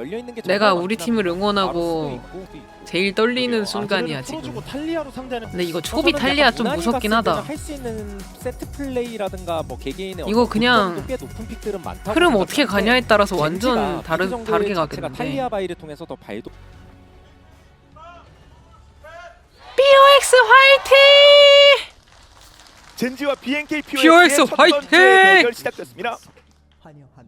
열려 있는 게 내가 정말 우리 많긴 팀을 합니다. 응원하고 바로 수도 있고. 제일 떨리는 그러게요. 순간이야 아지르를 지금. 풀어주고 탈리아로 상대하는 근데 이거 초비 서서는 탈리아 약간 좀 무난히 무섭긴 갔을 때는 하다. 할 수 있는 세트 플레이라든가 뭐 개개인의 이거 어떤 그냥 독점도 꽤 높은 픽들은 많다고 흐름 어떻게 생각하는데 가냐에 따라서 젠지가 완전 미드 정글의 다르게 자체가 가겠는데. 탈리아 바이를 통해서 더 발도 BOX 화이팅! 젠지와 BNK POX POX의 첫 번째 화이팅! 대결 시작됐습니다.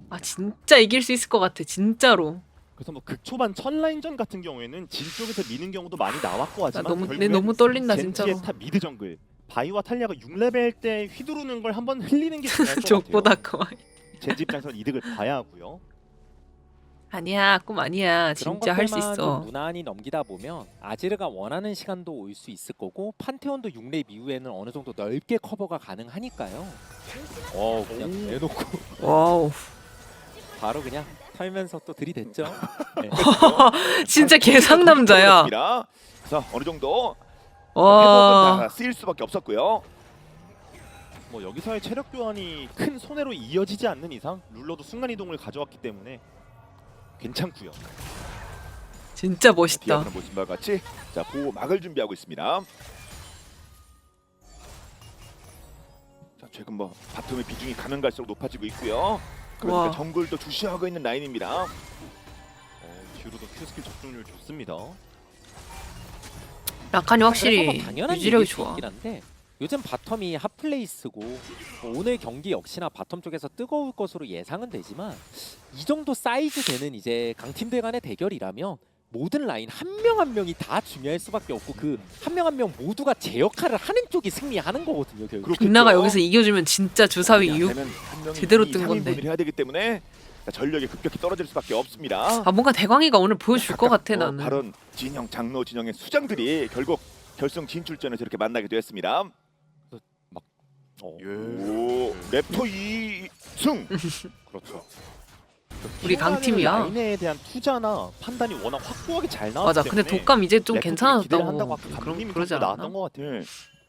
아 진짜 이길 수 있을 것 같아 진짜로. 그래서 뭐 극초반 첫 라인전 같은 경우에는 진 쪽에서 미는 경우도 많이 나왔고 나 하지만 너무 결국엔 너무 떨린다 젠지의 진짜로. 탑 미드 정글 바이와 탈리아가 6레벨 때 휘두르는 걸 한번 흘리는 게 중요할 것 족보다 같아요. 그만. 젠지 입장에서는 이득을 봐야 하고요. 아니야 꿈 아니야 그런 진짜 할 수 것들만 좀 있어. 무난히 넘기다 보면 아지르가 원하는 시간도 올 수 있을 거고 판테온도 6렙 이후에는 어느 정도 넓게 커버가 가능하니까요. 그냥 내놓고 와우. 바로 그냥 털면서 또 들이댔죠. 네. 진짜 개상남자야. 그렇습니다. 그래서 어느 정도 와. 회복은 다 쓰일 수밖에 없었고요. 뭐 여기서의 체력 교환이 큰 손해로 이어지지 않는 이상 룰러도 순간 이동을 가져왔기 때문에 괜찮고요. 진짜 멋있다. 디아브는 보신 바와 같이 자 보호막을 준비하고 있습니다. 자 최근 뭐 바텀의 비중이 가면 갈수록 높아지고 있고요. 그러니까 와. 정글도 주시하고 있는 라인입니다. 뒤로도 Q 스킬 적중률 좋습니다. 라칸이 확실히 그래서 뭐 당연한 유지력이 얘기일 수 좋아. 있긴 한데 요즘 바텀이 핫플레이스고 뭐 오늘 경기 역시나 바텀 쪽에서 뜨거울 것으로 예상은 되지만 이 정도 사이즈 되는 이제 강팀들 간의 대결이라면 모든 라인 한 명 한 명이 다 중요할 수밖에 없고 그 한 명 한 명 모두가 제 역할을 하는 쪽이 승리하는 거거든요. 결국. 그렇겠죠. 빛나가 여기서 이겨주면 진짜 주사위 이유. 되면 한 명이 제대로 이 뜬 건데. 3인분을 해야 되기 때문에 자, 전력이 급격히 떨어질 수밖에 없습니다. 아 뭔가 대광이가 오늘 보여줄 것 같아 나는. 바로 진영 장로 진영의 수장들이 결국 결승 진출전에서 이렇게 만나게 되었습니다. 오 랩터 2승. 그렇죠. 우리 강팀이야. 라인에 대한 투자나 판단이 워낙 확고하게 잘 나왔기 맞아. 때문에 근데 독감 이제 좀 랩터들이 기대를 한다고 괜찮아졌다고 아까 그런 감독님이 그러지 좀 않았나? 나왔던 것 같아요. 네.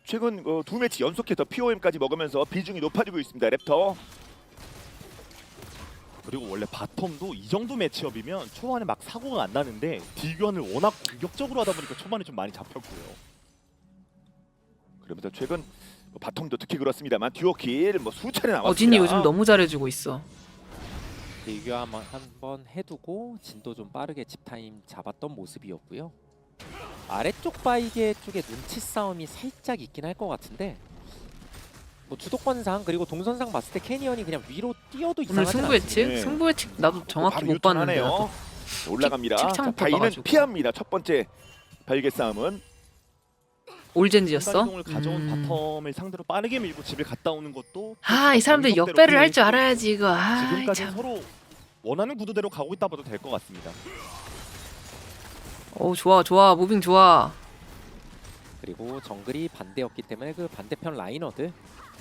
최근 두 매치 연속해서 POM까지 먹으면서 비중이 높아지고 있습니다. 랩터. 그리고 원래 바텀도 이 정도 매치업이면 초반에 막 사고가 안 나는데 딜교환을 워낙 공격적으로 하다 보니까 초반에 좀 많이 잡혔고요. 그러면서 최근 바텀도 특히 그렇습니다만 듀오킬 뭐 수차례 나왔습니다. 어진이 요즘 너무 잘해주고 있어. 대교 한번 해두고 진도 좀 빠르게 집 타임 잡았던 모습이었고요. 아래쪽 바이게 쪽에 눈치 싸움이 살짝 있긴 할 것 같은데 뭐 주도권상 그리고 동선상 봤을 때 캐니언이 그냥 위로 뛰어도 오늘 이상하지 승부 예측? 네. 승부 예측 나도 정확히 바로 못 봤는데. 유턴하네요. 나도. 올라갑니다. 책창 자, 바이는 뽑아가지고. 피합니다. 첫 번째 발개 싸움은 올젠지였어? 순간이동을 가져온 바텀을 상대로 빠르게 밀고 집에 갔다 오는 것도 아 이 사람들 공격대로 역배를 할 줄 플레이해주고 알아야지 이거. 아 지금까지 참. 서로 원하는 구도대로 가고 있다 봐도 될 것 같습니다. 오 좋아 좋아 무빙 좋아. 그리고 정글이 반대였기 때문에 그 반대편 라이너들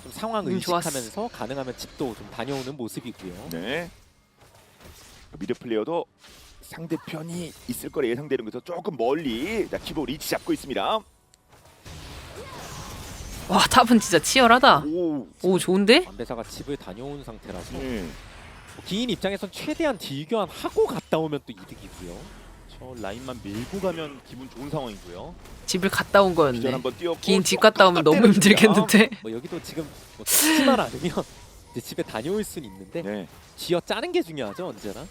좀 상황을 좋았어. 의식하면서 가능하면 집도 좀 다녀오는 모습이고요. 네. 미드 플레이어도 상대편이 있을 거라 예상되는 것에서 조금 멀리 자, 키보 리치 잡고 있습니다. 와 탑은 진짜 치열하다. 오. 오 좋은데? 완배사가 집을 다녀온 상태라서 네. 기인 입장에선 최대한 딜교환 하고 갔다 오면 또 이득이고요. 저 라인만 밀고 가면 기분 좋은 상황이고요. 집을 갔다 온 기절 거였네. 한번 뛰었고 긴 집 갔다 오면 너무 때렸습니다. 힘들겠는데? 뭐 여기도 지금 뭐 죽지만 않으면 이제 집에 다녀올 수는 있는데 네. 쥐어 짜는 게 중요하죠 언제나.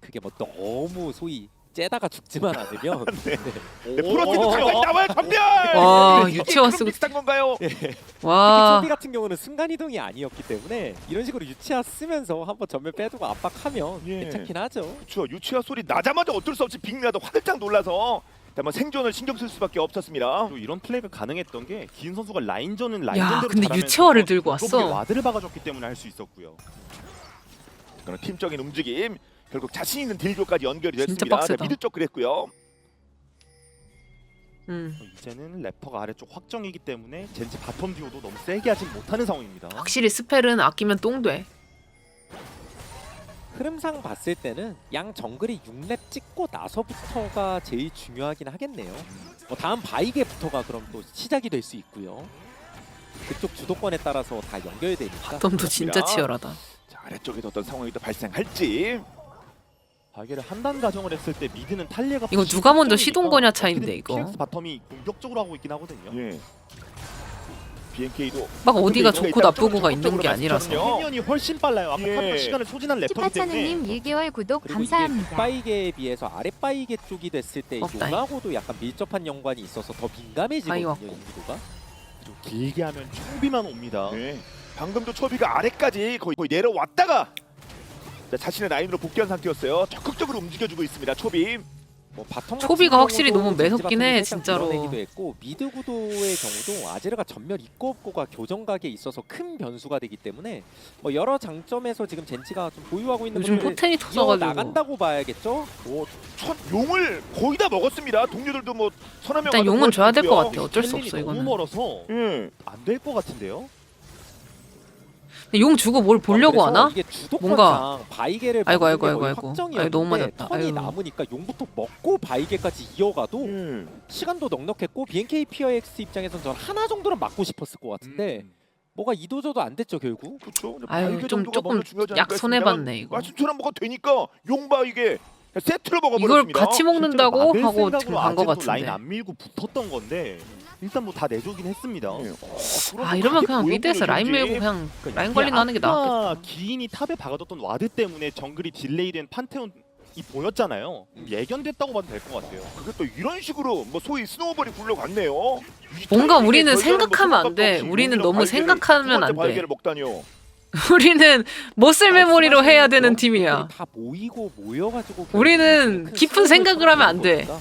그게 뭐 너무 소위 째다가 죽지만 않으면 네, 프로틴도 당장 나와요 전멸. 와, 이게 유치원 그럼 쓰고- 비슷한 건가요? 특히 와 초비 같은 경우는 순간 이동이 아니었기 때문에 이런 식으로 유치아 쓰면서 한번 전면 빼두고 압박하면 예. 괜찮긴 하죠. 그렇죠. 유치아 소리 나자마자 어쩔 수 없이 빅나도 화들짝 놀라서 뭐 생존을 신경 쓸 수밖에 없었습니다. 그리고 이런 플레이가 가능했던 게 기인 선수가 라인전은 야, 라인전대로 근데 잘하면서 유채화를 들고 좁게 왔어. 와드를 박아줬기 때문에 할 수 있었고요. 그런 팀적인 움직임 결국 자신 있는 딜교까지 연결이 진짜 됐습니다. 자, 빡세다. 미드 쪽 그랬고요. 이제는 래퍼가 아래쪽 확정이기 때문에 젠지 바텀 듀오도 너무 세게 하진 못하는 상황입니다. 확실히 스펠은 아끼면 똥돼. 흐름상 봤을 때는 양 정글이 6렙 찍고 나서부터가 제일 중요하긴 하겠네요. 뭐 다음 바이게부터가 그럼 또 시작이 될 수 있고요. 그쪽 주도권에 따라서 다 연결되니까. 바텀도 진짜 치열하다. 자, 아래쪽에서 어떤 상황이 또 발생할지. 발개를 한단 가정을 했을 때 미드는 탈리아가 이거 누가 먼저 부실점이니까 시동 거냐 차인데, 어떻게든 이거. PX 바텀이 공격적으로 하고 있긴 하거든요. 예. BNK도 막 어디가 근데 이거 좋고 일단 나쁘고가 좀 있는 게 아니라서. 적극적으로 캐년이 훨씬 빨라요. 아까 예. 카드가 시간을 소진한 래퍼이기 때문에 슈퍼차느님 1개월 구독 그리고 이게 감사합니다. 윗바이게에 비해서 아랫바이게 쪽이 됐을 때 없다잉. 용하고도 약간 밀접한 연관이 있어서 더 바이 민감해지거든요. 왔고. 인구도가. 좀 길게 하면 초비만 옵니다. 예. 방금도 초비가 아래까지 거의 내려왔다가 자, 자신의 라인으로 복귀한 상태였어요. 적극적으로 움직여주고 있습니다. 초비. 뭐 바텀 초비가 같은 확실히 경우도 너무 매섭긴 젠지 해, 바텀이 살짝 진짜로. 밀어내기도 했고 미드 구도의 경우도 아제르가 전멸 있고 없고가 교정각에 있어서 큰 변수가 되기 때문에 뭐 여러 장점에서 지금 젠지가 좀 보유하고 있는 요즘 부분을 포텐이 터져가지고. 나간다고 봐야겠죠. 첫 용을 거의 다 먹었습니다. 동료들도 뭐 서너 명. 일단 용은 줘야 될 것 같아. 어쩔 수 헬린이 없어 너무 이거는. 멀어서 예. 안 될 것 같은데요. 근데 용 주고 뭘 보려고 그래서 하나? 이게 주도권상 뭔가- 바이게를 아이고, 먹는 아이고, 게 아이고, 거의 아이고. 확정이었는데 아이고, 너무 맞았다. 턴이 아이고. 남으니까 용부터 먹고 바이게까지 이어가도 예. 시간도 넉넉했고 BNK PRX 입장에선 전 하나 정도는 맞고 싶었을 것 같은데 뭐가 이도저도 안 됐죠 결국. 그렇죠. 아유, 발개 좀 정도가 조금 먼저 중요하지 약 않을까 손해봤네, 했습니다만 이거. 말씀처럼 뭐가 되니까 용바 이게 세트로 이걸 먹어버렸습니다. 같이 먹는다고 막을 하고 생각으로 지금 간거 아직도 라인 같은데. 안 밀고 붙었던 건데 일단 뭐 다 내주긴 했습니다. 예. 아 이러면 그냥 미드에서 라인 밀고 그냥 라인 관리나 하는 게 나았겠다. 기인이 탑에 박아뒀던 와드 때문에 정글이 딜레이된 판테온이 보였잖아요. 예견됐다고 봐도 될 것 같아요. 그게 또 이런 식으로 뭐 소위 스노우볼이 굴러갔네요. 뭔가 타이밍에 우리는 결과는 생각하면 안 뭐 돼. 생각도 우리는 없이 너무 용이랑 생각하면 두 번째 안 돼. 발개를 먹다니요. 우리는 머슬 메모리로 해야 되는 그런 팀이야. 분들이 다 모이고 모여가지고 우리는 큰 깊은 수업을 생각을 하면 안 돼. 거니까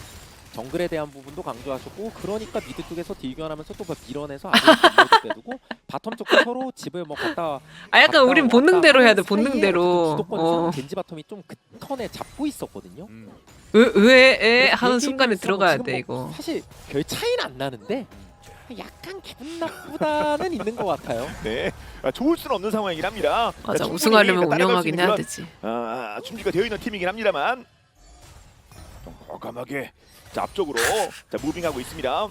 정글에 대한 부분도 강조하셨고 그러니까 미드 쪽에서 딜 교환하면서 또 밀어내서 아래로 빼두고 바텀 쪽도 서로 집을 뭐 갔다 아 약간 우린 왔다 본능대로 해야 돼. 사이에 본능대로. 주도권상 젠지 바텀이 좀 그 턴에 잡고 있었거든요. 의외에 하는 이 순간에 게임에서 들어가야 지금 돼 뭐 이거. 사실 별 차이는 안 나는데 약간 기분 나쁘다는 있는 것 같아요. 네, 좋을 수는 없는 상황이긴 합니다. 맞아 충분히 우승하려면 따라갈 수 운영하긴 있는 해야 그런, 되지. 준비가 되어 있는 팀이긴 합니다만 좀 과감하게 자, 앞쪽으로 자 무빙하고 있습니다.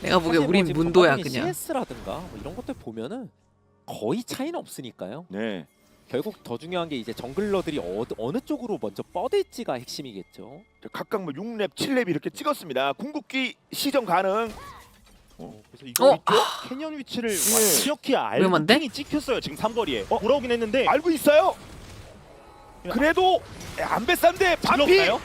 내가 보기에 사실 우린 뭐 지금 문도야 전반적인 그냥. CS라든가 뭐 이런 것들 보면은 거의 차이는 없으니까요. 네, 결국 더 중요한 게 이제 정글러들이 어느 쪽으로 먼저 뻗을지가 핵심이겠죠. 자, 각각 뭐 6렙, 7렙 이렇게 찍었습니다. 궁극기 시전 가능. 그래서 이거 어? 위쪽 캐년 위치를 완벽히 알고 위험한데? 핑이 찍혔어요. 지금 삼거리에 돌아오긴 했는데 알고 있어요. 그래도 안 뱃싼데 반피. 질렀나요?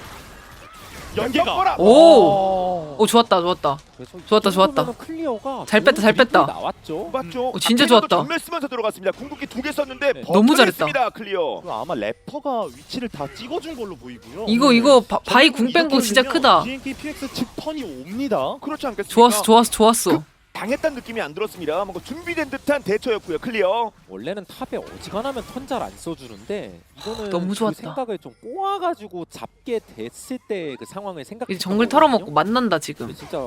연계가 오 좋았다 좋았다. 그래서 좋았다, 이 좋았다. 정도면은 클리어가 잘 뺐다, 잘 좋은 뺐다. 드리블이 나왔죠. 맞죠? 진짜 앞에서도 좋았다. 전멸 쓰면서 들어갔습니다. 궁극기 2개 썼는데 네. 너무 잘했다. 버텨냈습니다, 클리어. 아마 래퍼가 위치를 다 찍어준 걸로 보이고요. 이거 바이 궁 뺀 거 진짜 크다. BNK PX 즉 턴이 옵니다. 그렇지 않겠습니까? 좋았어. 당했다는 느낌이 안 들었습니다. 뭔가 준비된 듯한 대처였고요, 클리어. 원래는 탑에 어지간하면 턴 잘 안 써주는데 이거는 너무 그 좋았다. 생각을 좀 꼬아가지고 잡게 됐을 때 그 상황을 생각해. 이제 정글 털어먹고 만난다 지금. 진짜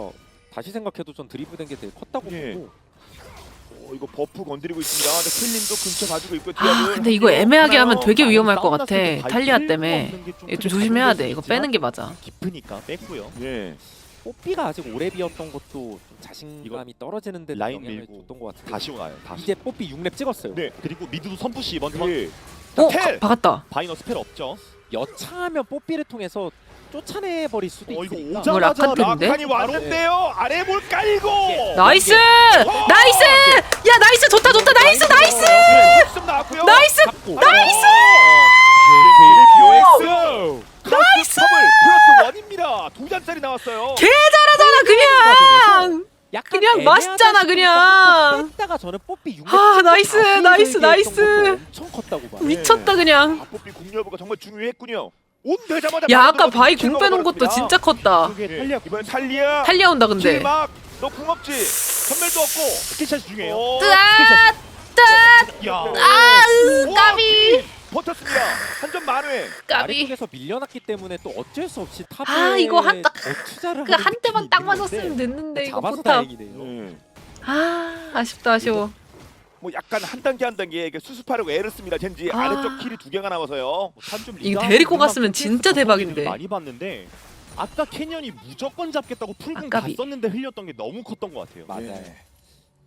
다시 생각해도 전 드리블된 게 되게 컸다고 예. 보고. 이거 버프 건드리고 있습니다. 근데 킬림도 근처 봐주고 있고. 아 근데 이거 애매하게 하면 되게 위험할 것 같아. 탈리아 때문에. 이거 좀 조심해야 돼. 이거 빼는 게 맞아. 깊으니까 뺐고요. 예. 뽀삐가 아직 오래 비었던 것도 좀 자신감이 떨어지는 데 라인 영향을 밀고 줬던 것 같아요. 다시 오나요? 다시. 이제 뽀삐 6렙 찍었어요. 네. 그리고 미드도 선푸시 이번 턴 예. 어 박았다. 바이너 스펠 없죠. 여차하면 뽀삐를 통해서 쫓아내 버릴 수도 이거 있으니까. 이거 라칸 텐데? 라칸이 왔는데요. 아래 볼 깔고. 나이스 나이스 야 나이스 좋다 나이스 좀 나왔고요. 나이스 잡고. 나이스 BOX. 나이스. 플러스 원입니다. 2잔짜리 나왔어요. 개 잘하잖아 그냥. 약간 그냥 애매하다 맛있잖아, 싶으니까 그냥. 뺐다가 저는 뽀삐 6렙 아, 나이스, 나이스. 엄청 컸다고 봐요. 미쳤다 그냥. 아뽀삐 궁여부가 정말 중요했군요. 온 되자마자 야 바로 아까 들어가서 바이 킬 궁 빼놓은 것도 먹어버렸습니다. 진짜 컸다. 그게 예. 탈리아 이번엔 탈리아. 탈리아 온다 근데. 킬막. 너 궁 없지. 선멸도 없고. 스킬샷 중요해요. 뜨아 야. 아으 까비 버텼습니다. 한 점 만회. 까비. 아래쪽에서 밀려났기 때문에 또 어쩔 수 없이 탑에 아, 이거 한 딱- 투자를 그 하는 한 대만 느낌이 딱 있는 맞았으면 건데 됐는데 이거 잡아서 포탑. 다행이네요. 아 아쉽다 아쉬워. 뭐 약간 한 단계 이게 수습하려고 애를 씁니다. 젠지 아. 아래쪽 킬이 2개가 남아서요. 좀 이거 데리고 갔으면 진짜 대박인데. 많이 봤는데 아까 캐년이 무조건 잡겠다고 풀금 아깝이. 갔었는데 흘렸던 게 너무 컸던 것 같아요. 맞아요. 예.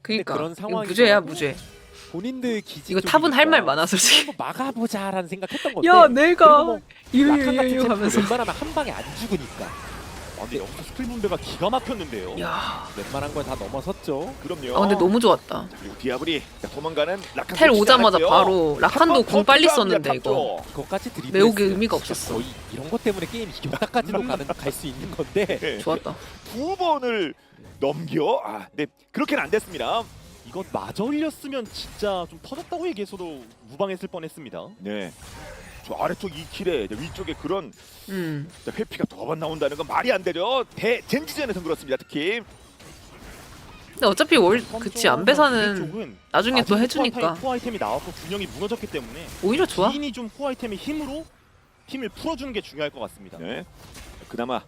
그러니까 그런 이거 상황이 무죄야 있더라도 무죄. 본인들 기지 이거 탑은 할 말 많아 쪽이니까 솔직히. 한번 막아보자라는 생각했던 건데. 야 내가 그리고 뭐 라칸 같은 유유유유 챔프 하면서. 웬만하면 한 방에 안 죽으니까. 근데 여기서 스킬 분배가 기가 막혔는데요. 야. 웬만한 걸 다 넘어섰죠. 그럼요. 아 근데 너무 좋았다. 자, 그리고 디아블이 자, 도망가는 라칸 텔 놓치지 오자마자 않았고요. 바로 라칸도 한번 궁 빨리 더 썼는데 들어갑니다, 이거. 탑도. 그것까지 드리블. 매우게 의미가 없었어. 거의 이런 것 때문에 게임 이겼다까지도 갈 수 있는 건데. 네. 좋았다. 두 번을 넘겨. 아, 네 그렇게는 안 됐습니다. 이거 마저 올렸으면 진짜 좀 터졌다고 얘기해서도 무방했을 뻔했습니다. 네. 저 아래쪽 2킬에 위쪽에 그런 회피가 두 번 나온다는 건 말이 안 되죠. 젠지전에선 그렇습니다. 특히. 근데 어차피 그치 안배사는 쪽은 나중에 또 아직 해주니까 코어 아이템이 나왔고 균형이 무너졌기 때문에 오히려 좋아. 기인이 좀 코어 아이템의 힘으로 팀을 풀어주는 게 중요할 것 같습니다. 네. 그나마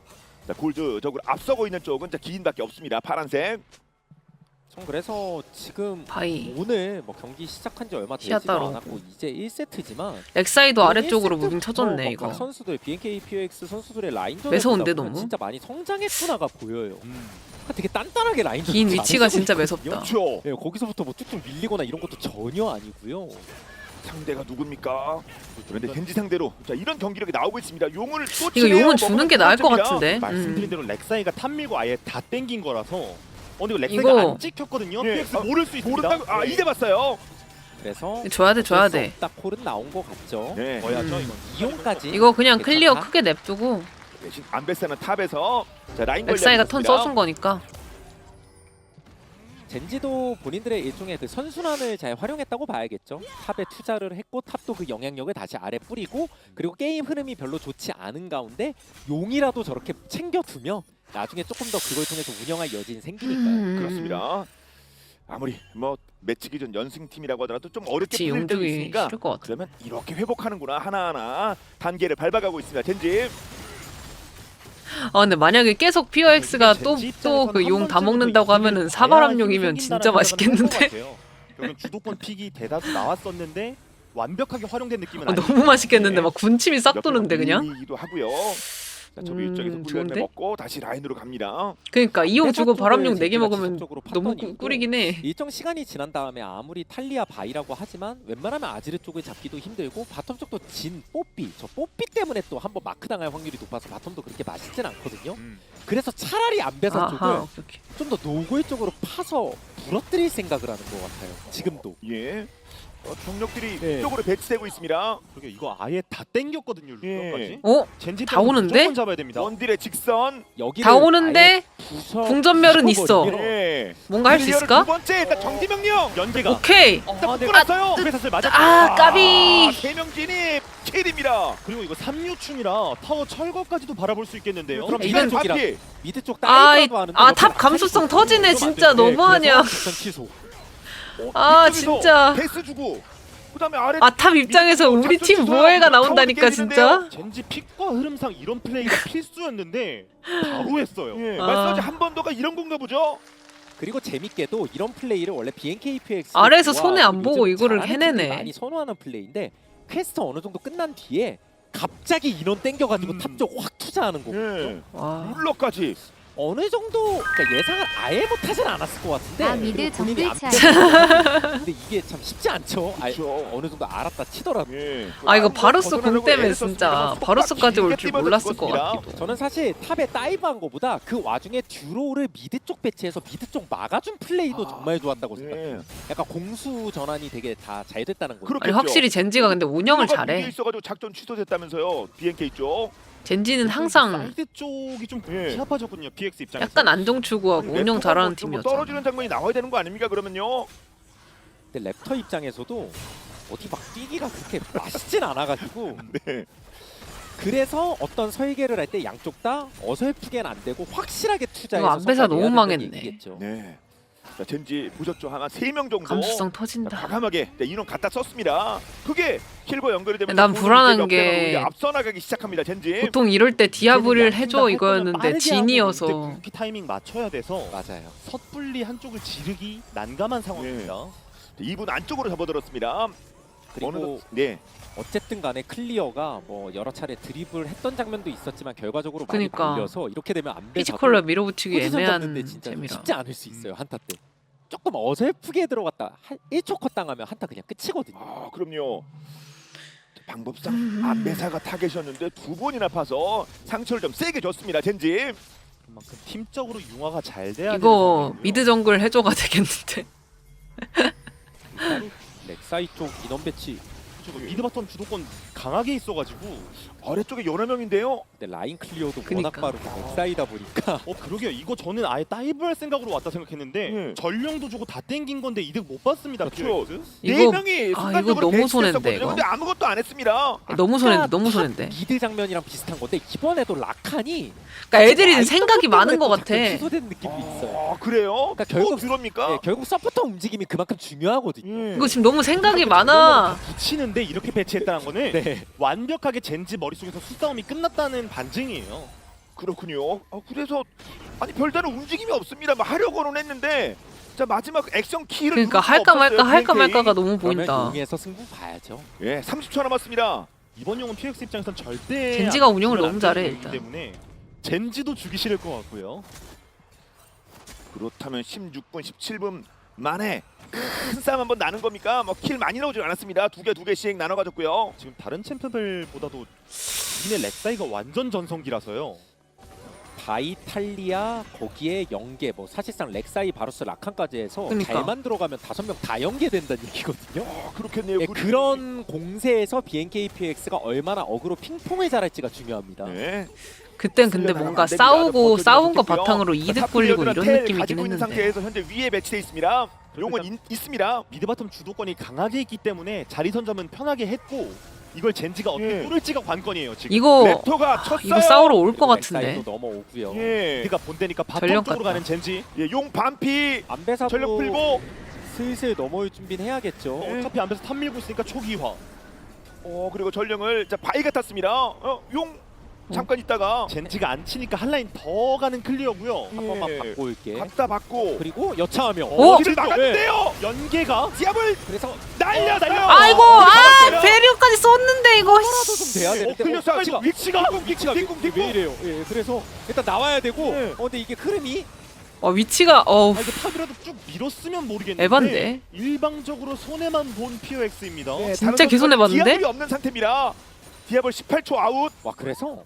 자, 골드적으로 앞서고 있는 쪽은 자, 기인밖에 없습니다. 파란색. 전 그래서 지금 바이. 오늘 뭐 경기 시작한 지 얼마 시야 되지도 따로. 않았고 이제 1세트지만 렉사이도 아래쪽으로 무빙 쳐줬네 각 이거. 선수들 BNK POX 선수들의 라인전 매서운데, 너무? 진짜 많이 성장했구나가 보여요. 되게 단단하게 라인전. 긴 위치가 진짜 매섭다. 그렇죠. 네, 거기서부터 뭐 쭉쭉 밀리거나 이런 것도 전혀 아니고요. 상대가 누굽니까? 그런데 젠지 상대로 자, 이런 경기력이 나오고 있습니다. 용을 또 이거 치네요. 용은 주는 게 나을 것 먹으면 같은데. 말씀드린 대로 렉사이가 탑 밀고 아예 다 땡긴 거라서 근데 렉사이가 이거- 안 찍혔거든요. 예. PX 모를 수 있습니다. 모른다고? 아 네. 이제 봤어요. 그래서 줘야 돼 줘야 돼. 딱 콜은 나온 것 같죠. 네. 넣어야죠, 음. 이건. 이용까지. 이거 그냥 클리어 괜찮다? 크게 냅두고 대신 안베스는 탑에서 자, 라인 렉사이가 턴 걸려있습니다. 써준 거니까. 젠지도 본인들의 일종의 그 선순환을 잘 활용했다고 봐야겠죠. 탑에 투자를 했고 탑도 그 영향력을 다시 아래 뿌리고 그리고 게임 흐름이 별로 좋지 않은 가운데 용이라도 저렇게 챙겨두면 나중에 조금 더 그걸 통해서 운영할 여진이 생기니까요. 그렇습니다. 아무리 뭐 매치 기준 연승팀이라고 하더라도 좀 어렵게 그치 풀릴 때도 용두기 있으니까 싫을 것 같아. 그러면 이렇게 회복하는구나 하나하나 단계를 밟아가고 있습니다. 젠지. 아 근데 만약에 계속 POX가 또 그 용 다 먹는다고 하면은 사바람용이면 진짜 맛있겠는데. 결국 주도권 픽이 대다수 나왔었는데 완벽하게 활용된 느낌은 너무 맛있겠는데 막 군침이 싹 도는데 그냥. 기도 하고요. 자, 저 위쪽에서 훈련을 좋은데? 먹고 다시 라인으로 갑니다. 그러니까 이용 주고 바람용 4개 젠지가 먹으면 지속적으로 너무 팠던 이유도 꿀이긴 해. 일정 시간이 지난 다음에 아무리 탈리아 바이라고 하지만 웬만하면 아지르 쪽을 잡기도 힘들고 바텀 쪽도 진 뽀삐 저 뽀삐 때문에 또 한번 마크 당할 확률이 높아서 바텀도 그렇게 맛있진 않거든요. 그래서 차라리 안배사 쪽을 아하 오케이, 오케이. 좀 더 노골 쪽으로 파서 부러뜨릴 생각을 하는 것 같아요. 지금도. 예. 병력들이 네. 이쪽으로 배치되고 있습니다. 그게 이거 아예 다 땡겼거든요. 예. 루까지. 어? 젠지 다 오는데? 무조건 잡아야 됩니다. 원딜의 직선. 여기를 다 오는데 궁전멸은 있어. 예. 뭔가 할 수 클리어를 있을까? 두 번째 일단 정지 명령. 연계가 오케이. 끊었어요. 회사슬 맞았. 아 까비. 3명 진입 킬입니다. 그리고 이거 3류충이라 타워 철거까지도 바라볼 수 있겠는데요. 그럼 이건 이건 쪽이라- 바피. 미드 쪽 아, 다이브라도 하는데 탑 감수성 터지네 진짜 네, 너무하냐. 그래서 작전 취소. 아 이쪽에서 진짜. 데스 주고. 그다음에 아래 아 탑 입장에서 우리 팀 뭐해가 나온다니까 진짜. 젠지 픽과 흐름상 이런 플레이가 필수였는데 바로 했어요. 예. 아. 말씀하신 한 번 더가 이런 건가 보죠. 그리고 재밌게도 이런 플레이를 원래 BNKPX 아래에서 손해 안 보고 이거를 해내네. 많이 선호하는 플레이인데 퀘스트 어느 정도 끝난 뒤에 갑자기 인원 땡겨가지고 탑 쪽 확 투자하는 거거든요. 예. 와. 룰러까지. 어느 정도 그러니까 예상을 아예 못하진 않았을 것 같은데. 아, 미드 그리고 본인이 정글 안 차. 근데 이게 참 쉽지 않죠. 그렇죠. 어느 정도 알았다 치더라도. 예. 아 이거 한번 바로스 공 벗어나려고 때문에 애를 진짜 썼습니다만 바로스까지 올 줄 길게 몰랐을 것 찝어졌습니다. 같기도. 저는 사실 탑에 다이브한 거보다 그 와중에 듀로를 미드 쪽 배치해서 미드 쪽 막아준 플레이도 정말 좋았다고 생각해요. 예. 약간 공수 전환이 되게 다 잘 됐다는 거죠. 그렇겠죠. 아니 확실히 젠지가 근데 운영을 룰러가 잘해. 있어가지고 작전 취소됐다면서요. BNK 쪽. 젠지는 항상 사이드 쪽이 좀 예. 시합하셨군요. PX 입장에서. 약간 안정 추구하고 아니, 운영 랩터가 잘하는 뭐좀 팀이었잖아. 떨어지는 장면이 나와야 되는 거 아닙니까 그러면요? 근데 랩터 입장에서도 어디 막 뛰기가 그렇게 맛있진 않아가지고 네. 그래서 어떤 설계를 할 때 양쪽 다 어설프게는 안 되고 확실하게 투자해서 이거 안배사 성과를 너무 내야 망했네. 된다는 얘기겠죠. 네. 자 젠지 보셨죠? 한 3명 정도. 감수성 자, 터진다. 과감하게 인원 갖다 썼습니다. 그게 킬과 연결이 되면 난 불안한 게 앞서 나가기 시작합니다. 젠지. 보통 이럴 때 디아블을 해줘 빠르게 이거였는데 하고 진이어서 근데 궁극기 타이밍 맞춰야 돼서 맞아요. 섣불리 한쪽을 지르기 난감한 상황입니다. 2분 안쪽으로 접어들었습니다. 그리고 네. 어쨌든 간에 클리어가 뭐 여러 차례 드리블 했던 장면도 있었지만 결과적으로 많이 그니까. 말려서 이렇게 되면 안배사도 피지컬러 밀어붙이기 포지션 애매한 잡는데 진짜 재미라. 쉽지 않을 수 있어요 한타 때. 조금 어설프게 들어갔다 한 1초 컷 당하면 한타 그냥 끝이거든요. 아 그럼요. 방법상 안배사가 타겟이었는데 두 번이나 파서 상처를 좀 세게 줬습니다. 젠지. 그만큼 팀적으로 융화가 잘 돼야 이거 되는 미드 정글 해줘가 되겠는데. 렉사이 쪽 인원 배치. 미드 바텀 주도권 강하게 있어가지고 아래쪽에 여러 명인데요. 근데 라인 클리어도 그니까. 워낙 빠르고 렉사이다 보니까 그러게요. 이거 저는 아예 다이브할 생각으로 왔다 생각했는데 전령도 주고 다 땡긴 건데 이득 못 봤습니다. 그렇죠. POX. 네 이거 명이 이거 순간적으로 너무 손해인데, 배치됐었거든요. 이거. 근데 아무것도 안 했습니다. 너무 손해인데 너무 손해인데. 미드 장면이랑 비슷한 건데 이번에도 라칸이 그러니까 애들이 아이템 생각이 많은 것 때문에 같아. 또 취소된 느낌이 있어요. 아 그래요? 그러니까 결국 결국- 듀럽니까? 예, 결국 서포터 움직임이 그만큼 중요하거든요. 이거 지금 너무 생각이 많아. 붙이는데 이렇게 배치했다는 거는 네. 완벽하게 젠지 머릿속에서 수싸움이 끝났다는 반증이에요. 그렇군요. 그래서 아니 별다른 움직임이 없습니다. 뭐 하려고는 했는데 자 마지막 액션 키를 그러니까 누를 수가 할까 없었어요, 말까 할까 BNK. 말까가 너무 그러면 보인다. 용에서 승부 봐야죠. 예, 30초 남았습니다. 이번 용은 PX 입장에선 절대 젠지가 안 운영을 주면 너무 안 잘해, 되는 일단. 거기 때문에 젠지도 주기 싫을 것 같고요. 그렇다면 16분, 17분 만에 큰 싸움 한번 나는 겁니까? 뭐 킬 많이 나오진 않았습니다. 두 개씩 나눠 가졌고요. 지금 다른 챔프들보다도 이네 렉사이가 완전 전성기라서요. 바이탈리아 거기에 연계 뭐 사실상 렉사이 바루스 라칸까지 해서 그러니까. 잘만 들어가면 5명 다 연계된다는 얘기거든요. 그렇겠네요. 네, 그런 공세에서 BNKPX가 얼마나 어그로 핑퐁을 잘할지가 중요합니다. 네. 그땐 근데 뭔가 싸우고 싸운 거 바탕으로 이득 불리고 이런 느낌이긴 가지고 있는 했는데. 상태에서 현재 위에 배치돼 있습니다. 용은 있습니다. 미드 바텀 주도권이 강하게 있기 때문에 자리 선점은 편하게 했고 이걸 젠지가 어떻게 예. 뚫을지가 관건이에요. 지금 이거 랩터가 쳤어요. 이거 싸우러 올 것 렉사이도 같은데. 넘어오고요. 예. 미드가 본대니까 바텀 전령 쪽으로 같다. 가는 젠지. 예, 용 반피 안배사도 전력 풀고 슬슬 넘어올 준비는 해야겠죠. 예. 어차피 안에서 탑 밀고 있으니까 초기화. 그리고 전령을 자 바위가 탔습니다. 용 잠깐 있다가 젠지가 안 치니까 한 라인 더 가는 클리어고요. 한 번만 예. 받고 올게. 갖다 받고 그리고 여차하며 오! 길을 막았는데요. 연계가 디압을 그래서 날렸어요. 아이고 아 배리오까지 썼는데 이거. 하나도 좀 돼야 되는데 클리어스 지금 위치가 왜 이래요? 예, 그래서 일단 나와야 되고 예. 근데 이게 흐름이 위치가 이거 탑이라도 쭉 밀었으면 모르겠는데 에반데. 일방적으로 손해만 본 POX입니다. 네, 진짜 다른 개손해봤는데? 디압이 없는 상태입니다. 디압을 18초 아웃. 와 그래서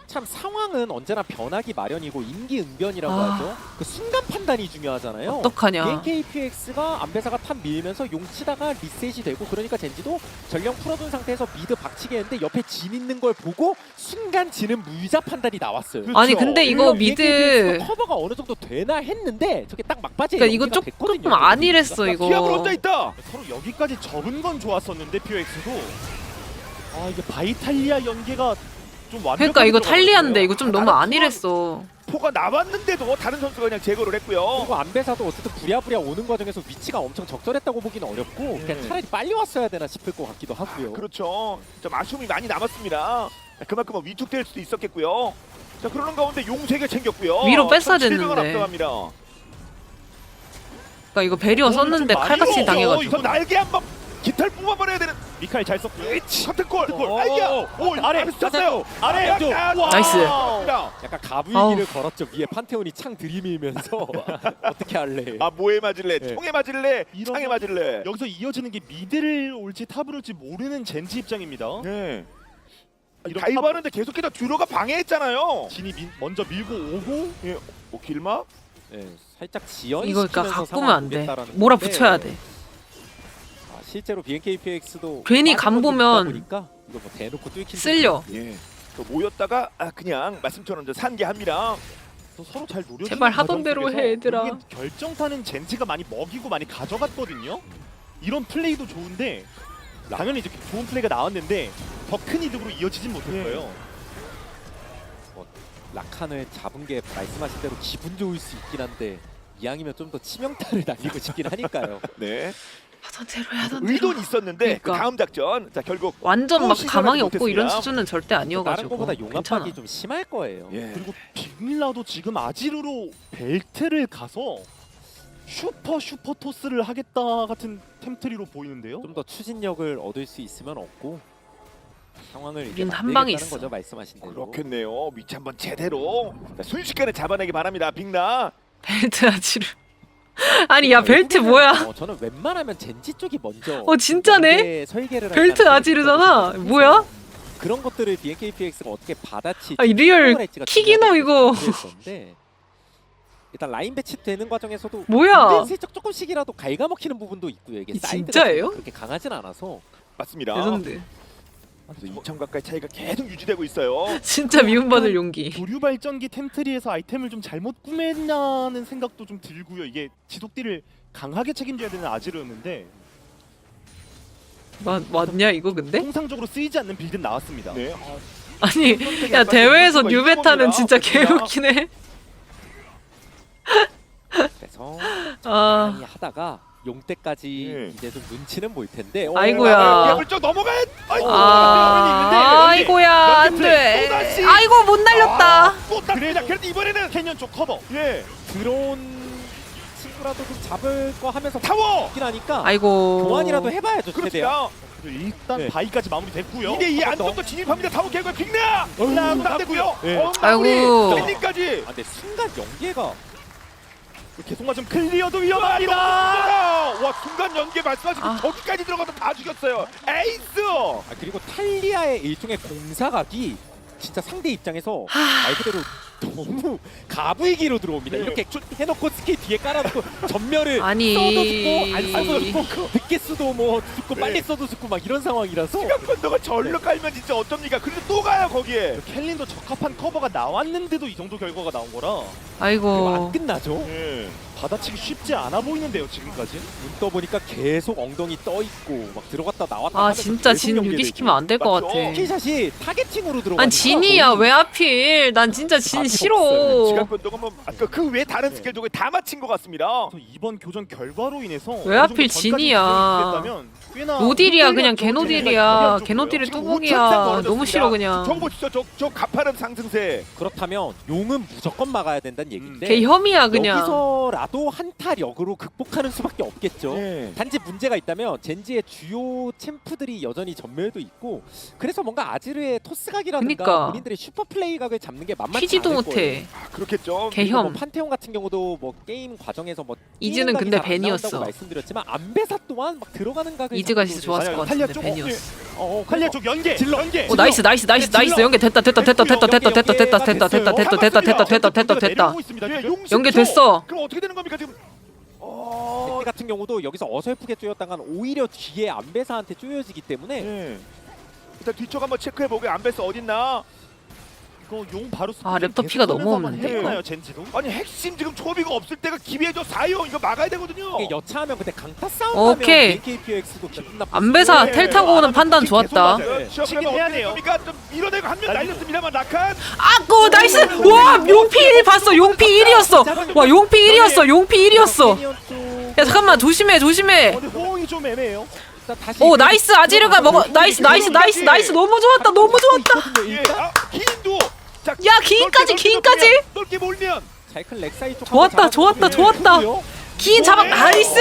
참 상황은 언제나 변하기 마련이고 임기응변이라고 아. 하죠. 그 순간 판단이 중요하잖아요. 어떡하냐. BNKPX가 안배사가 탑 밀면서 용 치다가 리셋이 되고 그러니까 젠지도 전령 풀어둔 상태에서 미드 박치게 했는데 옆에 진 있는 걸 보고 순간 지는 무의자 판단이 나왔어요. 그렇죠. 아니 근데 이거 물론 미드 BNKPX가 커버가 어느 정도 되나 했는데 저게 딱 막바지에 그러니까 이거 연기가 됐거든요. 조금 안일했어 디압을 이거. 혼자 있다. 서로 여기까지 접은 건 좋았었는데 POX도 이게 바이탈리아 연계가 좀 완벽하게 그러니까 이거 들어가거든요. 탈리아인데 이거 좀 너무 나는 안일했어. 포가 나왔는데도 다른 선수가 그냥 제거를 했고요. 그리고 안배사도 어쨌든 부랴부랴 오는 과정에서 위치가 엄청 적절했다고 보기는 어렵고 그냥 차라리 빨리 왔어야 되나 싶을 것 같기도 하고요. 그렇죠. 좀 아쉬움이 많이 남았습니다. 그만큼 위축될 수도 있었겠고요. 자 그러는 가운데 용 3개 챙겼고요. 위로 뺐어야 1700원 됐는데. 앞서갑니다. 그러니까 이거 배리오 썼는데 좀 많이 칼같이 먹어. 당해가지고. 이거 날개 한번 깃털 뽑아버려야 되는. 미카엘 잘 썼고 커튼골. 어, 아이야. 오 아래 쳤어요. 아래 왼쪽. 나이스. 약간 가불기를 걸었죠. 위에 판테온이 창 들이밀면서 어떻게 할래? 뭐에 맞을래? 네. 총에 맞을래? 이런 창에 거- 맞을래? 여기서 이어지는 게 미드를 올지 탑을 올지 모르는 젠지 입장입니다. 네. 이런 다이브 하는데 계속해서 듀로가 방해했잖아요. 진이 먼저 밀고 오고 길막? 네, 살짝 지연. 이거 그러니까 가꾸면 안 돼. 몰아붙여야 돼. 실제로 BNKPX도 괜히 간 보면 보니까 이거 뭐 대놓고 뚫긴 쓸려. 예. 또 모였다가 그냥 말씀처럼 산계합니다. 서로 잘 노려주는 제발 하던 과정 대로 속에서 해, 얘들아. 결국엔 결정타는 젠지가 많이 먹이고 많이 가져갔거든요. 이런 플레이도 좋은데 당연히 이제 좋은 플레이가 나왔는데 더 큰 이득으로 이어지진 못했어요. 라칸을 잡은 게 말씀하신 대로 기분 좋을 수 있긴 한데 이왕이면 좀 더 치명타를 날리고 싶긴 하니까요. 네. 하던 대로 해, 하던 대로. 의도는 있었는데 그 그러니까. 다음 작전. 자 결국 완전 또 막 시전하지 가망이 없고 이런 못했습니다. 수준은 절대 다른 아니어가지고 거보다 괜찮아. 용압박이 좀 심할 거예요. 예. 그리고 빅밀라도 지금 아지르로 벨트를 가서 슈퍼 토스를 하겠다 같은 템트리로 보이는데요. 좀 더 추진력을 얻을 수 있으면 얻고 상황을 이제 우린 한 방에 만들겠다는 있어. 거죠, 말씀하신 대로. 그렇겠네요. 위치 한번 제대로 자, 순식간에 잡아내기 바랍니다. 빅나. 벨트 아지르. 아니 야 벨트 뭐야? 저는 웬만하면 젠지 쪽이 먼저 진짜네? 연계 설계를 벨트 할까라는 아지르잖아. 생각이 뭐야? 그런 것들을 BNKPX가 어떻게 받아치 아, 이 리얼 킥이나 이거. 건데 일단 라인 배치 되는 과정에서도 뭐야? 슬쩍 조금씩이라도 갉아먹히는 부분도 있고요. 이게 이 사이드가 진짜예요? 그렇게 강하진 않아서 맞습니다. 레전드. 그래서 2천 가까이 차이가 계속 유지되고 있어요. 진짜 미움받을 용기. 도류 발전기 템트리에서 아이템을 좀 잘못 꾸몄냐는 생각도 좀 들고요. 이게 지속딜을 강하게 책임져야 되는 아지르였는데 맞냐 이거 근데? 통상적으로 쓰이지 않는 빌드 나왔습니다. 네. 아니 야 대회에서 뉴베타는 진짜 개웃기네. 그래서 아. 적당히 하다가 용 때까지 예. 이제 좀 눈치는 보일 텐데 아이고야. 물쩍 넘어가. 아이고야 안돼. 또다시. 아이고 못 날렸다. 또 그래서 이번에는 캐년 쪽 커버. 예 드론 친구라도 좀 잡을 거 하면서 타워. 있긴 하니까 아이고. 교환이라도 해봐야죠 최대한. 그렇습니다. 일단 네. 바위까지 마무리됐고요. 이게 이 안쪽도 진입합니다. 타워 개가 빅나. 나되고요. 네. 아이고. 팬님까지. 아 근데 순간 연계가 계속 맞으면 클리어도 위험합니다. 와 순간 연계 말씀하시고 아. 저기까지 들어가서 다 죽였어요. 에이스. 아 그리고 탈리아의 일종의 공사각이 진짜 상대 입장에서 말 그대로 너무 가부이기로 들어옵니다. 네. 이렇게 해놓고 스킬 뒤에 깔아놓고 전멸을 아니. 써도 죽고 안 써도 죽고 늦게 써도 뭐 죽고 네. 빨리 써도 죽고 막 이런 상황이라서 시간 건너가 절로 깔면 진짜 어쩝니까? 그래도 또 가요 거기에. 켈린도 적합한 커버가 나왔는데도 이 정도 결과가 나온 거라 그리고 아이고. 안 끝나죠. 예. 받아치기 쉽지 않아 보이는데요 지금까지. 눈 떠보니까 계속 엉덩이 떠 있고 막 들어갔다 나왔다 아 하면서 진짜 계속 진 연계되고. 유기시키면 안 될 것 맞죠? 같아. 스킬샷이 타겟팅으로 들어가니까 아니 진이야 왜 하필? 난 진짜 진 답이 싫어. 없어요. 시간 건너가 뭐 그 외 다른 스킬 쪽에 다 맞힌 것 같습니다. 그래서 이번 교전 결과로 인해서 왜 하필 진이야? 노딜이야 그냥 개노딜이야. 개노딜의 뚜벅이야. 너무 싫어 그냥. 저거 보시죠. 저 가파른 상승세. 그렇다면 용은 무조건 막아야 된다는 얘기인데 걔 혐이야 그냥. 여기서라도 한타력으로 극복하는 수밖에 없겠죠. 예. 단지 문제가 있다면 젠지의 주요 챔프들이 여전히 전멸도 있고 그래서 뭔가 아지르의 토스각이라든가 그니까. 본인들의 슈퍼플레이각을 잡는 게 만만치 피지도 않을 못해. 거예요. 아, 그렇겠죠. 걔 그리고 혐. 뭐 판테온 같은 경우도 뭐 게임 과정에서 뭐 이즈는 뛰는 근데 각이 잘안 나온다고 벤이었어. 말씀드렸지만 안베사 또한 막 들어가는 각을 이즈가 잡고도 진짜 좋았을 것 탈리아 같은데 쪽 벤이었어. 칼리아 쪽 연계. 질러. 연계. 오 나이스 나이스 나이스 나이스 연계 됐다 됐다 됐다 됐다 됐다 됐다 됐다 됐다 됐다 됐다 됐다 됐다 됐다. 예, 용십 연계 초. 됐어. 그럼 어떻게 되는 겁니까 지금? 벤 같은 경우도 여기서 어설프게 쪼였다간 오히려 뒤에 안베사한테 쪼여지기 때문에 예. 일단 뒤쪽 한번 체크해 보게 안베스 어딨나? 이거 용 바로 아, 랩터 피가 너무 없는데, 해나요 젠지도? 아니 핵심 지금 초비가 없을 때가 기회죠. 4용 이거 막아야 되거든요. 이게 여차하면 근데 강타 싸움 오케이. BNKPX도 기분 나쁘 안배사 네. 텔 타고 오는 판단 좋았다. 치킨 해야 돼요. 좀 밀어내고 한 명 날렸습니다만 낙한. 아고 나이스. 와 용피 1 봤어. 용피 1이었어. 와 용피 1이었어. 용피 1이었어. 야 잠깐만 조심해 조심해. 근데 호응이 좀 애매해요. 오 나이스 아지르가 먹어. 나이스 나이스 나이스 나이스 너무 좋았다 너무 좋았다. 예. 아, 기인도. 자, 야, 기인까지, 기인까지! 넓게 몰면. 자이클 렉사이 쪽 좋았다, 한번 좋았다, 잡아주고 좋았다. 있고요. 기인 잡아 나이스.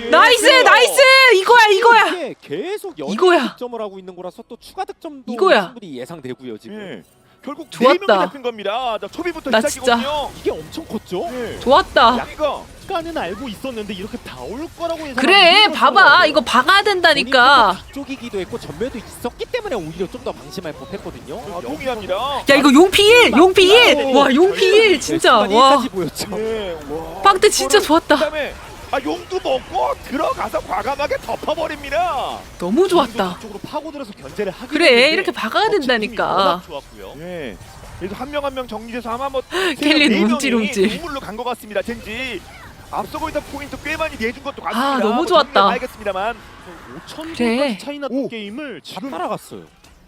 나이스 나이스 이거야 이거야. 이게 계속 이거야. 득점을 하고 있는 거라서 또 추가 득점도 이거야. 충분히 예상되고요 지금. 예. 결국 좋았다. 4명이 잡힌 겁니다. 자, 초비부터 나 시작이거든요. 이게 엄청 컸죠? 예. 좋았다. 이거 시간은 알고 있었는데 이렇게 다 올 거라고 예상. 그래 봐봐 이거 박아야 된다니까. 쪽이기도 했고 전멸도 있었기 때문에 오히려 좀 더 방심할 법했거든요. 아, 동의합니다. 야 이거 용피 1 용피 1. 와 용피 1 진짜 와. 까지 보였죠. 예. 와. 빵때 진짜 좋았다. 그다음에 용도 먹고 들어가서 과감하게 덮어버립니다. 너무 좋았다. 쪽으로 파고들어서 견제를 하기. 그래 이렇게 박아야 된다니까. 워낙 좋았고요. 예. 그래서 한 명 한 명 정리돼서 아마 뭐 켈린 움찔움찔. 동물로 간 것 같습니다. 젠지 앞서고 있던 포인트 꽤 많이 내준 것도 아, 같습니다. 너무 좋았다. 알겠습니다만 5천 그래. 차이 났던 게임을 다 지금 따라갔어요.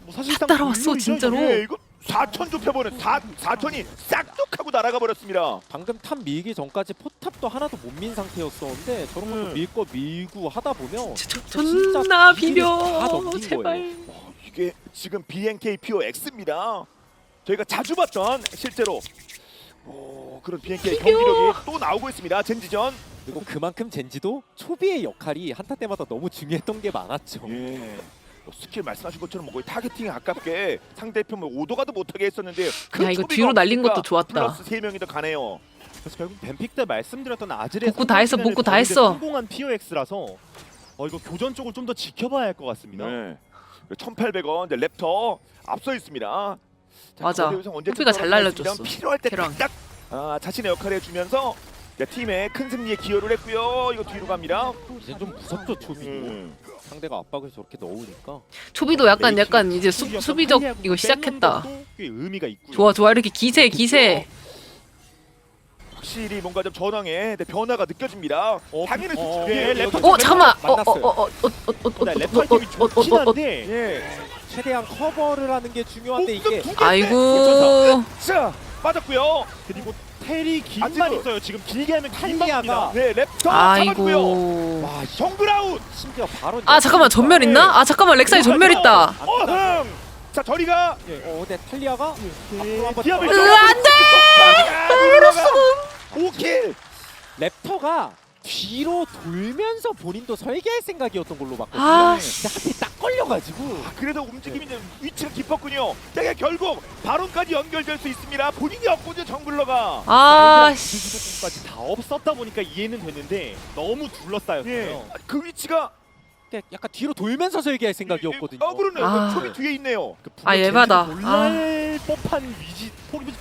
뭐 사실상 따라왔어, 물론이죠, 진짜로. 이거. 예, 이거 4천 좁혀버려 4천이 싹둑하고 날아가 버렸습니다. 방금 탑 밀기 전까지 포탑도 하나도 못 민 상태였었는데 저런 것도 밀 거 밀고 하다 보면 존나 비밀을 다 비벼 넘긴 제발. 거예요. 이게 지금 BNKPOX입니다. 저희가 자주 봤던 실제로 그런 BNK 경기력이 또 나오고 있습니다. 젠지전. 그리고 그만큼 젠지도 초비의 역할이 한타 때마다 너무 중요했던 게 많았죠. 예. 스킬 말씀하신 것처럼 뭐 거의 타겟팅에 가깝게 상대편 뭐 오도가도 못하게 했었는데 그 야, 이거 초비가 뒤로 날린 없으니까 것도 좋았다. 플러스 3명이 더 가네요. 그래서 결국 뱀픽 때 말씀드렸던 아즈레 복구 다 했어, 복구 다 했어. 성공한 POX라서 이거 교전 쪽을 좀 더 지켜봐야 할 것 같습니다. 네. 1,800원 이제 랩터 앞서 있습니다. 자, 맞아. 거대 우선 언제쯤 호비가 잘 떨어질지 날려줬어. 필요할 때 걔랑. 딱 자신의 역할을 해주면서 팀의 큰 승리에 기여를 했고요. 이거 뒤로 갑니다. 이제 좀 무섭죠 초비도. 음. 상대가 압박을 저렇게 넣으니까. 초비도 약간 이제 수비적 이거 시작했다. 꽤 의미가 있고요. 좋아 좋아 이렇게 기세. 확실히 뭔가 좀 전황에 변화가 느껴집니다. 당연히 예, 랩터 어 잠깐만. 랩터 팀이 좋긴 한데 예. 최대한 커버를 하는 게 중요한데 목숨 이게 두 개인데. 아이고. 자 빠졌고요. 그리고 텔이 길만 아직은- 있어요. 지금 길게 하면 탈리아가- 길만 네 랩터 잡아주고요. 아이고. 와 정글 아웃. 심지어 바로. 아 잠깐만 전멸 있나? 아 잠깐만 렉사이 전멸 있다. 자 저리가 근데 탈리아가 기합을 안돼. 이러면서 5킬. 랩터가 뒤로 돌면서 본인도 설계할 생각이었던 걸로 봤거든요. 아, 근데 하필 딱 걸려가지고. 그래도 움직임이 위치가 깊었군요. 자 결국 바론까지 연결될 수 있습니다. 본인이 없군요 정글러가. 아 까지 다 없었다 보니까 이해는 됐는데 너무 둘러싸였어요. 예. 그 위치가 약간 뒤로 돌면서 설계할 생각이었거든요. 그러네요. 아. 초비 뒤에 있네요. 그 아, 예바다. 놀랄 법한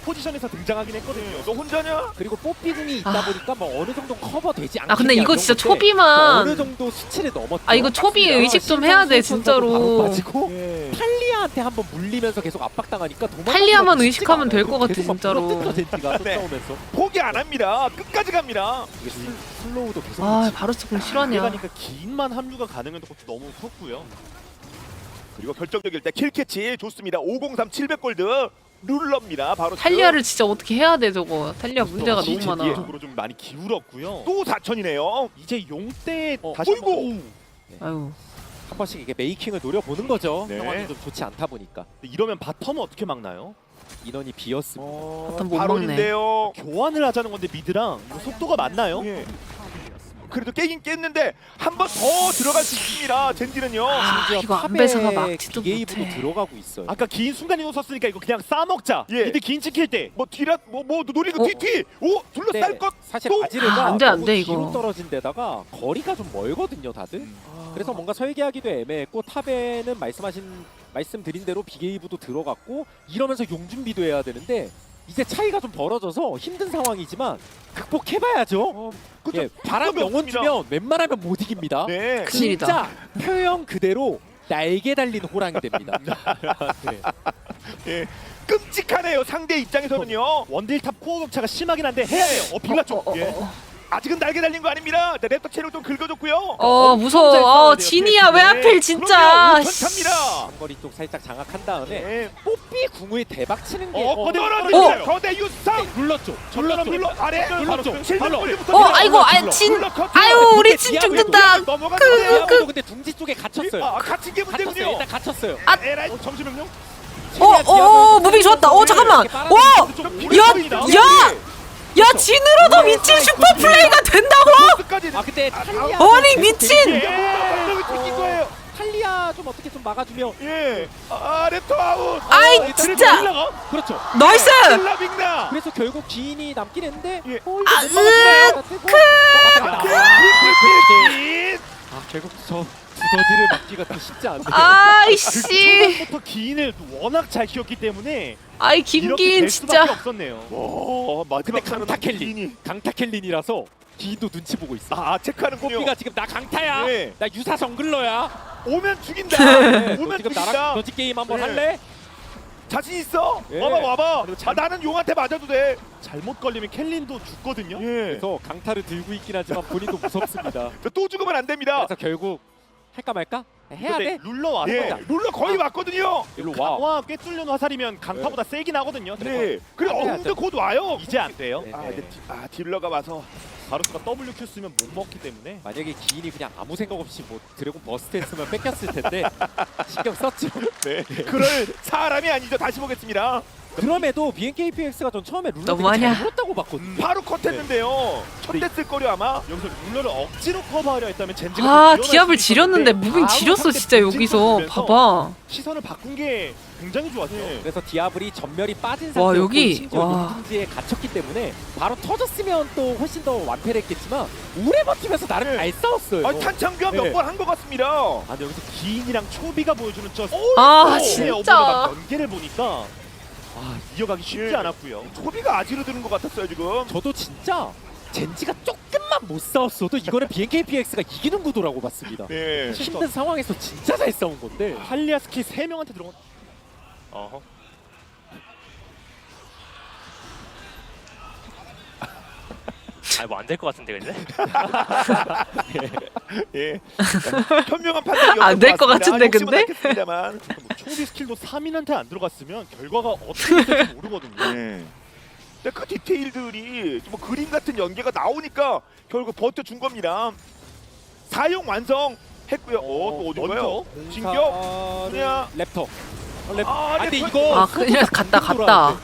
포지션에서 등장하긴 했거든요. 너 혼자냐? 그리고 뽀삐궁이 있다 아. 보니까 뭐 어느 정도 커버되지 않겠냐. 아 근데 이거 이런 진짜 건데 초비만. 어느 정도 수치를 넘었죠. 아 이거 초비 맞습니다. 의식 좀 해야 돼 실선 바로 진짜로. 빠지고 예. 탈리아한테 한번 물리면서 계속 압박당하니까 도망가기가 탈리아만 쉽지가 의식하면 않아요. 될 것 같아, 계속 막 진짜로. 물어뜯죠, 젠지가 네. 쫓아오면서. 포기 안 합니다. 끝까지 갑니다. 이게 슬로우도 계속. 아 미치고. 바로스 실화냐. 그러니까 긴만 합류가 가능한 것도 너무 컸고요. 그리고 결정적일 때 킬캐치 좋습니다. 503 700골드 룰러입니다. 바로 탈리아를 진짜 어떻게 해야 돼 저거. 탈리아 문제가 너무 진짜 많아. 쪽으로 좀 많이 기울었고요. 또 4천이네요. 이제 용때 어, 다시 어이구! 한번 아유. 한 번씩 이게 메이킹을 노려보는 거죠. 네. 상황이 좀 좋지 않다 보니까. 이러면 바텀은 어떻게 막나요? 인원이 비었습니다. 바텀 못 바론인데요. 교환을 하자는 건데 미드랑 이거 속도가 맞나요? 예. 그래도 깨긴 깼는데 한 번 더 들어갈 수 있습니다. 젠지는요. 아, 심지어 이거 탑에 안배사가 막지도 기계입으로 못해. 들어가고 있어요. 아까 긴 순간 이동 썼으니까 이거 그냥 싸먹자. 예. 미드 긴 찍힐 때. 뭐 뒤라 뭐 노리고 어? 뒤. 오 둘러쌀 근데 것. 사실 또? 아지르가 안 돼, 안 너무 돼, 뒤로 이거. 떨어진 데다가 거리가 좀 멀거든요, 다들. 그래서 뭔가 설계하기도 애매했고 탑에는 말씀드린 대로 비게이브도 들어갔고 이러면서 용 준비도 해야 되는데 이제 차이가 좀 벌어져서 힘든 상황이지만 극복해봐야죠. 그쵸. 예, 바람 방법이 영혼 없습니다. 주면 웬만하면 못 이깁니다. 네. 큰일이다. 진짜 표현 그대로 날개 달린 호랑이 됩니다. 네. 예. 끔찍하네요. 상대 입장에서는요. 원딜탑 코어 격차가 심하긴 한데 해야 돼요. 빌라 쪽. 예. 아직은 날개 달린 거 아닙니다. 네, 랩터 체력 좀 긁어줬고요. 무서워. 진이야 왜 하필 진짜. 천차입니다. 삼거리 쪽 살짝 장악한 다음에 네. 뽀삐 궁을 대박 치는 게 거대 떨어집니다. 거대 유상. 눌렀죠. 눌러 아래. 눌렀죠. 아이고 아유 우리 팀 죽는다. 디아블도 근데 둥지 쪽에 갇혔어요. 아, 갇힌 게 갇혔어요. 문제군요. 일단 갇혔어요. 에라이 잠시만요. 무빙 좋았다. 잠깐만. 야 진으로도 미친 슈퍼 플레이가 된다고? 끝까지. 아 근데 탈리아 아니 미친. 탈리아 좀 어떻게 좀 막아주면 예. 랩터 아웃. 아이 진짜. 그렇죠. 나이스. 빅나. 그래서 결국 기인이 남긴 했는데 예. 아 결국 저 두더지를 막기가 더 쉽지 않네요. 아이씨. 초반부터 기인을 워낙 잘 키웠기 때문에 아이 이렇게 김기인 될 수밖에 진짜. 없었네요. 오, 근데 마지막 강타켈린 강타켈린이라서 기인도 눈치 보고 있어. 체크하는군요. 뽀삐가 지금 나 강타야. 네. 나 유사 정글러야. 오면 죽인다. 네, 너 오면 지금 죽인다. 나랑 더지 게임 한번 네. 할래? 자신 있어? 예. 와봐. 그리고 나는 용한테 맞아도 돼. 잘못 걸리면 켈린도 죽거든요. 예. 그래서 강타를 들고 있긴 하지만 본인도 무섭습니다. 또 죽으면 안 됩니다. 그래서 결국 할까 말까? 해야 근데 돼. 룰러 와서 예. 룰러 거의 왔거든요. 일로 와. 강화 꿰뚫는 화살이면 강타보다 세긴 하거든요. 네. 그리고 해야죠. 근데 곧 와요. 이제 안 돼요. 네. 이제 딜러가 와서 바루스가 WQ 쓰면 못 먹기 때문에 만약에 기인이 그냥 아무 생각 없이 뭐 드래곤 버스트 했으면 뺏겼을 텐데 신경 썼죠. 네. 그럴 사람이 아니죠. 다시 보겠습니다. 그럼에도 BNKPX가 전 처음에 룰러 되게 너무하냐? 잘 물었다고 봤거든요. 바로 컷했는데요. 첫 됐을 거려 아마. 여기서 룰러를 억지로 커버하려 했다면 젠지가 아 좀 디압을 일어날 수 지렸는데 있었는데 무빙 바로 지렸어 상대 진짜 빈집 여기서 던지면서 봐봐. 시선을 바꾼 게 굉장히 좋았죠. 네. 그래서 디아블이 전멸이 빠진 와, 상태였고 여기, 심지어 와. 용궁지에 갇혔기 때문에 바로 터졌으면 또 훨씬 더 완패를 했겠지만 오래 버티면서 나름 네. 잘 싸웠어요. 아, 탄창교환 네. 몇 번 한 것 같습니다. 아, 근데 여기서 기인이랑 초비가 보여주는 저 아, 진짜 진짜. 막 연계를 보니까 이어가기 쉽지 예. 않았고요. 초비가 아지르드는 것 같았어요 지금. 저도 진짜 젠지가 조금만 못 싸웠어도 이거는 BNKPX가 이기는 구도라고 봤습니다. 네. 힘든 상황에서 진짜 잘 싸운 건데 할리아 스킬 3명한테 들어간. 어허. 뭐 안 될 것 같은데 근데? 예. 현명한 판단이 안될것 같은데, 근데? 않겠습니다만. 뭐 초비 스킬도 3인한테 안 들어갔으면 결과가 어떻게 될지 모르거든요. 네. 근데 그 디테일들이 뭐 그림 같은 연계가 나오니까 결국 버텨준 겁니다. 사용 완성했고요. 또 어디가요? 진격? 그냥 랩터. 근데 이거 아, 그냥 갔다.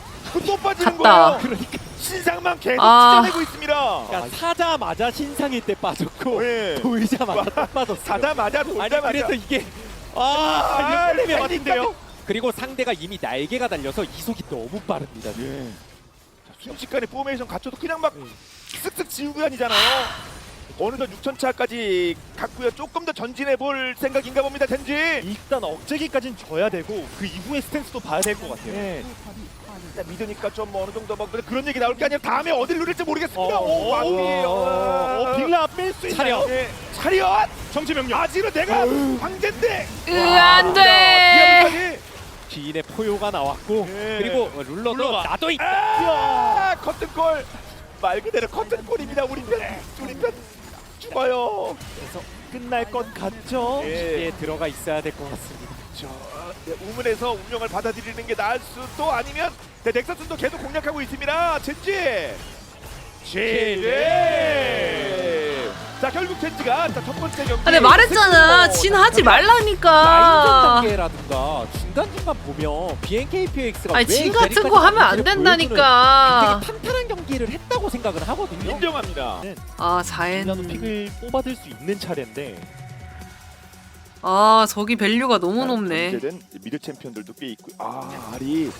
또 빠지는 갔다. 거예요. 그러니까 신상만 계속 아. 찢어내고 있습니다. 그러니까 사자마자 신상일 때 빠졌고 네. 돌자마자 또 빠졌어요. 사자마자 아니 돌자마자. 그래서 이게 이거 같은데요. 그리고 상대가 이미 날개가 달려서 이속이 너무 빠릅니다. 예. 순식간에 포메이션 갖춰도 그냥 막 쓱쓱 지우고 다니잖아요. 어느덧 6천차까지 갔고요. 조금 더 전진해 볼 생각인가 봅니다. 젠지. 일단 억제기까지는 줘야 되고 그 이후의 스탠스도 봐야 될 것 같아요. 예. 일단 믿으니까 좀 뭐 어느 정도 막 그런 얘기 나올 게 아니라 다음에 어딜 누릴지 모르겠습니다. 오, 왕이에요. 빅라 뺄 수 있나요? 예. 차렷. 정치 명령. 아지로 내가 황제인데. 안 돼. 디아블까지. 기인의 포효가 나왔고 예. 그리고 룰러도 룰러가. 나도 있다. 커튼골. 말 그대로 커튼골입니다. 우리 편 죽어요. 끝날 것 같죠? 예. 에 들어가 있어야 될 것 같습니다. 우물에서 운명을 받아들이는 게 나을 수도 아니면 넥서스도 계속 공략하고 있습니다. 젠지. 자 결국 젠지가 첫 번째 경기. 근데 말했잖아. 진 하지 라인전 말라니까. 단계라든가 중간중간 보면 BNKPX가 아니, 진 같은 거 하면 안 된다니까. 굉장히 탄탄한 경기를 했다고 생각을 하거든요. 인정합니다. 아, 딜라도 4엔. 픽을 뽑아들 수 있는 차례인데 아, 저기 밸류가 너무 높네. 문제는 미드 챔피언들도 꽤 있고. 아리.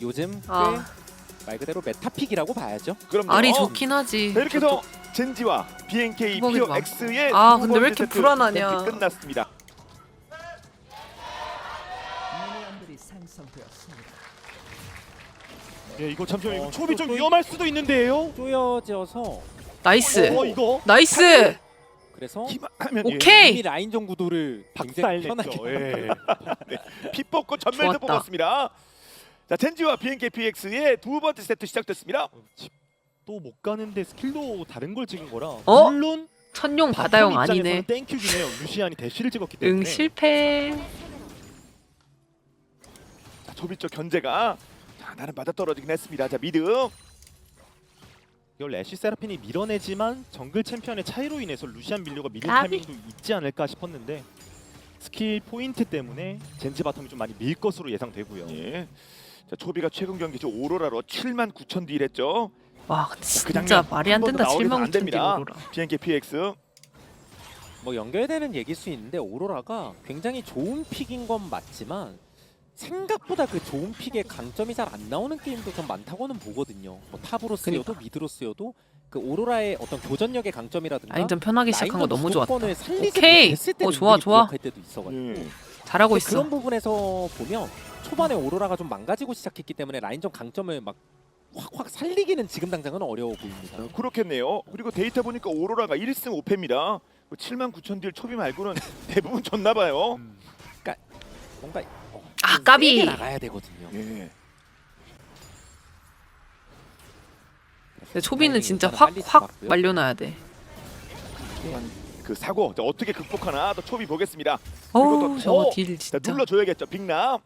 요즘 꽤 말 아, 그대로 메타픽이라고 봐야죠. 그럼 알이 좋긴 하지. 이렇게 해서 젠지와 BNK 뚜벅이 피오 봐. X의 아, 두 근데 왜 번째 이렇게 세트 불안하냐. 경기 끝났습니다. 예, 이거 잠시만 이거 어, 초비 좀 또 위험할 수도 있는데요. 쪼여져서 나이스. 이거 나이스. 그래서 기만하면 오케이. 이미 라인전 구도를 굉장히 편하게 박살냈죠. 예. 피 뽑고 전멸도 좋았다. 뽑았습니다. 자 젠지와 BNK PX의 두 번째 세트 시작됐습니다. 또 못 가는데 스킬도 다른 걸 찍은 거라 어? 물론 천룡 바다용 아니네. 땡큐긴 해요. 루시안이 대시를 찍었기 때문에. 응, 실패. 자 조비 쪽 견제가 나는 맞아 떨어지긴 했습니다. 자 미드 이걸 애쉬 세라핀이 밀어내지만 정글 챔피언의 차이로 인해서 루시안 밀려가 밀릴 까비. 타이밍도 있지 않을까 싶었는데 스킬 포인트 때문에 젠지 바텀이 좀 많이 밀 것으로 예상되고요. 예. 자 초비가 최근 경기 저 오로라로 79,000 딜 했죠. 와, 근데 그 진짜 장면 말이 안 한 번도 된다. 나오게는 안 7만 9천 됩니다. 딜로라. BNK PX 뭐 연결되는 얘기일 수 있는데 오로라가 굉장히 좋은 픽인 건 맞지만 생각보다 그 좋은 픽의 강점이 잘 안 나오는 게임도 좀 많다고는 보거든요. 뭐 탑으로 쓰여도 미드로 쓰여도 그 오로라의 어떤 교전력의 강점이라든가 라인전 편하게 시작한 거 라인전 너무 좋았다. 주도권을 살리지 오케이. 못했을 때 좋아, 좋아. 할 때도 있어가지고 예. 잘하고 근데 있어. 그런 부분에서 보면 초반에 오로라가 좀 망가지고 시작했기 때문에 라인전 강점을 막 확확 살리기는 지금 당장은 어려워 보입니다. 그렇겠네요. 그리고 데이터 보니까 오로라가 1승 5패입니다. 79,000 딜 초비 말고는 대부분 졌나 봐요. 뭔가 아, 좀 까비. 세게 나가야 되거든요. 예. 근데 초비는 진짜 빨리 확 잡았고요. 말려놔야 돼. 그 사고 자, 어떻게 극복하나 또 초비 보겠습니다. 어우, 더- 저거 딜 자, 진짜. 눌러줘야겠죠. 빅남.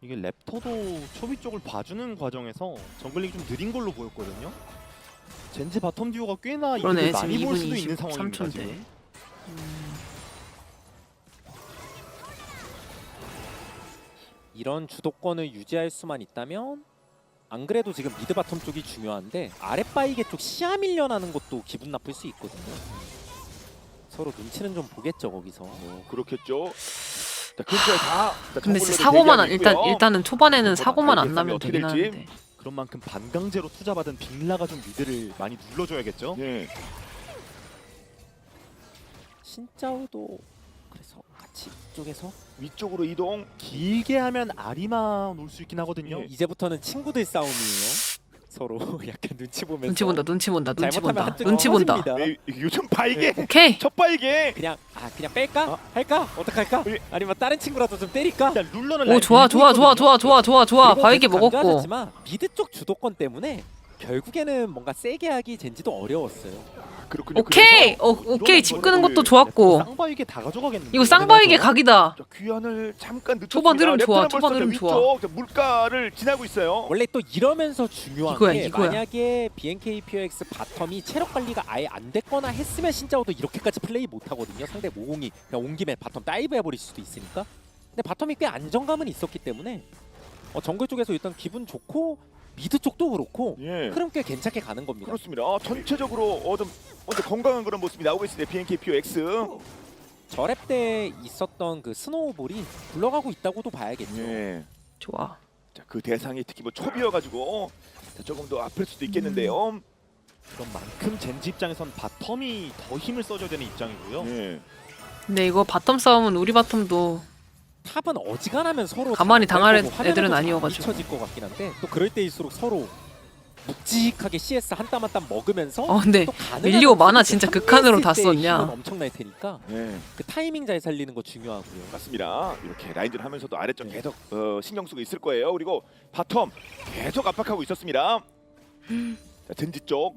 이게 랩터도 초비 쪽을 봐주는 과정에서 정글링이 좀 느린 걸로 보였거든요. 젠지 바텀 듀오가 꽤나 그러네, 이득을 많이 지금 볼 2분 수도 있는 상황입니다. 23초인데. 지금. 이런 주도권을 유지할 수만 있다면 안 그래도 지금 미드 바텀 쪽이 중요한데 아랫바이게 쪽 시야 밀려나는 것도 기분 나쁠 수 있거든요. 서로 눈치는 좀 보겠죠 거기서. 그렇겠죠. 자, 근처에 다. 자, 근데 정글러들 사고만 안, 대기하고 있고요. 일단은 초반에는 사고만 안 알겠습니다. 나면 어떻게 되긴 될지. 하는데. 그런 만큼 반강제로 투자받은 빅라가 좀 미드를 많이 눌러줘야겠죠. 예. 신짜오도 그래서 같이 이쪽에서 위쪽으로 이동. 길게 하면 아리마 놓을 수 있긴 하거든요. 예. 이제부터는 친구들 싸움이에요. 서로 약간 눈치 보면서 눈치 본다, 눈치 본다, 눈치 잘못하면 본다, 한쪽이 눈치 본다. 터집니다. 요즘 발개. 오케이. 첫 발개. 그냥 그냥 뺄까? 어? 할까? 어떡할까? 예. 아니면 다른 친구라도 좀 때릴까? 일단 룰러는 오 라인 좋아, 밀고 좋아, 좋아, 있거든요. 좋아, 좋아, 좋아, 좋아. 그리고 바위게 계속 먹었고. 강조하셨지만 미드 쪽 주도권 때문에 결국에는 뭔가 세게 하기 젠지도 어려웠어요. 그렇군요. 오케이, 오케이. 집 끄는 것도 좋았고. 쌍바위게 다 가져가겠는데. 이거 쌍바위게 각이다. 자, 귀환을 잠깐 늦췄습니다. 초반 흐름 좋아, 랩터는 초반 벌써 흐름 위쪽, 좋아. 자, 물가를 지나고 있어요. 원래 또 이러면서 중요한 이거야, 게 이거야. 만약에 BNK POX 바텀이 체력 관리가 아예 안 됐거나 했으면 신짜오도 이렇게까지 플레이 못 하거든요. 상대 모공이 그냥 온 김에 바텀 다이브 해버릴 수도 있으니까. 근데 바텀이 꽤 안정감은 있었기 때문에 정글 쪽에서 일단 기분 좋고 미드 쪽도 그렇고 예. 흐름 꽤 괜찮게 가는 겁니다. 그렇습니다. 전체적으로 좀 먼저 건강한 그런 모습이 나오고 있습니다. BNKPOX. 저랩 때 있었던 그 스노우볼이 굴러가고 있다고도 봐야겠죠. 예. 좋아. 자, 그 대상이 특히 뭐 첩이어가지고 자, 조금 더 아플 수도 있겠는데요. 그런 만큼 젠지 입장에선 바텀이 더 힘을 써줘야 되는 입장이고요. 예. 근데 이거 바텀 싸움은 우리 바텀도 탑은 어지간하면 서로 가만히 잘 당할 거고 화면에도 애들은 잘 아니어가지고. 비춰질 것 같긴 한데 또 그럴 때일수록 서로 묵직하게 CS 한 땀 한 땀 먹으면서 근데 또 가능한 밀리오 만화 선수들 진짜 합류했을 극한으로 다 때 썼냐. 힘은 엄청날 테니까 예. 그 타이밍 잘 살리는 거 중요하고요. 맞습니다. 이렇게 라인전 하면서도 아래쪽 네. 계속 신경 쓰고 있을 거예요. 그리고 바텀 계속 압박하고 있었습니다. 자, 젠지 쪽.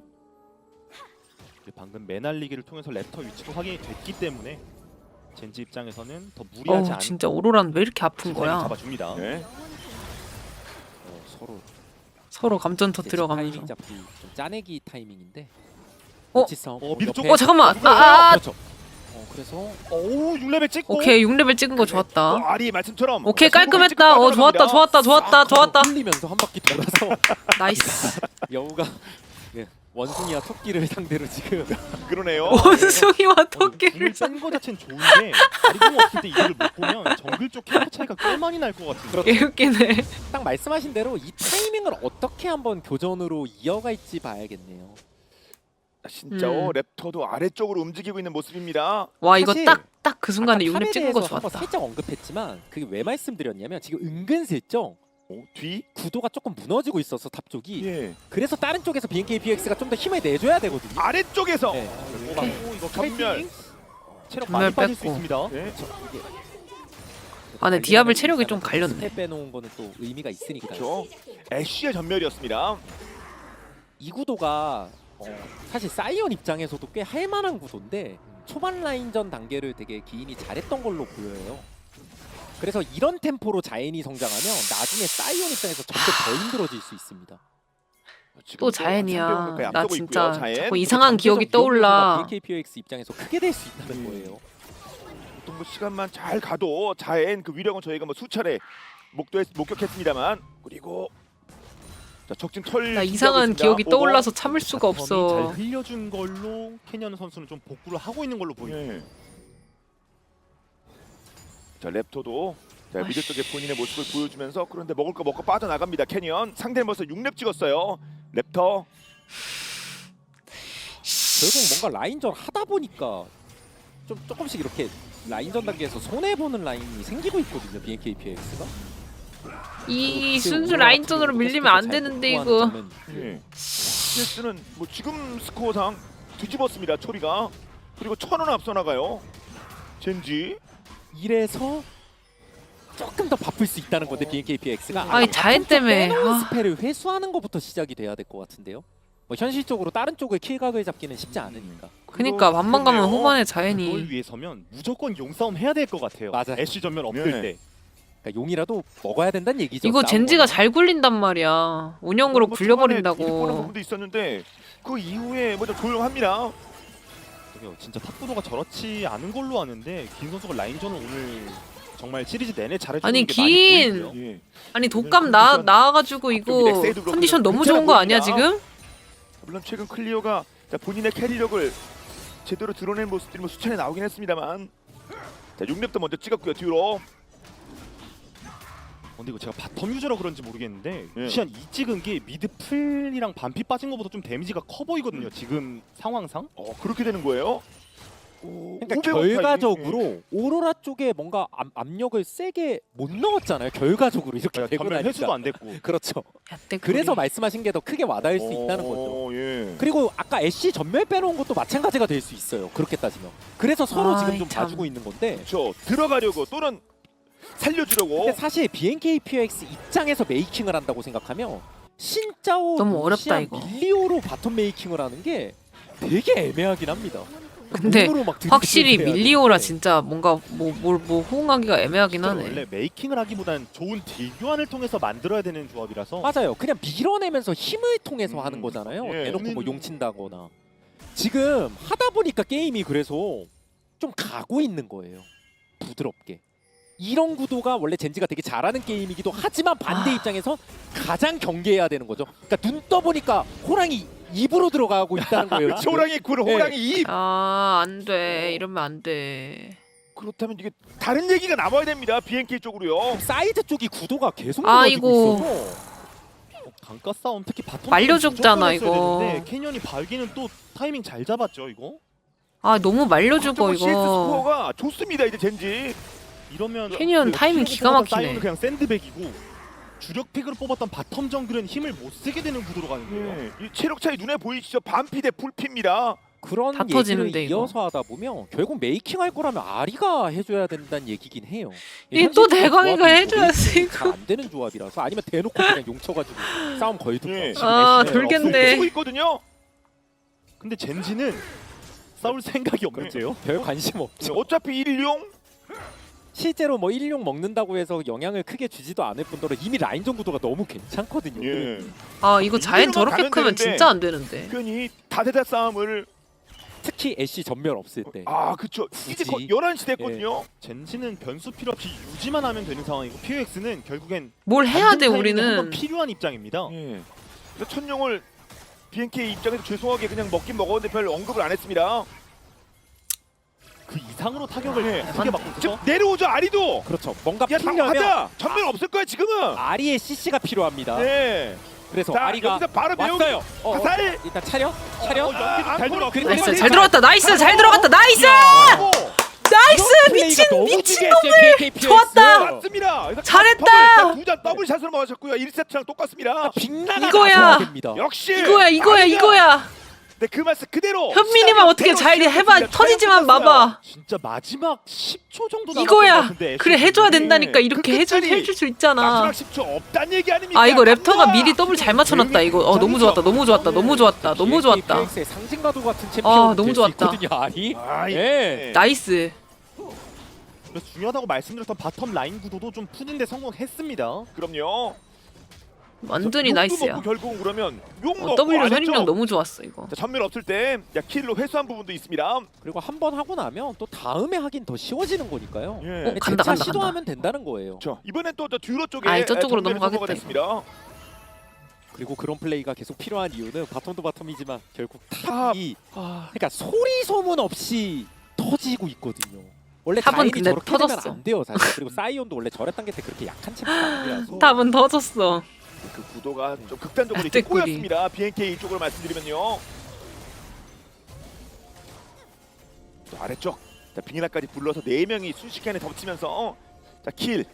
방금 매날리기를 통해서 랩터 위치도 확인이 됐기 때문에 젠지 입장에서는 더 무리하지 어우 않은 진짜 오로라는 왜 이렇게 아픈 거야. 잡아줍니다. 예. 서로 서로 감전 이제 터뜨려가면서. 타이밍 잡기 좀 짜내기 타이밍인데. 어? 위치 싸움. 미드 쪽. 옆에- 잠깐만. 그렇죠. 그래서 오 6레벨 찍고. 오케이 6레벨 찍은 거 좋았다. 아리 말씀처럼 오케이 자, 깔끔했다. 손목을 찍고 좋았다, 빠져나갑니다. 좋았다, 좋았다. 흘리면서 한 바퀴 돌아서 나이스. 여우가 예, 원숭이와 토끼를 상대로 지금 그러네요. 원숭이와 공을 토끼를 뺀거 자체는 좋은데 아리공 없을 때 이걸 못 보면 정글 쪽 캠프 차이가 꽤 많이 날 것 같은데. 개웃기네. 딱 말씀하신 대로 이 타이밍을 어떻게 한번 교전으로 이어갈지 봐야겠네요. 진짜 랩터도 아래쪽으로 움직이고 있는 모습입니다. 와 이거 사실 딱 그 순간에 아까 6렙 탑에 찍은 거 대해서 한번 좋았다. 살짝 언급했지만 그게 왜 말씀드렸냐면 지금 은근슬쩍 뒤? 구도가 조금 무너지고 있어서 탑 쪽이 예. 그래서 다른 쪽에서 BNKPX가 좀 더 힘을 내줘야 되거든요. 아래쪽에서 네. 뽑았고 이거 전멸. 체력 전멸 많이 빠질 수 뺐고. 있습니다. 예. 아, 근데 디아블 체력이 좀 갈렸네. 스텝 빼놓은 거는 또 의미가 있으니까. 그렇죠. 애쉬의 전멸이었습니다. 이 구도가 사실 사이언 입장에서도 꽤 할만한 구도인데 초반 라인전 단계를 되게 기인이 잘했던 걸로 보여요. 그래서 이런 템포로 자연이 성장하면 나중에 사이언 입장에서 점점 더 힘들어질 수 있습니다. 또 자연이야. 나 진짜 자연. 자꾸 이상한 기억이 떠올라. BNKPOX 입장에서 크게 될 수 있다는 거예요. 보통 뭐 시간만 잘 가도 자연 그 위력은 저희가 뭐 수차례 목격했습니다만 그리고 자, 적진 털 나 이상한 준비하고 기억이 있습니다. 떠올라서 참을 수가 바텀이 없어. 잘 흘려준 걸로 캐년 선수는 좀 복구를 하고 있는 걸로 오고. 보입니다. 예. 자 랩터도 자 미드 아이씨. 쪽에 본인의 모습을 보여주면서 그런데 먹을 거 먹고 빠져나갑니다. 캐니언 상대 벌써 6렙 찍었어요. 랩터 결국 뭔가 라인전 하다 보니까 좀 조금씩 이렇게 라인전 단계에서 손해 보는 라인이 생기고 있거든요. BNKPX가. 이 순수 라인전으로 밀리면 안 되는데 이거. 예. CS는 뭐 지금 스코어상 뒤집었습니다. 초리가 그리고 1000원 앞서 나가요. 젠지 이래서 조금 더 바쁠 수 있다는 건데 BNKPX가 아니, 자연 때문에. 아. 스펠을 회수하는 것부터 시작이 돼야 될 것 같은데요. 뭐 현실적으로 다른 쪽을 킬각을 잡기는 쉽지 않으니까. 그니까 맘만 가면 그러네요. 후반에 그걸 자연이. 위해서면 무조건 용싸움 해야 될 것 같아요. 맞아. 애쉬 전멸 없을 네. 때. 그러니까 용이라도 먹어야 된다는 얘기죠. 이거 싸움 젠지가 거는. 잘 굴린단 말이야. 운영으로 뭐 초반에 일본의 굴려버린다고. 부분도 있었는데 그 이후에 뭐 좀 조용합니다. 그래요. 진짜 탑구도가 저렇지 않은 걸로 아는데 긴 선수가 라인전을 오늘 정말 시리즈 내내 잘해주는 아니, 게 많이 긴! 보이고요. 예. 아니 독감 나와가지고 이거 넥사이드 컨디션 너무 괜찮아 좋은 거 아니야 보입니다. 지금? 물론 최근 클리어가 자, 본인의 캐리력을 제대로 드러낸 모습들이 뭐 수차례 나오긴 했습니다만 자 6렙도 먼저 찍었고요. 뒤로 근데 이거 제가 바텀 유저라 그런지 모르겠는데 예. 루시안 이 찍은 게 미드 풀이랑 반피 빠진 것보다 좀 데미지가 커 보이거든요. 지금 상황상. 그렇게 되는 거예요? 그러니까 500원 차이. 결과적으로 오로라 쪽에 뭔가 압력을 세게 못 넣었잖아요. 결과적으로 이렇게 되고 전면 회수도 나니까. 안 됐고. 그렇죠. 야떼 그래서 말씀하신 게 더 크게 와닿을 수 있다는 거죠. 예. 그리고 아까 애쉬 전멸 빼놓은 것도 마찬가지가 될 수 있어요. 그렇게 따지면. 그래서 서로 지금 좀 참. 봐주고 있는 건데 그렇죠. 들어가려고 또는 살려주려고. 근데 사실 BNKPX 입장에서 메이킹을 한다고 생각하면 신짜오, 너무 어렵다, 루시안, 이거. 밀리오로 바텀 메이킹을 하는 게 되게 애매하긴 합니다. 근데 몸으로 막 확실히 들이대야 밀리오라 되는데. 진짜 뭔가 뭐 호응하기가 애매하긴 하네. 원래 메이킹을 하기보다는 좋은 딜 교환을 통해서 만들어야 되는 조합이라서 맞아요. 그냥 밀어내면서 힘을 통해서 하는 거잖아요. 예. 대놓고 뭐 용친다거나. 지금 하다 보니까 게임이 그래서 좀 가고 있는 거예요. 부드럽게. 이런 구도가 원래 젠지가 되게 잘하는 게임이기도 하지만 반대 입장에서 가장 경계해야 되는 거죠. 그러니까 눈 떠보니까 호랑이 입으로 들어가고 있다는 거예요. 지금. 호랑이 굴, 예. 호랑이 입. 안 돼. 이러면 안 돼. 그렇다면 이게 다른 얘기가 나와야 됩니다. BNK 쪽으로요. 사이드 쪽이 구도가 계속 아이고. 무너지고 있어서 강가 싸움 특히 바텀 말려줬잖아, 무조건 했어야 이거. 되는데 캐년이 발기는 또 타이밍 잘 잡았죠 이거. 너무 말려 죽어 CS 이거. 스코어가 좋습니다. 이제 젠지. 이러면 캐니언 그 타이밍 주력으로 기가 뽑았던 막히네. 사이온은 그냥 샌드백이고 주력 픽으로 뽑았던 바텀 정글은 힘을 못 쓰게 되는 구도로 가는 거예요. 이 체력 차이 눈에 보이시죠? 반피 대 풀피입니다. 그런 다 얘기를 터지는데, 이거. 이어서 하다 보면 결국 메이킹 할 거라면 아리가 해줘야 된다는 얘기긴 해요. 이게 또 대광이가 해줘야지, 이거. 잘안 되는 조합이라서 아니면 대놓고 그냥 용쳐가지고 싸움 걸든가. 예. 돌겠네. 쓰고 있거든요. 근데 젠지는 싸울 생각이 없는데요. 별 관심 없죠. 어차피 일용 실제로 뭐 1용 먹는다고 해서 영향을 크게 주지도 않을 뿐더러 이미 라인전 구도가 너무 괜찮거든요. 예. 이거 자연 이대로만 저렇게 가면 크면 되는데. 진짜 안 되는데. 괜히 다대다 싸움을 특히 애쉬 전멸 없을 때. 그쵸. 이제 굳이. 11시 됐거든요. 젠지는 변수 필요 없이 유지만 하면 되는 상황이고 POX는 결국엔 뭘 해야 돼 한번 우리는. 필요한 입장입니다. 예. 근데 천룡을 BNK 입장에서 죄송하게 그냥 먹긴 먹었는데 별 언급을 안 했습니다. 그 이상으로 타격을 예. 크게 맞고 지금 있어서 내려오죠. 아리도. 그렇죠. 뭔가 야, 풀려면 하자. 전면 없을 거야 지금은. 아리의 CC가 필요합니다. 네. 그래서 자, 아리가 여기서 바로 매우기. 왔어요. 화살. 일단 차려. 잘 들어. 나이스 잘 들어갔다. 나이스 잘 들어갔다. 나이스 나이스 미친 놈을 좋았다. 맞습니다. 그래서 잘했다. 두잔 더블 샷으로 맞았고요. 1세트랑 똑같습니다. 빅나가 이거야. 나서야 됩니다. 역시 이거야. 네, 그 말씀 그대로. 현민이만 어떻게 잘 해봐. 터지지만 마봐. 진짜 마지막 10초 정도 남았던 이거야. 것 같은데 그래 해줘야 된다니까. 그 이렇게 끝자리. 해줄 수 있잖아. 마지막 10초 없단 얘기 아닙니까? 이거 랩터가 갑니다. 미리 더블 잘 맞춰놨다 이거. 너무 좋았다. 너무 좋았다. 너무 좋았다. 너무 좋았다. BNKPX의 상징과도 같은 챔피언 너무 좋았다. 있거든요, 아리. 아, 예. 나이스. 그래서 중요하다고 말씀드렸던 바텀 라인 구도도 좀 푸는데 성공했습니다. 그럼요. 완전히 욕도 나이스야. 먹고 결국은 그러면 욕 먹고 W 안 선임력 했죠? 너무 좋았어 이거. 자, 전면 없을 때 킬로 회수한 부분도 있습니다. 그리고 한 번 하고 나면 또 다음에 하긴 더 쉬워지는 거니까요. 예. 간다, 재차 간다. 시도하면 된다는 거예요. 저 이번엔 또 저 듀로 쪽에 저쪽으로 전면에 넘어가겠다, 성공가 됐습니다. 그리고 그런 플레이가 계속 필요한 이유는 바텀도 바텀이지만 결국 탑. 탑이 그러니까 소리 소문 없이 터지고 있거든요. 원래 탑은 다인이 근데 저렇게 되면 터졌어. 안 돼요 사실. 그리고 사이온도 원래 저랬던 게 그렇게 약한 챔피언 아니라서. 답은 터졌어. 그 구도가 좀 극단적으로 이렇게 떼꾸리. 꼬였습니다. BNK 쪽으로 말씀드리면요. 또 아래쪽 자, 빙이나까지 불러서 4명이 순식간에 덮치면서 킬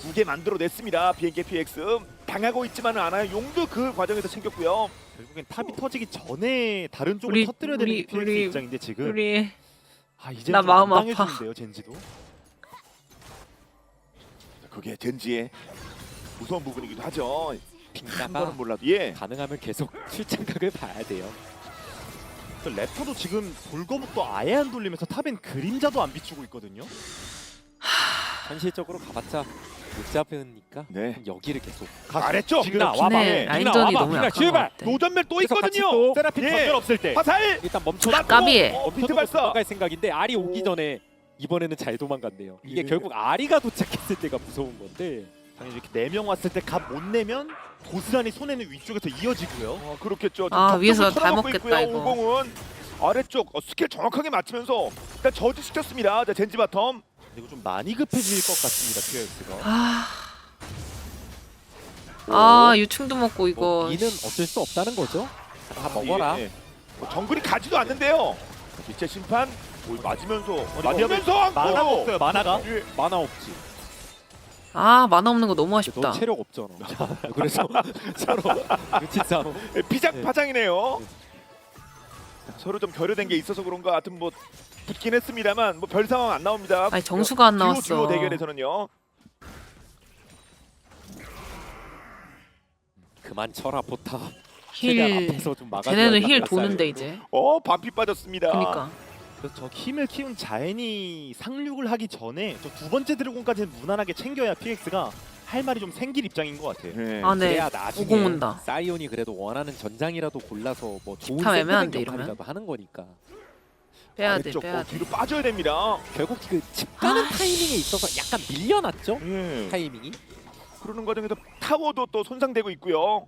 2개 만들어냈습니다. BNKPX 당하고 있지만은 않아요. 용도 그 과정에서 챙겼고요. 결국엔 탑이 터지기 전에 다른 쪽을 우리- 터뜨려야 되는 우리- 게 POX 우리- 입장인데 지금 우리 이제 나 마음 아파. 당해주는데요 젠지도. 그게 젠지의 무서운 부분이기도 하죠. 한 빙나가 번은 몰라도 예. 가능하면 계속 출장각을 봐야 돼요. 또 래퍼도 지금 돌거부터 아예 안 돌리면서 탑엔 그림자도 안 비추고 있거든요. 현실적으로 가봤자 못 잡으니까 네. 여기를 계속 아래쪽 지금 나 와봐. 네, 라인전이 와봐. 너무 그냥 약한 것 출발. 같아. 노전멸 또 그래서 같이 있거든요. 또 세라핀 예. 전멸 없을 때 화살. 일단 멈춰. 까비해. 비트 발사. 도망갈 생각인데 알이 오기 전에 이번에는 잘 도망갔네요. 이게 예. 결국 아리가 도착했을 때가 무서운 건데. 당연히 이렇게 4명 왔을 때 값 못 내면 고스란히 손해는 위쪽에서 이어지고요. 그렇겠죠. 위에서 다 다 먹겠다, 이거. 오공은 아래쪽 스킬 정확하게 맞추면서 일단 저지시켰습니다. 자 젠지 바텀. 그리고 좀 많이 급해질 것 같습니다 POX가. 아 유충도 먹고 이거. 이는 어쩔 수 없다는 거죠. 다 먹어라. 예, 예. 정글이 가지도 않는데요. 이제 심판 맞으면서 마디아도 맞으면서 만화가 없어요. 만화가. 예. 만화 없지. 아 만화 없는 거 너무 너 아쉽다. 체력 없잖아. 그래서 서로 눈치 싸움. 예, 피장파장이네요. 서로 좀 결여된 게 있어서 그런가 하여튼 뭐 붙긴 했습니다만 뭐 별 상황 안 나옵니다. 아니 정수가 안 나왔어. 듀오 대결에서는요. 그만 쳐라 포탑. 힐. 앞에서 좀 막아줘야 쟤네는 힐 돼. 도는데 이제. 반피 빠졌습니다. 그니까. 그래서 저 힘을 키운 자연이 상륙을 하기 전에 저 두 번째 드래곤까지는 무난하게 챙겨야 PX가 할 말이 좀 생길 입장인 것 같아요. 네. 아 네. 그래야 나중에 오공 온다. 사이온이 그래도 원하는 전장이라도 골라서 뭐 좋은 참 애매한데, 샌드백 이러면? 역할이라도 하는 거니까. 빼야 돼 아래쪽 빼야 돼. 뒤로 빠져야 됩니다. 결국 그 집 가는 타이밍에 있어서 약간 밀려났죠. 예. 타이밍이. 그러는 과정에서 타워도 또 손상되고 있고요.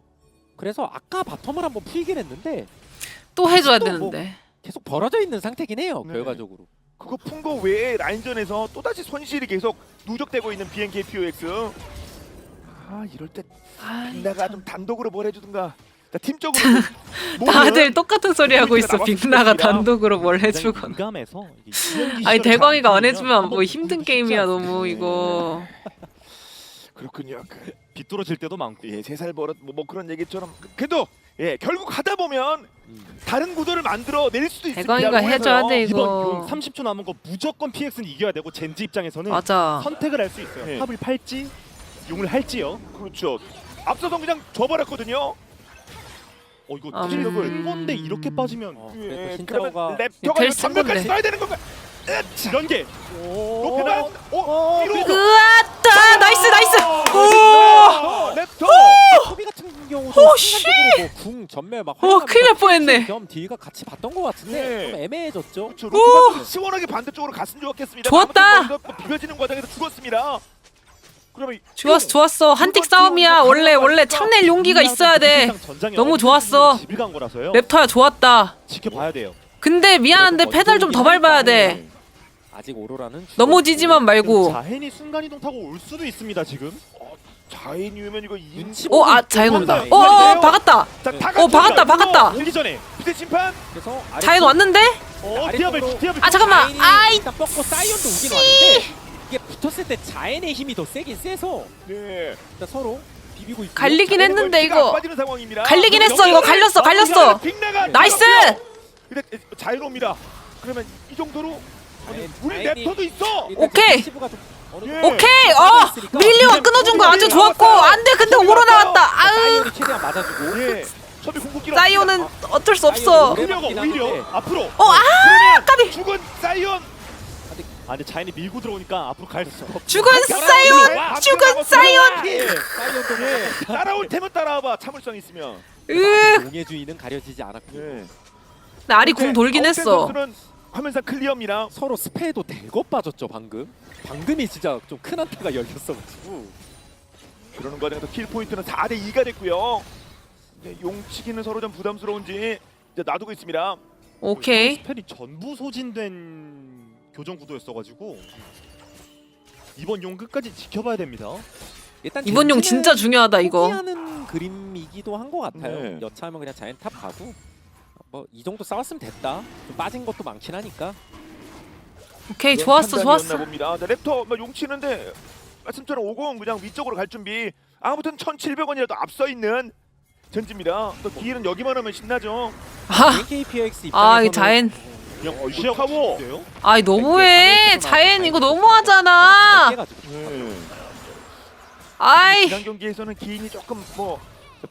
그래서 아까 바텀을 한번 풀긴 했는데 또 해줘야 또 뭐- 되는데. 계속 벌어져 있는 상태긴 해요. 네. 결과적으로. 그거 푼 거 외에 라인전에서 또다시 손실이 계속 누적되고 있는 BNK POX. 아 이럴 때 아이, 빅나가 참. 좀 단독으로 뭘 해주든가. 자, 팀적으로 다들 똑같은 소리 하고 있어. 포인트가 빅나가 남았습니다. 단독으로 뭘 굉장히 해주거나. 민감해서 이게 유연기 아니 시절을 대광이가 잘안 안 해주면 쓰면 뭐 힘든 한번 게임이야 보여주고 싶지 너무 않습니다. 이거. 그렇군요. 비뚤어질 때도 많고. 예, 3살 벌었 뭐 그런 얘기처럼 그래도 예 결국 하다 보면 다른 구도를 만들어 낼 수도 있습니다. 대광이가 해줘야 돼 이번 이거. 용 30초 남은 거 무조건 PX는 이겨야 되고 젠지 입장에서는 맞아. 선택을 할 수 있어요. 네. 탑을 팔지 용을 할지요. 그렇죠. 앞서서 그냥 줘버렸거든요. 이거 음. 큰 건데 이렇게 빠지면 그래도 예, 신짜오가 그러면 랩터가 될 이거 전면까지 쓴 건데. 써야 되는 건가? 이런 게 높이나? 뒤로. 으았다 나이스 나이스. 랩터. 소비 같은 경우도 순간적으로 뭐궁 전멸 막 큰일 날 뻔했네. 겸 딜과 같이 봤던 것 같은데 네. 좀 애매해졌죠. 그렇죠. 루트가 시원하게 반대쪽으로 갔으면 좋았겠습니다. 좋았다. 아무튼 거기서 비벼지는 과정에서 죽었습니다. 그러면 좋았어 한틱 싸움이야. 원래 참낼 용기가 있어야 돼. 너무 좋았어. 집을 간 거라서요. 랩터야 좋았다. 지켜봐야 돼요. 근데 미안한데 페달 좀 더 밟아야 돼. 아직 오로라는 넘어지지만 말고. 자hen이 순간 이동 타고 올 수도 있습니다 지금. 자인이면 이거 눈치 오 아 자연 온다. 본다. 박았다. 자, 다 박았다. 오기 전에 비대 심판. 그래서 자연 왔는데? 디아벨 아 잠깐만. 자연이 아이 일단 뻗고 사이언도 오긴 왔는데 이게 붙었을 때 자연의 힘이 더 세긴 세서 네. 일단 서로 비비고 있고 갈리긴 자연의 했는데 멀티가 안 이거. 빠지는 상황입니다. 갈리긴 했어. 이거 갈렸어. 빅나가 나이스! 근데 자유로웁니다. 그러면 이 정도로 아니, 우리 자연이- 랩터도 있어. 오케이. 시브가 좀 어느 예. 정도 오케이. 밀리오가 끊어준 거 아주 좋았고 안돼 근데 오로 나왔다. 아유 사이언이 최대한 맞아주고 예. 처음에 궁극기로 사이오는 어쩔 수 없어. 그녀가 오히려 앞으로. 아 까비. 죽은 사이언. 아 근데 자hen이 밀고 들어오니까 앞으로 갈 수가 없어. 죽은 사이온. 사이온. 사이언도 예. 따라올 테면 따라와봐. 참을성 있으면. 으 용의 주인은 가려지지 않았고 예. 나리 궁 돌긴 아웃백 했어. 선수는 화면상 클리어입니다. 서로 스페도 대거 빠졌죠 방금이 진짜 좀 큰 한타가 열렸어가지고 그러는 과정에서 킬 포인트는 4대 2가 됐고요. 네, 용치기는 서로 좀 부담스러운지 이제 놔두고 있습니다. 오케이. 스펠이 전부 소진된 교정 구도였어가지고 이번 용 끝까지 지켜봐야 됩니다. 일단 이번 용 진짜 중요하다 이거. 포기하는 그림이기도 한 것 같아요. 네. 여차하면 그냥 자연 탑 가고 뭐 이 정도 싸웠으면 됐다. 좀 빠진 것도 많긴 하니까. 오케이 그런 좋았어. 판단이었나 봅니다. 네, 랩터 뭐 용치는데 말씀처럼 50 그냥 위쪽으로 갈 준비. 아무튼 1,700원이라도 앞서 있는 전지입니다. 또 딜은 여기만 하면 신나죠. 아, KPX 아 입장에서는 이 자엔. 그냥 이거 무시하고 타워. 있는데요? 아이 너무해. 자엔 이거 너무하잖아. 깨가지고. 아이 지난 경기에서는 기인이 조금 뭐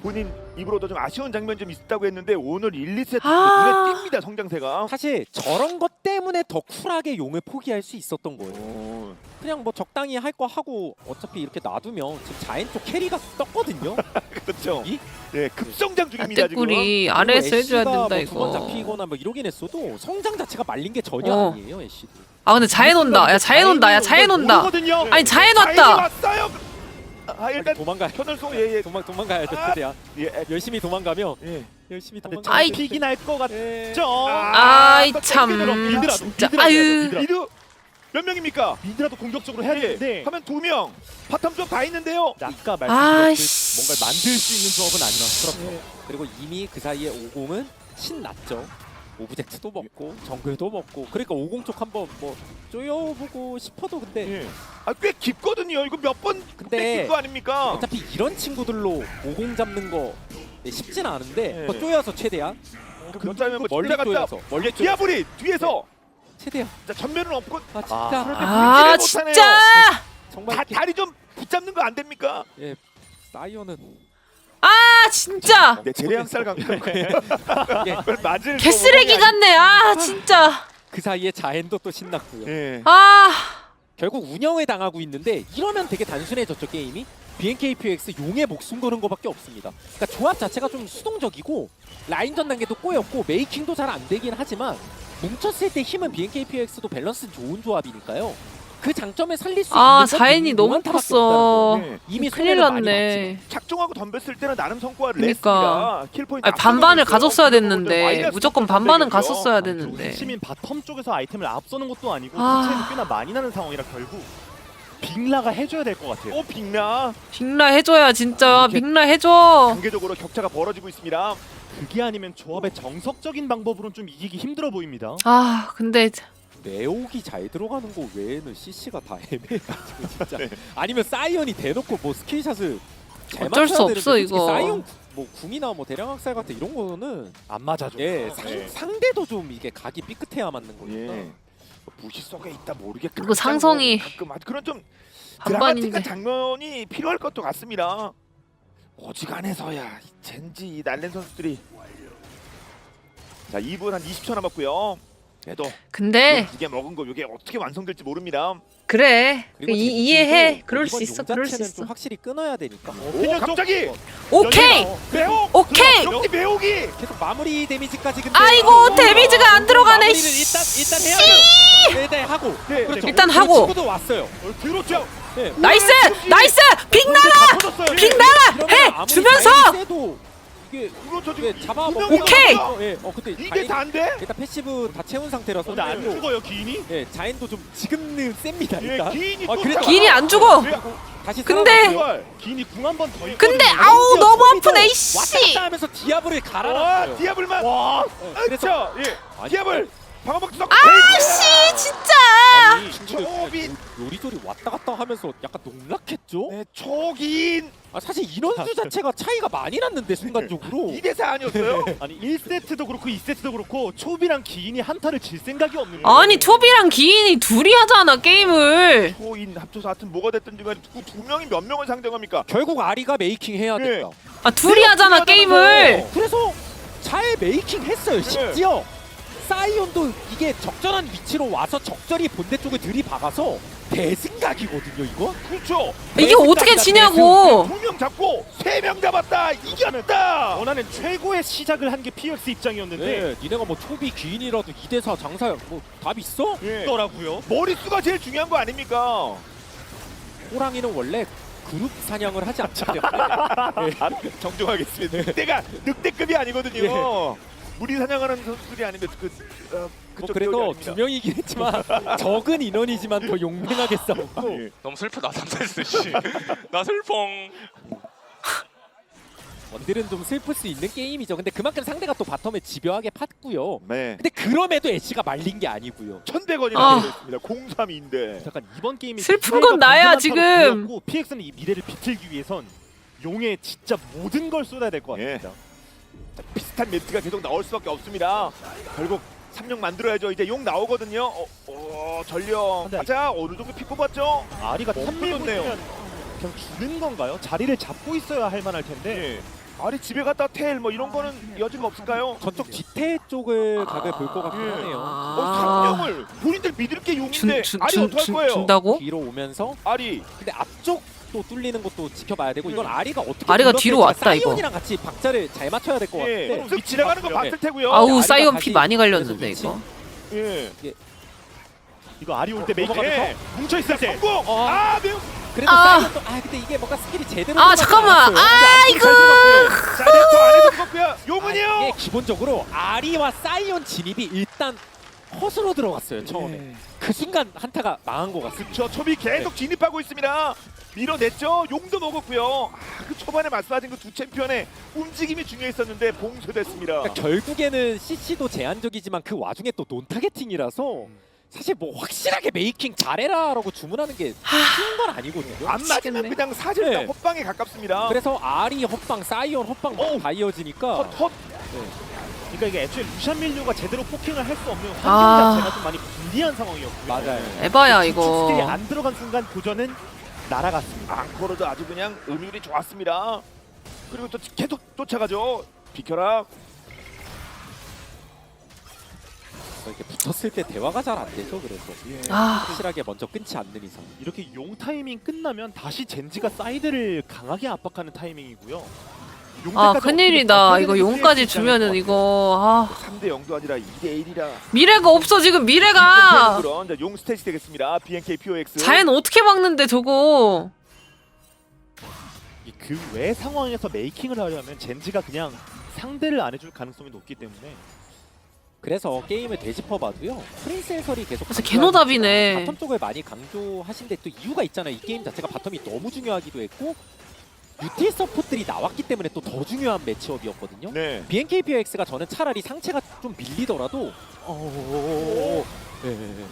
본인 입으로도 좀 아쉬운 장면 좀 있었다고 했는데 오늘 1, 2세트 아. 눈에 띕니다 성장세가. 사실 저런 것 때문에 더 쿨하게 용을 포기할 수 있었던 거예요. 그냥 뭐 적당히 할 거 하고 어차피 이렇게 놔두면 지금 자연 쪽 캐리가 떴거든요. 그렇죠. 이? 예, 급성장 중입니다 지금. 떼꾸리 아래에서 해줘야 된다 두번 이거. 잡히거나 뭐 이러긴 했어도 성장 자체가 말린 게 전혀 어. 아니에요 애쉬도. 아 근데 자엔 온다. 야 자엔 온다. 야 자엔 온다. 오거든요. 아니 자엔 자연이 왔다. 왔어요. 아 일단 도망가. 현을소 예예 도망가야죠 아. 최대한. 예. 열심히 도망가면 예. 열심히 근데 도망가. 잡히긴 할 것 같죠. 예. 아이 또 참 땡기더라도 진짜. 미드라 아유. 미드라. 미드 몇 명입니까? 미드라도 공격적으로 해야 예. 되는데 하면 2명. 바텀 쪽 다 있는데요. 아까 말씀드렸듯이 아이씨. 뭔가 만들 수 있는 조합은 아니라. 네. 그리고 이미 그 사이에 50은 신났죠. 오브젝트도 먹고 정글도 먹고 그러니까 50 쪽 한번 뭐 쪼여보고 싶어도 근데 예. 꽤 깊거든요. 이거 몇 번 근데 거 아닙니까? 어차피 이런 친구들로 50 잡는 거 쉽진 않은데 네. 뭐 쪼여서 최대한 몇 장면 멀리 멀리 갔다. 쪼여서 멀리 쪼여서 디아블이 뒤에서 최대야. 진짜 전면은 없고 아 진짜 아 진짜. 정말 이렇게 다리 좀 붙잡는 거 안 됩니까? 예 사이언은 아 진짜. 네, 재래양살 강력. 예, 그걸 맞을 개쓰레기 같네. 아 진짜. 그 사이에 자엔도 또 신났고요. 예. 아. 결국 운영을 당하고 있는데 이러면 되게 단순해졌죠 게임이. BNKPX 용의 목숨 거는 거밖에 없습니다. 그러니까 조합 자체가 좀 수동적이고 라인전 단계도 꼬였고 메이킹도 잘 안 되긴 하지만 뭉쳤을 때 힘은 BNKPX도 밸런스 좋은 조합이니까요. 그 장점을 살릴 수 아 있는 건 자연이 너무 용한타밖에 컸어. 없다는 거예요. 이미 큰일 손해를 많이 났네. 작정하고 덤볐을 때는 나름 성과를 그러니까. 냈습니다. 킬 포인트 아 반반을 앞서가고 가졌어야 있어요. 됐는데 마이너스 무조건 좀 반반은 되겠죠. 갔었어야 됐는데. 시민 바텀 쪽에서 아이템을 앞서는 것도 아니고 아. 차이도 꽤나 많이 나는 상황이라 결국 빅라가 해줘야 될 것 같아요. 빅나 빅라 해줘야 진짜 이렇게 빅라 해줘. 단계적으로 격차가 벌어지고 있습니다. 그게 아니면 조합의 정석적인 방법으로는 좀 이기기 힘들어 보입니다. 아 근데 매혹이 잘 들어가는 거 외에는 CC가 다 애매해가지고 진짜. 네. 아니면 사이언이 대놓고 뭐 스킬샷을 잘 어쩔 수 맞춰야 없어, 되는데 솔직히 이거. 사이언 뭐 궁이나 뭐 대량학살 같은 이런 거는 안 맞아줘. 예 네. 상대도 좀 이게 각이 삐끗해야 맞는 거니까. 예. 무시 속에 있다 모르게 그리고 상성이 가끔 아주 그런 좀 반반인데. 드라마틱한 장면이 필요할 것도 같습니다. 어지간해서야 젠지 이 날랜 선수들이 자 2분 한 20초 남았고요. 그래도 근데 이게 먹은 거 이게 어떻게 완성될지 모릅니다. 그래 그리고 이해해. 젠지도 그럴 수 이번 있어. 용 그럴 수 자체는 있어. 좀 확실히 끊어야 되니까. 오 갑자기 오케이. 매혹 오케이. 역시 매혹이 계속 마무리 데미지까지 근데 아이고 데미지가 안 들어가네. 마무리를 씨. 일단 해야 돼요. 일단 하고. 네, 그렇죠. 일단 그리고 하고. 친구도 왔어요. 들었죠? 네. 나이스 나이스 빅나라 빅나라 해 주면서. 이게 그렇죠 이게 지금 잡아 먹. 오케이. 예. 근데 이게 자인- 다인데? 일단 패시브 다 채운 상태라서. 근데 안 또, 죽어요 기인이? 예, 자인도 좀 지금은 셉니다. 예, 일단. 기인이 아, 또 그래도 기인이 안 죽어. 다시 근데- 살아났고요. 기인이 궁 한 번 더 있거든요. 근데 아우 너무 아프네 이씨. 왔다 갔다 하면서 디아블을 와 갈아놨어요. 디아블만 와 예, 그래서 그렇죠. 예 아니, 디아블 방어막 썩 아씨 진짜. 아니, 친구들 초빈. 요리조리 왔다 갔다 하면서 약간 농락했죠. 네, 초긴 아, 사실 인원수 자체가 차이가 많이 났는데 순간적으로. 2대4 아니었어요? 아니 1세트도 그렇고 2세트도 그렇고 초비랑 기인이 한타를 질 생각이 없는 아니 초비랑 기인이 둘이 하잖아 게임을. 초인 합쳐서 하여튼 뭐가 됐든지 간에 두 명이 몇 명을 상대합니까? 결국 아리가 메이킹 해야 네. 된다. 아 둘이 하잖아 게임을. 그래서 잘 메이킹 했어요. 심지어 사이온도 이게 적절한 위치로 와서 적절히 본대 쪽을 들이박아서 대승각이거든요 이거. 그렇죠. 이게 어떻게 지냐고. 2명 잡고 3명 잡았다. 이겼다. 원하는 최고의 시작을 한 게 PX 입장이었는데 네, 니네가 뭐 초비 기인이라도 2대4 장사 뭐 답 있어? 예. 더라고요. 머릿수가 제일 중요한 거 아닙니까? 호랑이는 원래 그룹 사냥을 하지 않기 때문에 정정하겠습니다. 늑대급이 아니거든요. 무리 사냥하는 선수들이 아니면 뭐 그쪽 그래도 지역이 두 아닙니다. 명이긴 했지만 적은 인원이지만 더 용맹하게 싸웠고. 예. 너무 슬프다 삼세스 씨. 나 슬펑. 원딜은 좀 슬플 수 있는 게임이죠. 근데 그만큼 상대가 또 바텀에 집요하게 팠고요. 네. 근데 그럼에도 애쉬가 말린 게 아니고요. 1100원이나 아. 들었습니다. 03인데. 잠깐 이번 게임이 슬픈 건 나야, 지금. PX는 이 미래를 비틀기 위해선 용에 진짜 모든 걸 쏟아야 될 것 예. 같습니다. 비슷한 멘트가 계속 나올 수밖에 없습니다. 결국 3령 만들어야죠. 이제 용 나오거든요. 전령. 근데- 자, 어느 정도 피 뽑았죠? 아리가 탑 밀고 없어졌네요. 있으면 그냥 주는 건가요? 자리를 잡고 있어야 할 만할 텐데 예. 아리 집에 갔다 텔 뭐 이런 거는 여지가 없을까요? 저쪽 뒤태 쪽을 각을 볼 것 같긴 예. 하네요. 아. 3명을 본인들 믿을 게 용인데 아리 어떡할 거예요? 준다고? 뒤로 오면서 아리. 근데 앞쪽 또 뚫리는 것도 지켜봐야 되고 이건 아리가 어떻게 아리가 불렀을지 뒤로 왔다, 이거. 사이온이랑 같이 박자를 잘 맞춰야 될 것 예. 같은데 쓱 지나가는 거 봤을 테고요. 아우 아리가 사이온 다시 피 많이 그래서 갈렸는데 위치. 이거. 예. 이거 아리 올 때 메이커 예. 뭉쳐 있을 때 성공. 아, 매우. 그래도 아. 사이온도 근데 이게 뭔가 스킬이 제대로 아 들어가지 잠깐만. 않았어요. 아 이거. 자, 넥터 안에서 죽었고요. 용은이요. 이게 기본적으로 아리와 사이온 진입이 일단 헛으로 들어갔어요 처음에. 그 순간 한타가 망한 것 같습니다. 저 초비 계속 진입하고 있습니다. 밀어냈죠. 용도 먹었고요. 그 초반에 말씀하신 그 두 챔피언의 움직임이 중요했었는데 봉쇄됐습니다. 그러니까 결국에는 CC도 제한적이지만 그 와중에 또 논타겟팅이라서 사실 뭐 확실하게 메이킹 잘해라라고 주문하는 게 쉬운 건 아니거든요. 안 맞으면 미치겠네. 그냥 사실상 네. 헛방에 가깝습니다. 그래서 아리 헛방, 사이언 헛방 다 이어지니까 헛 그러니까 이게 애초에 루시안 밀류가 제대로 포킹을 할 수 없는 환경 아. 자체가 좀 많이 불리한 상황이었고요. 맞아요. 에바야 스킬이 이거. 안 들어간 순간 도전은 날아갔습니다. 앙코르도 아주 그냥 음율이 좋았습니다. 그리고 또 계속 쫓아가죠. 비켜라. 이렇게 붙었을 때 대화가 잘 안 되죠. 그래서 아. 확실하게 먼저 끊지 않는 이상. 이렇게 용 타이밍 끝나면 다시 젠지가 사이드를 강하게 압박하는 타이밍이고요. 아 큰일이다. 이거 용까지 주면은 이거 아 3대 0도 아니라 2대 1이라. 미래가 없어 지금 미래가. 그런 용 스탯이 되겠습니다. BNK POX. 자연 어떻게 막는데 저거. 그 외 상황에서 메이킹을 하려면 젠지가 그냥 상대를 안 해줄 가능성이 높기 때문에 그래서 게임을 되짚어봐도요. 프린스 해설이 계속 진짜 개노답이네. 바텀 쪽을 많이 강조하신데 또 이유가 있잖아요. 이 게임 자체가 바텀이 너무 중요하기도 했고 유틸 서포트들이 나왔기 때문에 또 더 중요한 매치업이었거든요. 네. BNKPX가 저는 차라리 상체가 좀 밀리더라도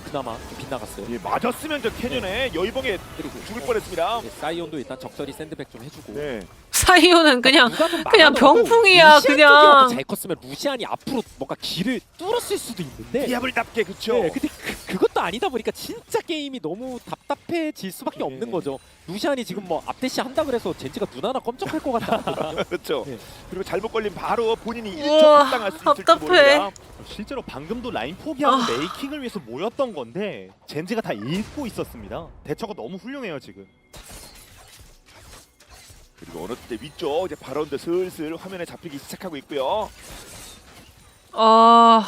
그나마 좀 빗나갔어요. 예, 맞았으면 저 캐년에 여의봉에 그리고 죽을 뻔했습니다. 사이온도 일단 적절히 샌드백 좀 해주고 네. 사이오는 그냥 누가 좀 그냥 막아놓고 병풍이야, 루시안 그냥. 쪽이라도 잘 컸으면 루시안이 앞으로 뭔가 길을 뚫었을 수도 있는데 디아블답게 그쵸. 네, 근데 그것도 아니다 보니까 진짜 게임이 너무 답답해질 수밖에 없는 거죠. 루시안이 지금 뭐 앞대시 한다 그래서 젠지가 눈 하나 껌쩍할 것 같다. 그렇죠. 네. 그리고 잘못 걸린 바로 본인이 우와, 1점 당할 수 있을지 답답해. 모릅니다. 실제로 방금도 라인 포기하고 메이킹을 위해서 모였던 건데 젠지가 다 읽고 있었습니다. 대처가 너무 훌륭해요 지금. 그리고 어느 때 위쪽 이제 바론드 슬슬 화면에 잡히기 시작하고 있고요. 아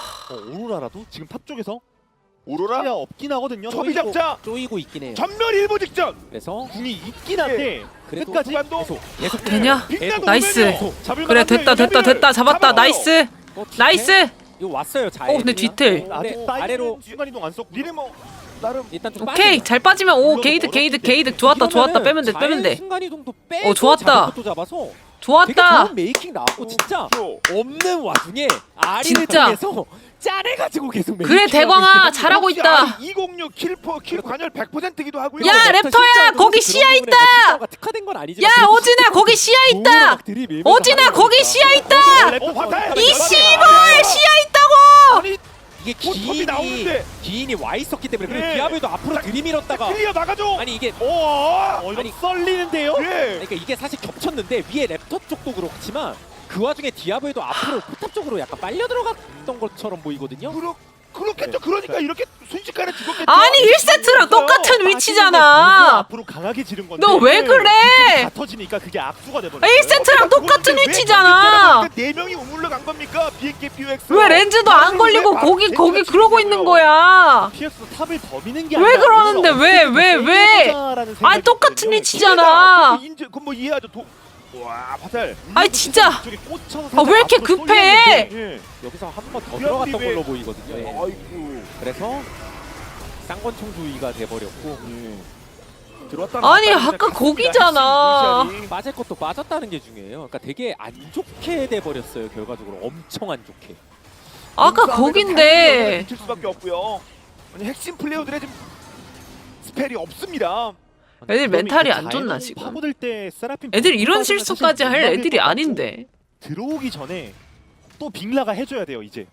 오로라라도 지금 탑 쪽에서 오로라 피가 없긴 하거든요. 초비 잡자 쪼이고 있긴 해요. 전멸 일보 직전. 그래서 궁이 있긴 한데 그래도 끝까지 후반도 계속 되냐? 빅나도 나이스. 오면요. 잡을 그래 만한데 됐다 됐다 됐다 잡았다. 잡아요. 나이스 나이스. 이거 왔어요. 잘. 근데 뒤틀. 네, 아직 아래로 순간 이동 안 썼고 니네 뭐 나름 일단 좀 오케이 빠져요. 잘 빠지면 오 게이드 게이드 게이드 좋았다 좋았다 빼면 돼 빼면 돼. 순간 이동도 빼고 좋았다. 잡을 것도 잡아서 되게 좋았다. 좋은 메이킹 나왔고 진짜 그렇죠. 없는 와중에 아리를 진짜. 통해서 짜내가지고 계속 메이킹. 그래 대광아 잘하고 있다. 206 킬 관여율 100%기도 하고요. 야, 랩터야, 거기 시야 있다! 특화된 건 아니지만 야 어진아 거기 시야 있다. 어진아 거기 시야 있다. 오, 화살! 이 씨발 시야 있다고. 아니 이게 톱이 나오는데. 기인이 와 있었기 때문에 그래 네. 디아블도 앞으로 들이밀었다가 클리어 나가죠. 아니 이게 오! 이거 아니, 썰리는데요? 예. 그러니까 이게 사실 겹쳤는데 위에 랩터 쪽도 그렇지만 그 와중에 디아블도 앞으로 포탑 쪽으로 약간 빨려 들어갔던 것처럼 보이거든요. 그렇겠죠. 그러니까 이렇게 순식간에 죽었겠죠. 아니 1세트랑 똑같은 누구 위치잖아. 앞으로 강하게 지른 건데 너 왜 그래? 다 터지니까 그게 악수가 돼버려. 1세트랑 똑같은 위치잖아. 4명이 우물러 간 겁니까? BNK POX. 왜 렌즈도 안 걸리고 거기 그러고 있는 거야? PX 탑을 더 미는 게 왜 아니라 그러는데 왜? 아니 똑같은 위치잖아. 인제 그뭐 이해하죠. 와, 화살. 아니 진짜. 아 왜 이렇게 급해? 예. 여기서 한 번 더 디아블이 들어갔던 왜- 걸로 보이거든요. 예. 아이고. 그래서 쌍권총주의가 돼버렸고 예. 들어왔다 아니, 나왔다 아까 그냥 거기잖아. 루시안이. 빠질 것도 빠졌다는 게 중요해요. 그러니까 되게 안 좋게 돼버렸어요. 결과적으로 엄청 안 좋게. 아까 거긴데. 미칠 수밖에 없고요. 아니 핵심 플레이어들의 지금 스펠이 없습니다. 애들 멘탈이 안 좋나 지금? 파고들 때 세라핀 애들 이런 빠지면 실수까지 할 사실 애들이 못 아닌데. 들어오기 전에 또 빅라가 해줘야 돼요 이제.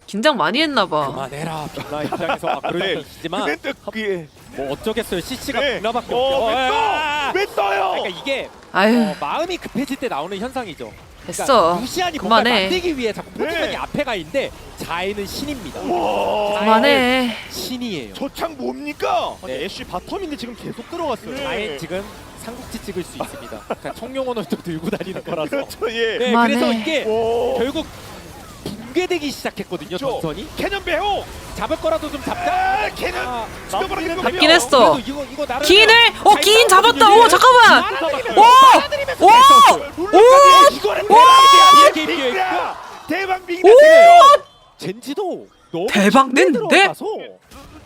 긴장 많이 했나 봐. 그만해라. 빅라 입장에서 막 그런 네. 얘기지만 근데 그게 뭐 어쩌겠어요. CC가 네. 빅라밖에 왜 없죠. 떠? 왜 떠요? 그러니까 이게 아유 마음이 급해질 때 나오는 현상이죠. 됐어. 루시안이 뭔가 그만해. 만들기 위해 자꾸 포지션이 네. 앞에 가 있는데 자해는 신입니다. 와. 그만해. 신이에요. 저창 뭡니까? 아니 네. 애쉬 바텀인데 지금 계속 들어갔어요. 네. 자해 지금 삼국지 찍을 수 있습니다. 그러니까 청룡원을 또 들고 다니는 거라서. 그렇죠. 예. 네, 그만해. 그래서 이게 오. 결국 붕괴되기 시작했거든요. 그렇죠. 전선이 캐년 배호. 잡을 거라도 좀 잡자. 아, 캐년 아, 죽여버리는 거 잡긴 했어. 그래도 이거 나름 기인을 기인 잡았다. 오 잠깐만. 오! 오! 이거는 대박이야. 대박 빅나. 젠지도 너무 대박 깊게 냈는데? 들어가서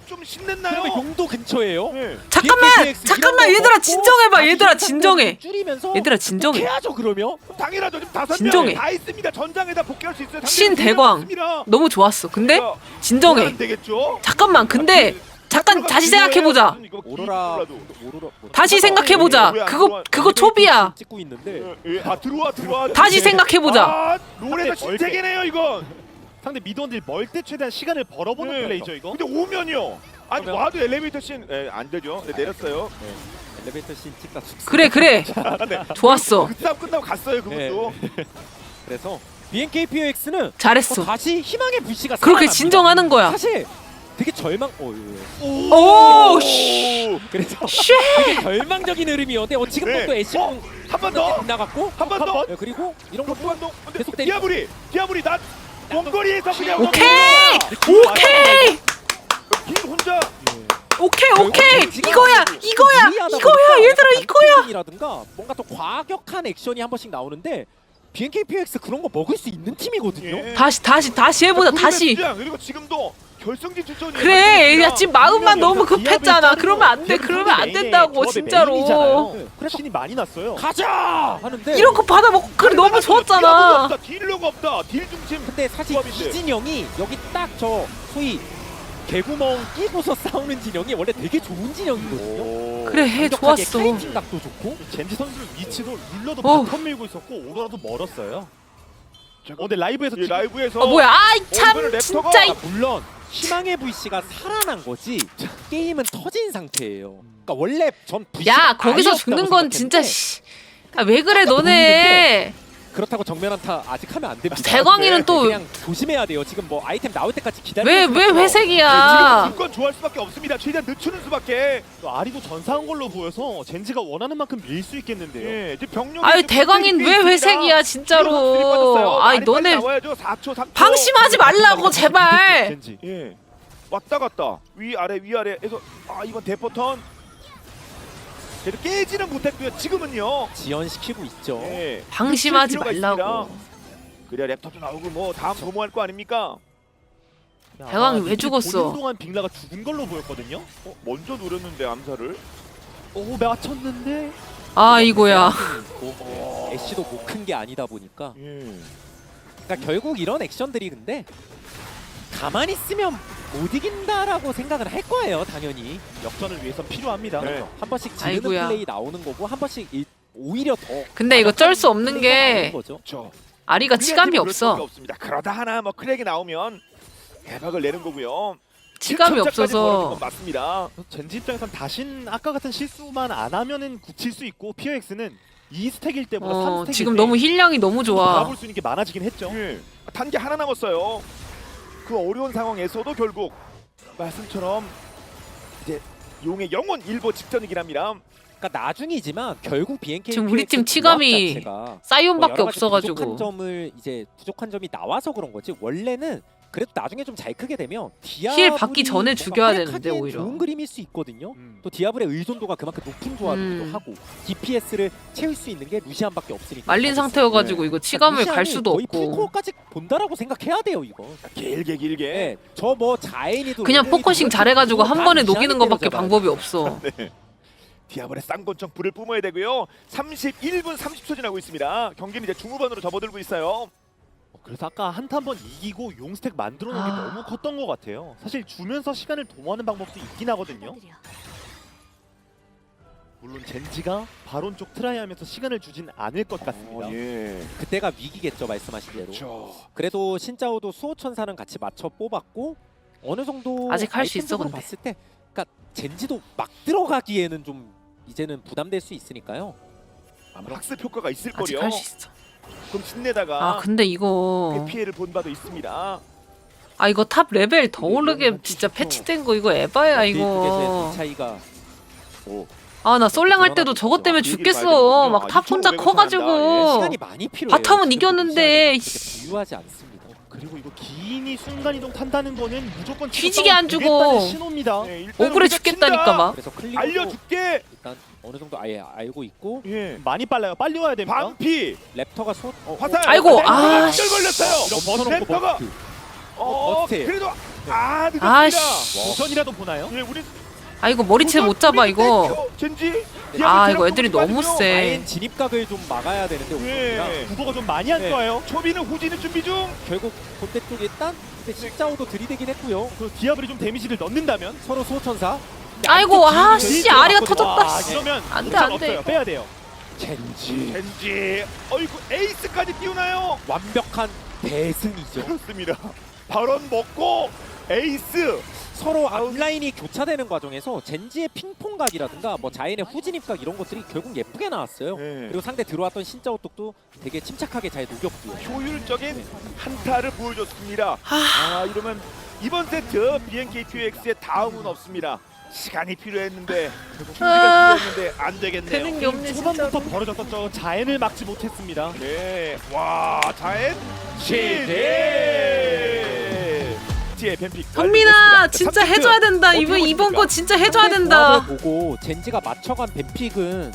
좀 좀 신냈나요? 그러면 용도 근처에요. 네. 잠깐만 얘들아 진정해봐. 얘들아 진정해. 줄이면서 얘들아 진정해. 해야죠 그러면. 당연하죠. 지금 5명 진정해. 다 있습니다. 전장에다 복귀할 수 있어요. 신대광. 너무 좋았어. 근데 진정해. 안 되겠죠? 잠깐만. 근데 잠깐 다시 생각해보자. 오로라 다시 생각해보자. 그거 초비야. 찍고 있는데 들어와. 다시 생각해보자. 아, 롤에서 신세계네요 이건. 상대 미드원들 멀 때 최대한 시간을 벌어보는 네. 플레이죠 이거. 근데 오면요. 아니 그러면- 와도 엘리베이터 씬 안 되죠. 네, 내렸어요. 엘리베이터 씬 찍다 죽. 그래. 좋았어. 그 싸움 끝나고 갔어요 그것도. 그래서 BNKPOX는 잘했어. 다시 희망의 불씨가 그렇게 살아납니다. 진정하는 거야. 사실 되게 절망. 오, 씨. 그래서 쉣. 되게 절망적인 흐름이었는데 지금 네. 또 애쉬 한 번 더. 나갔고 한 번 더. 그리고 이런 것도 한번 더. 계속 때리고. 디아블이 난 원거리에서 그냥 오케이. 길 혼자 오케이. 이거야. 얘들아 이거야. 이라든가 뭔가 또 과격한 액션이 한 번씩 나오는데 BNKPOX 그런 거 먹을 수 있는 팀이거든요. 예. 다시 해보자. 다시. 그리고 지금도 결승진 출전이 그래. 야 지금 마음만 너무 급했잖아. 그러면 안 돼. 그러면 안 된다고 진짜로. 그래서 신이 많이 났어요. 가자 하는데 이런 거 받아먹고 그래 너무 좋았잖아. 딜러가 없다. 딜 중심. 근데 사실 조합인데. 이 진영이 여기 딱 저 소위 개구멍 끼고서 싸우는 진영이 원래 되게 좋은 진영이거든요. 그래 해 완벽하게 좋았어. 카이팅 각도 좋고 젠지 선수 위치도 룰러도 어. 바텀 밀고 있었고 오로라도 멀었어요. 근데 라이브에서 이 라이브에서 뭐야? 아이 참 이번에 랩터가 진짜. 아, 물론 희망의 VC가 살아난 거지 게임은 터진 상태예요. 그러니까 원래 전 VC가 야 거기서 죽는 건 진짜 씨. 아, 왜 그래 너네. 그렇다고 정면 한타 아직 하면 안 됩니다. 대광이는 또 그냥 조심해야 돼요. 지금 뭐 아이템 나올 때까지 기다리고 왜 지금 회색이야? 물건 좋아할 수밖에 없습니다. 최대한 늦추는 수밖에. 또 아리도 전사한 걸로 보여서 젠지가 원하는 만큼 밀 수 있겠는데요. 예, 이제 병력이 아유 지금 대광인 꽤 왜 있습니다. 회색이야 진짜로. 아이 너네 나와야죠. 4초 3초. 방심하지 말라고 제발. 젠지. 예. 왔다 갔다 위아래에서 이번 대포턴 그래도 깨지는 못했고요. 지금은요. 지연시키고 있죠. 예. 방심하지 늦출 필요가 말라고. 있습니다. 그래야 랩탑도 나오고 뭐 다음 소모할 거 아닙니까? 대광이 왜 이게 죽었어? 보는 동안 빅라가 죽은 걸로 보였거든요. 먼저 노렸는데 암살을. 오 맞췄는데. 아 이거야. 애쉬도 뭐 큰 게 아니다 보니까 예. 그러니까 결국 이런 액션들이 근데 가만히 있으면 못 이긴다라고 생각을 할 거예요. 당연히 역전을 위해서 필요합니다. 네. 한 번씩 지르는 아이고야. 플레이 나오는 거고 한 번씩 오히려 더 근데 이거 쩔 수 없는 플레이가 게 나오는 거죠. 저 아리가 치감이 그럴 수밖에 없어. 없습니다. 그러다 하나 뭐 크랙이 나오면 대박을 내는 거고요. 치감이 실천자까지 벌어진 없어서. 건 맞습니다. 젠지 입장에선 다신 아까 같은 실수만 안 하면은 굳힐 수 있고 POX는 2스택일 때보다 3스택일 지금 때 너무 힐량이 너무 좋아. 바라볼 수 있는 게 많아지긴 했죠. 예. 단계 하나 남았어요. 그 어려운 상황에서도 결국 말씀처럼 이제 용의 영혼 일보 직전이긴 합니다. 그러니까 나중이지만 결국 BNK 지금 우리 팀 치감이 사이온밖에 없어가지고. 부족한 점을 이제 부족한 점이 나와서 그런 거지. 원래는 그래도 나중에 좀 잘 크게 되면 힐 받기 전에 죽여야 되는데, 오히려. 좋은 그림일 수 있거든요. 또 디아블의 의존도가 그만큼 높은 조합이기도 하고 DPS를 채울 수 있는 게 루시안밖에 없으니까. 말린 상태여가지고 네. 이거 치감을 갈 루시안이 수도 거의 없고. 풀코어까지 본다라고 생각해야 돼요 이거. 길게 네, 저 뭐 자인이도 그냥 롤링이도 포커싱 그렇게 잘해가지고 한 다 번에 루시안이 녹이는 것밖에 때려잡아야 방법이 없어. 디아블의 쌍권총 불을 뿜어야 되고요. 31분 30초 지나고 있습니다. 경기는 이제 중후반으로 접어들고 있어요. 그래서 아까 한타 한번 이기고 용스택 만들어 놓은 게 아. 너무 컸던 것 같아요. 사실 주면서 시간을 도모하는 방법도 있긴 하거든요. 물론 젠지가 바론 쪽 트라이하면서 시간을 주진 않을 것 같습니다. 예. 그때가 위기겠죠 말씀하신 대로. 그렇죠. 그래도 신짜오도 수호천사는 같이 맞춰 뽑았고 어느 정도 아직 할수 있어, 아이템적으로 근데. 봤을 때, 그러니까 젠지도 막 들어가기에는 좀 이제는 부담될 수 있으니까요. 아마 학습 효과가 있을 아직 거요. 할 수 있어. 그럼 신내다가 아 근데 이거 피해를 본 바도 있습니다. 아 이거 탑 레벨 더 오르게 진짜 패치된 거 이거 에바야 이거. 이 차이가 아 나 솔랭 할 때도 저것 때문에 죽겠어. 막 탑 혼자 커가지고. 시간이 많이 필요해요. 바텀은 지금 이겼는데, 그렇게 씨. 부유하지 않습니다. 그리고 이거 기인이 순간이동 탄다는 거는 무조건 뒤지게 안 주고. 신호입니다. 네, 일단 억울해 우리가 죽겠다니까 친다. 막. 그래서 클리어 알려줄게. 일단 어느 정도 아예 알고 있고 예. 많이 빨라요. 빨리 와야 됩니다. 반피 랩터가 화살. 아이고, 랩터가 아, 연결 걸렸어요. 멈춰놓고 랩터가 버스트. 버스트. 그래도 늦었습니다. 아씨. 도전이라도 보나요? 예, 우리 아 이거 머리채 못 잡아 이거. 젠지. 아 이거 애들이 너무 세. 라인 진입각을 좀 막아야 되는데 오버가 예. 구도가 좀 많이 안 네. 좋아요. 초비는 후지는 준비 중. 결국 본대 쪽에 일단 근데 십자오도 들이대긴 했고요. 그 디아블이 좀 데미지를 넣는다면 서로 수호천사. 아이고 아씨 아리가 터졌다. 와, 씨. 이러면 안 돼, 옵션 안 돼. 없어요. 빼야 돼요. 젠지. 어이구 에이스까지 띄우나요? 완벽한 대승이죠. 그렇습니다. 발언 먹고 에이스. 서로 앞라인이 교차되는 과정에서 젠지의 핑퐁각이라든가 뭐 자인의 후진입각 이런 것들이 결국 예쁘게 나왔어요. 네. 그리고 상대 들어왔던 신짜오똑도 되게 침착하게 잘 녹였고요. 효율적인 한타를 보여줬습니다. 이러면 이번 세트 BNKQX의 다음은 없습니다. 시간이 필요했는데 준비가 필요했는데 안 되겠네요. 되는 게 없네 진짜. 초반부터 벌어졌던 자연을 막지 못했습니다. 네, 와 자엔 시대. 현민아 진짜 해줘야 된다. 이번 거 진짜 해줘야 된다. 조합을 보고 젠지가 맞춰간 뱀픽은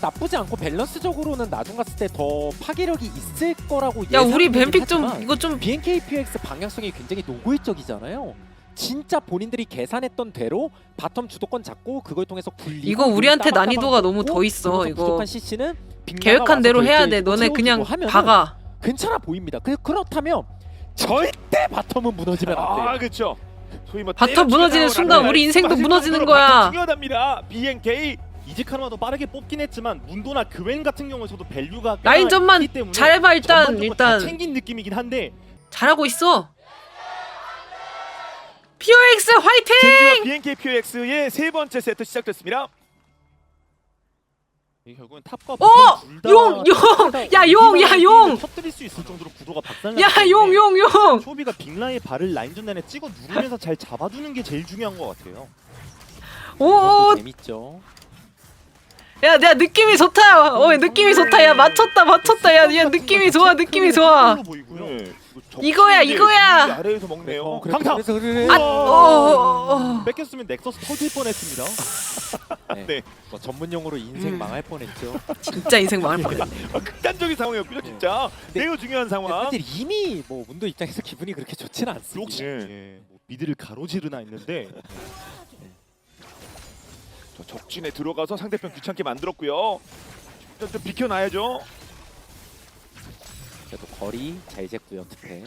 나쁘지 않고 밸런스적으로는 나중 갔을 때 더 파괴력이 있을 거라고 야 우리 예상되긴 뱀픽 좀 하지만 이거 좀 BNKPX 방향성이 굉장히 노골적이잖아요. 진짜 본인들이 계산했던 대로 바텀 주도권 잡고 그걸 통해서 굴리고 이거 우리한테 따박따박 난이도가 너무 먹고 더 있어, 그러면서 이거. 부족한 CC는 빅나가 계획한 와서 대로 해야 돼. 결제해주고 너네 그냥 채워주고 하면은 박아. 괜찮아 보입니다. 그렇다면 절대 바텀은 무너지면 안 돼요. 그렇죠. 소위 뭐 바텀 무너지는 순간 우리 인생도 무너지는 거야. 중요하답니다. BNK 이즈카르마도 빠르게 뽑긴 했지만 문도나 그웬 같은 경우에서도 밸류가 꽤나 라인전만 있기 때문에 잘해봐 일단. 전반적으로 다 일단 챙긴 느낌이긴 한데 잘하고 있어. POX 화이팅! 젠지와 BNKQX의 세 번째 세트 시작됐습니다. 이게 결국은 탑과 어! 바텀 둘다 용! 야 용! 야 용! 터뜨릴 수 있을 정도로 구도가 박살나. 야 용! 용! 용! 초비가 빅라의 발을 라인전 내내 찍어 누르면서 잘 잡아주는 게 제일 중요한 것 같아요. 오! 재밌죠. 야 내가 느낌이 좋다. 느낌이 좋다. 야 맞췄다. 야 느낌이 좋아. 느낌이 좋아. 보이고요. 네. 이거야, 이거야. 아래에서 먹네요. 강타! 그래서 그래. 뺏겼으면 넥서스 터질 뻔했습니다. 네. 네. 뭐 전문용어로 인생 망할 뻔했죠. 진짜 인생 망할 뻔. 극단적인 상황이었군요, 진짜. 매우 중요한 상황. 사실 이미 뭐 문도 입장에서 기분이 그렇게 좋지는 않습니다. 역시 예. 뭐 미드를 가로지르나 했는데 저 적진에 들어가서 상대편 귀찮게 만들었고요. 일단 좀 비켜놔야죠. 그래도 거리 잘 쟀고요, 특패.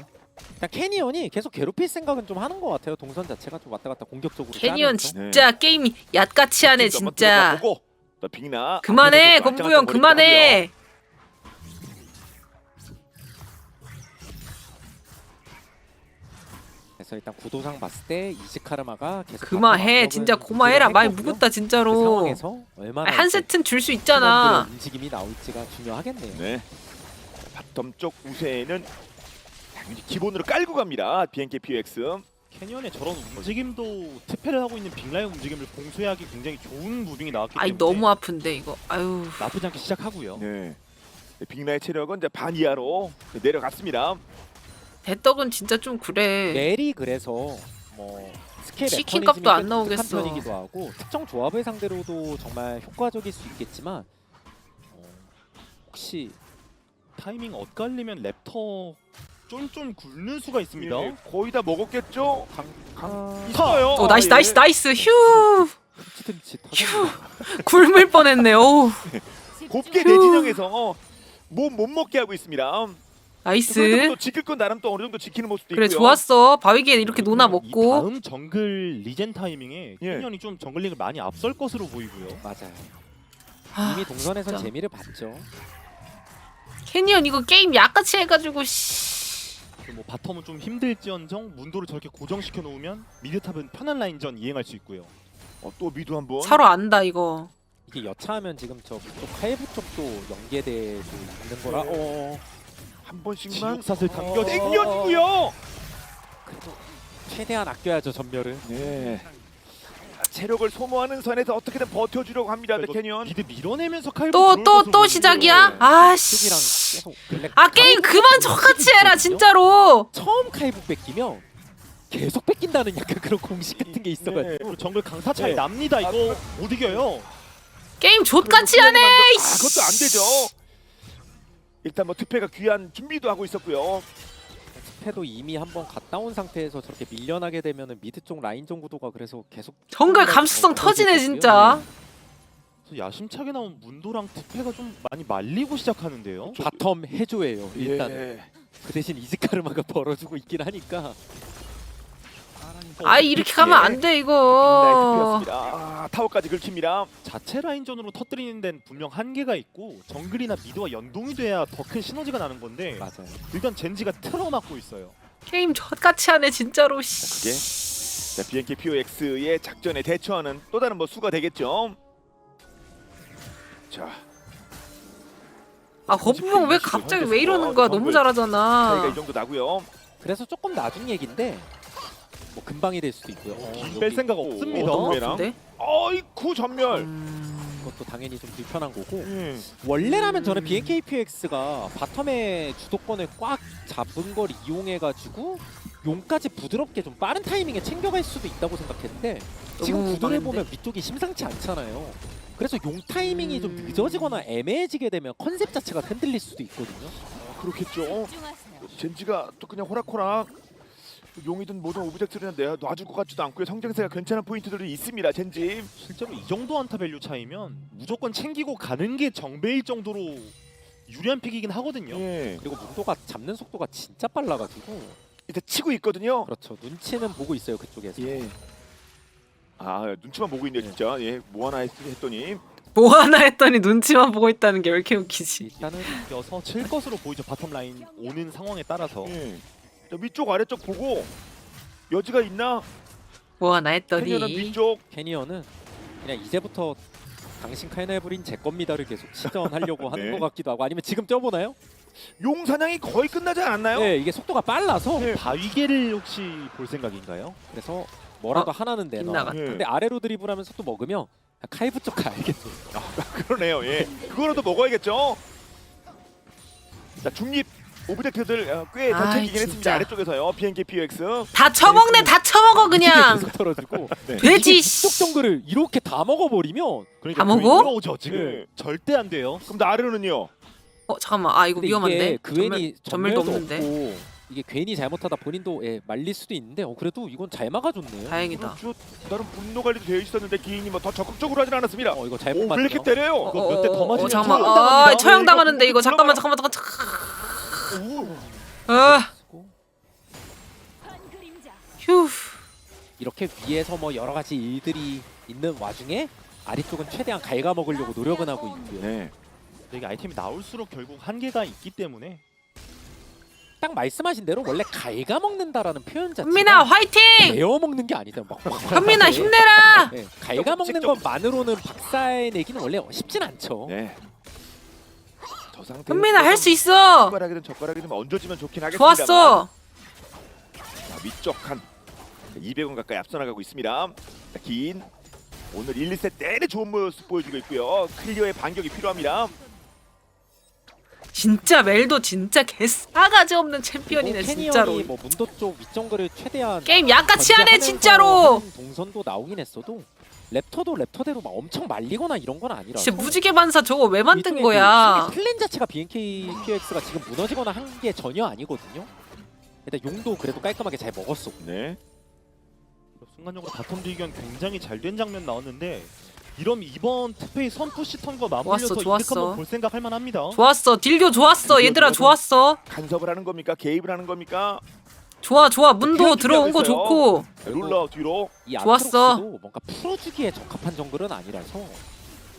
일단 캐니언이 계속 괴롭힐 생각은 좀 하는 것 같아요. 동선 자체가 좀 왔다 갔다 공격적으로. 캐니언 짜면서. 진짜 게임이 얕같이 하네 한번 진짜. 들어가보고, 또 빅나 그만해 앞에서 또 건부 형 짱짱거리기도 그만해. 그래서 일단 구도상 봤을 때 이즈카르마가 계속 그만해 진짜 고마해라. 많이 묵었다 그 진짜로. 상황에서 얼마나 한 세트는 줄 수 있잖아. 팀원들의 움직임이 나올지가 중요하겠네요. 네. 바텀 쪽 우세는 당연히 기본으로 깔고 갑니다. BNKPX. 캐니언의 저런 움직임도 특패를 하고 있는 빅라의 움직임을 공수하기 굉장히 좋은 무빙이 나왔기 아이 때문에 너무 아픈데 이거. 아유. 나쁘지 않게 시작하고요. 네. 빅나의 체력은 이제 반 이하로 내려갔습니다. 대떡은 진짜 좀 그래. 멜이 그래서 뭐 스케일 치킨 메커니즘이 값도 안 꽤 나오겠어. 독특한 편이기도 하고 특정 조합을 상대로도 정말 효과적일 수 있겠지만 혹시 타이밍 엇갈리면 랩터 쫄쫄 굴는 수가 있습니다. 예, 거의 다 먹었겠죠? 아, 있어요. 오 나이스 예. 나이스 나이스 휴. 흠칫흠칫 휴. 굶을 뻔했네. 오. 곱게 휴. 내 진영에서 못 먹게 하고 있습니다. 그런데 나이스. 또 지킬 건 나름 또 어느 정도 지키는 모습도 그래 있고요. 좋았어. 바위게 이렇게 노나 이 먹고. 다음 정글 리젠 타이밍에 예. 캐니언이 좀 정글링을 많이 앞설 것으로 보이고요. 맞아요. 아, 이미 동선에선 진짜. 재미를 봤죠. 캐니언 이거 게임 약같이 해가지고 씨. 뭐 바텀은 좀 힘들지언정 문도를 저렇게 고정시켜 놓으면 미드탑은 편한 라인전 이행할 수 있고요. 또 미드 한번. 서로 안다 이거. 이게 여차하면 지금 저쪽 칼부 쪽도 연계돼도 있는 거라. 한 번씩만 지옥사슬 당겨지고 땡겨주고요. 그래도 최대한 아껴야죠 전멸을. 네. 체력을 소모하는 선에서 어떻게든 버텨주려고 합니다. 그래도 캐니언. 미드 밀어내면서 칼부 또 시작이야? 쪽이랑 아씨. 계속 블랙. 아 게임 그만 척같이 해라 진짜로. 처음 칼부 뺏기면 계속 뺏긴다는 약간 그런 공식 같은 게 있어가지고. 네. 그리고 정글 강타 차이 네. 납니다. 이거 못 이겨요. 게임 좆같이 하네. 그것도 안 되죠. 일단 뭐 투패가 귀한 준비도 하고 있었고요. 상태도 이미 한번 갔다 온 상태에서 저렇게 밀려나게 되면은 미드 쪽 라인전 구도가 그래서 계속 정글 감수성 터지네 진짜. 그래서 야심차게 나온 문도랑 트페가 좀 많이 말리고 시작하는데요. 바텀 해줘예요. 일단 예. 그 대신 이즈카르마가 벌어주고 있긴 하니까. 아 이렇게 가면 안 돼 이거. 나이트 피었습니다. 타워까지 긁힙니다. 자체 라인전으로 터뜨리는 데는 분명 한계가 있고 정글이나 미드와 연동이 돼야 더 큰 시너지가 나는 건데 맞아요. 일단 젠지가 틀어막고 있어요. 게임 젖같이 하네 진짜로. 그게 씨. 자, BNK POX의 작전에 대처하는 또 다른 뭐 수가 되겠죠. 자, 아 거북형 왜 갑자기 왜 이러는 거야? 너무 차이가 이 잘하잖아. 정도 나고요. 그래서 조금 나중 얘긴데 뭐 금방이 될 수도 있고요. 뺄 생각 없습니다. 어떤 거예요? 같은데? 어이쿠 전멸. 그것도 당연히 좀 불편한 거고. 음. 원래라면 저는 BNKPX가 바텀의 주도권을 꽉 잡은 걸 이용해가지고 용까지 부드럽게 좀 빠른 타이밍에 챙겨갈 수도 있다고 생각했는데 지금 너무 구도를 망했는데? 보면 위쪽이 심상치 않잖아요. 그래서 용 타이밍이 좀 늦어지거나 애매해지게 되면 컨셉 자체가 흔들릴 수도 있거든요. 그렇겠죠. 젠지가 또 그냥 호락호락 용이든 뭐든 오브젝트를 내가 놔줄 것 같지도 않고요. 성장세가 괜찮은 포인트들이 있습니다. 젠지. 실제로 이 정도 한타 밸류 차이면 무조건 챙기고 가는 게 정배일 정도로 유리한 픽이긴 하거든요. 예. 그리고 문도가 잡는 속도가 진짜 빨라가지고 일단 치고 있거든요. 그렇죠. 눈치는 보고 있어요 그쪽에서. 예. 아 눈치만 보고 있네요 진짜. 예. 뭐 하나 했더니. 뭐 하나 했더니 눈치만 보고 있다는 게 왜 이렇게 웃기지? 일단은 여서 칠 것으로 보이죠. 바텀 라인 오는 상황에 따라서. 예. 자, 위쪽 아래쪽 보고 여지가 있나? 뭐 하나 캐니언은 했더니. 위쪽. 캐니언은 그냥 이제부터 당신 칼날부린 제 겁니다를 계속 시전하려고 하는 네. 것 같기도 하고 아니면 지금 쪄보나요? 용 사냥이 거의 끝나지 않았나요? 네 이게 속도가 빨라서 네. 바위개를 혹시 볼 생각인가요? 그래서 뭐라도 하나는 내놔. 빗나갔다. 예. 근데 아래로 드리블하면서 또 먹으면 칼부 쪽 가야겠네. 그러네요. 예. 그거라도 먹어야겠죠. 자 중립 오브젝트들 꽤 잘 아이, 챙기긴 했습니다. 진짜. 아래쪽에서요. BNK POX. 다 처먹네 다 처먹어 그냥. 계속 털어주고 돼지 이게 북쪽 정글을 이렇게 다 먹어버리면 그러니까 다 먹어? 오죠 지금. 절대 안 돼요. 그럼 나 아래로는요. 잠깐만 아 이거 근데 위험한데. 이게 괜히 전멸도 전멸도 없는데. 없고 이게 괜히 잘못하다 본인도 말릴 수도 있는데 그래도 이건 잘 막아줬네요. 다행이다. 그렇죠. 나름 분노 관리도 되어 있었는데 기인이 뭐 더 적극적으로 하진 않았습니다. 이거 잘못 오, 왜 이렇게 맞죠? 때려요? 그거 몇대더 맞으면 잠깐만. 처형당합니다. 처형 당하는데 이거 잠깐만. 휴. 이렇게 위에서 뭐 여러 가지 일들이 있는 와중에 아래쪽은 최대한 갉아먹으려고 노력은 하고 있고요. 네. 이게 아이템이 나올수록 결국 한계가 있기 때문에 딱 말씀하신 대로 원래 갉아먹는다라는 표현 자체가 현민아 화이팅! 베어먹는 게 아니다. 막 현민아 힘내라! 네, 갉아먹는 것만으로는 박살내기는 원래 쉽진 않죠. 네. 저 상태. 현민아 할 수 있어! 젓가락이든 젓가락이든 얹어지면 좋긴 하겠습니다. 좋았어! 자, 위쪽 한 200원 가까이 앞서 나가고 있습니다. 자, 긴 오늘 1, 2세 내내 좋은 모습 보여주고 있고요. 클리어의 반격이 필요합니다. 진짜 멜도 진짜 개싸가지 없는 챔피언이네 진짜로. 캐니언이 뭐 문도 쪽 윗정글을 최대한 게임 약같이 하네 견제하면서 진짜로! 하는 동선도 나오긴 했어도 랩터도 랩터대로 막 엄청 말리거나 이런 건 아니라서 진짜 무지개 반사 저거 왜 만든 일종의 거야? 그 플랜 자체가 BNK PX가 지금 무너지거나 한 게 전혀 아니거든요. 일단 용도 그래도 깔끔하게 잘 먹었어. 네. 순간적으로 바텀 디견 굉장히 잘 된 장면 나왔는데 이러면 이번 투페이 선푸시 턴과 맞물려서 좋았어, 이득 좋았어. 한번 볼 생각 할 만합니다. 좋았어 딜교 좋았어 얘들아 좋았어. 간섭을 하는 겁니까? 개입을 하는 겁니까? 좋아 문도 피할 들어온 거 준비하고 있어요. 좋고. 룰러 뒤로. 이 좋았어. 아트록스도 뭔가 풀어주기에 적합한 정글은 아니라서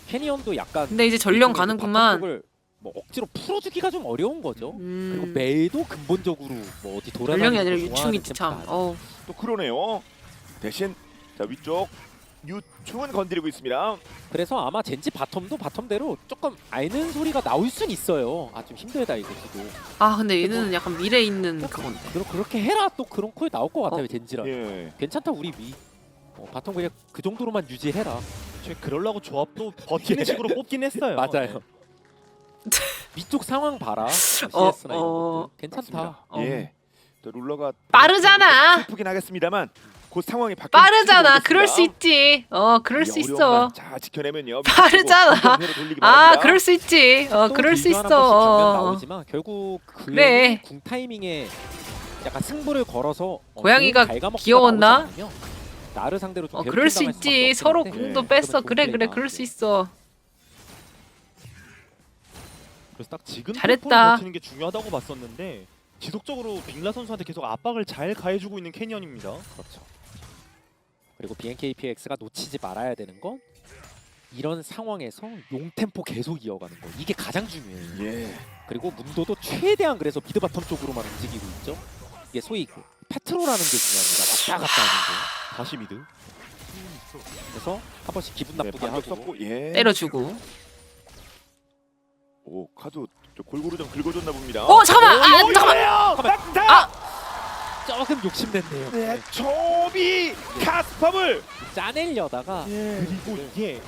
캐니언도 약간 근데 이제 전령 이쪽으로 가는구만. 바텀 쪽을 뭐 억지로 풀어주기가 좀 어려운 거죠. 그리고 음. 멜도 근본적으로 뭐 어디 돌아다니는 전령이 아니라 거 좋아하는 유충이지 참. 챔프가 아니에요. 또 그러네요. 대신 자 위쪽 유충은 건드리고 있습니다. 그래서 아마 젠지 바텀도 바텀대로 조금 앓는 소리가 나올 순 있어요. 좀 힘들다 이거 지금. 아 근데 얘는 약간 미래 있는 그건데. 그렇게 해라 또 그런 콜 나올 것 같아요 젠지라. 예. 괜찮다 우리 위. 바텀 그냥 그 정도로만 유지해라. 제 그러려고 조합도 버티는 식으로 뽑긴 했어요. 맞아요. 위쪽 상황 봐라. 어, CS나 이런 어. 것들. 괜찮다. 맞습니다. 예. 또 룰러가 빠르잖아. 슬프긴 하겠습니다만 곧 상황이 바뀔 빠르잖아. 수도 그럴 수 있겠습니다. 있지. 그럴 수 이 어려운 있어. 날 잘 지켜내면요. 빠르잖아. 위쪽으로 돌리기 바랍니다. 그럴 수 있지. 또 그럴 수 빌드 하나 번씩 장면 있어. 나오지만 결국 그래. 궁 타이밍에 약간 승부를 걸어서 고양이가 좋은 갉아먹기가 귀여웠나? 나오지 않으면 나를 상대로 좀 그럴 수 괴롭힘 당할 있지. 수밖에 서로 없긴 한데 궁도 네. 뺐어. 그러면 그래 좋은 그래 플레이가 그럴 수 안 돼. 있어. 그래서 딱 지금 잘했다. 템포를 버티는 게 중요하다고 봤었는데 지속적으로 빅라 선수한테 계속 압박을 잘 가해주고 있는 캐니언입니다. 그렇죠. 그리고 BNKPX가 놓치지 말아야 되는 건 이런 상황에서 용 템포 계속 이어가는 거. 이게 가장 중요해요. 예. 그리고 문도도 최대한 그래서 미드 바텀 쪽으로만 움직이고 있죠. 이게 소위 그 페트로라는 게 중요합니다. 왔다 갔다 하는 다시 미드. 거. 그래서 한 번씩 기분 네, 나쁘게 반격 하고 썼고 예. 때려주고. 오 카드 저 골고루 좀 긁어줬나 봅니다. 잠깐만. 잠깐만. 조금 욕심냈네요. 네, 초비 카스펌을 짜내려다가 그리고 이게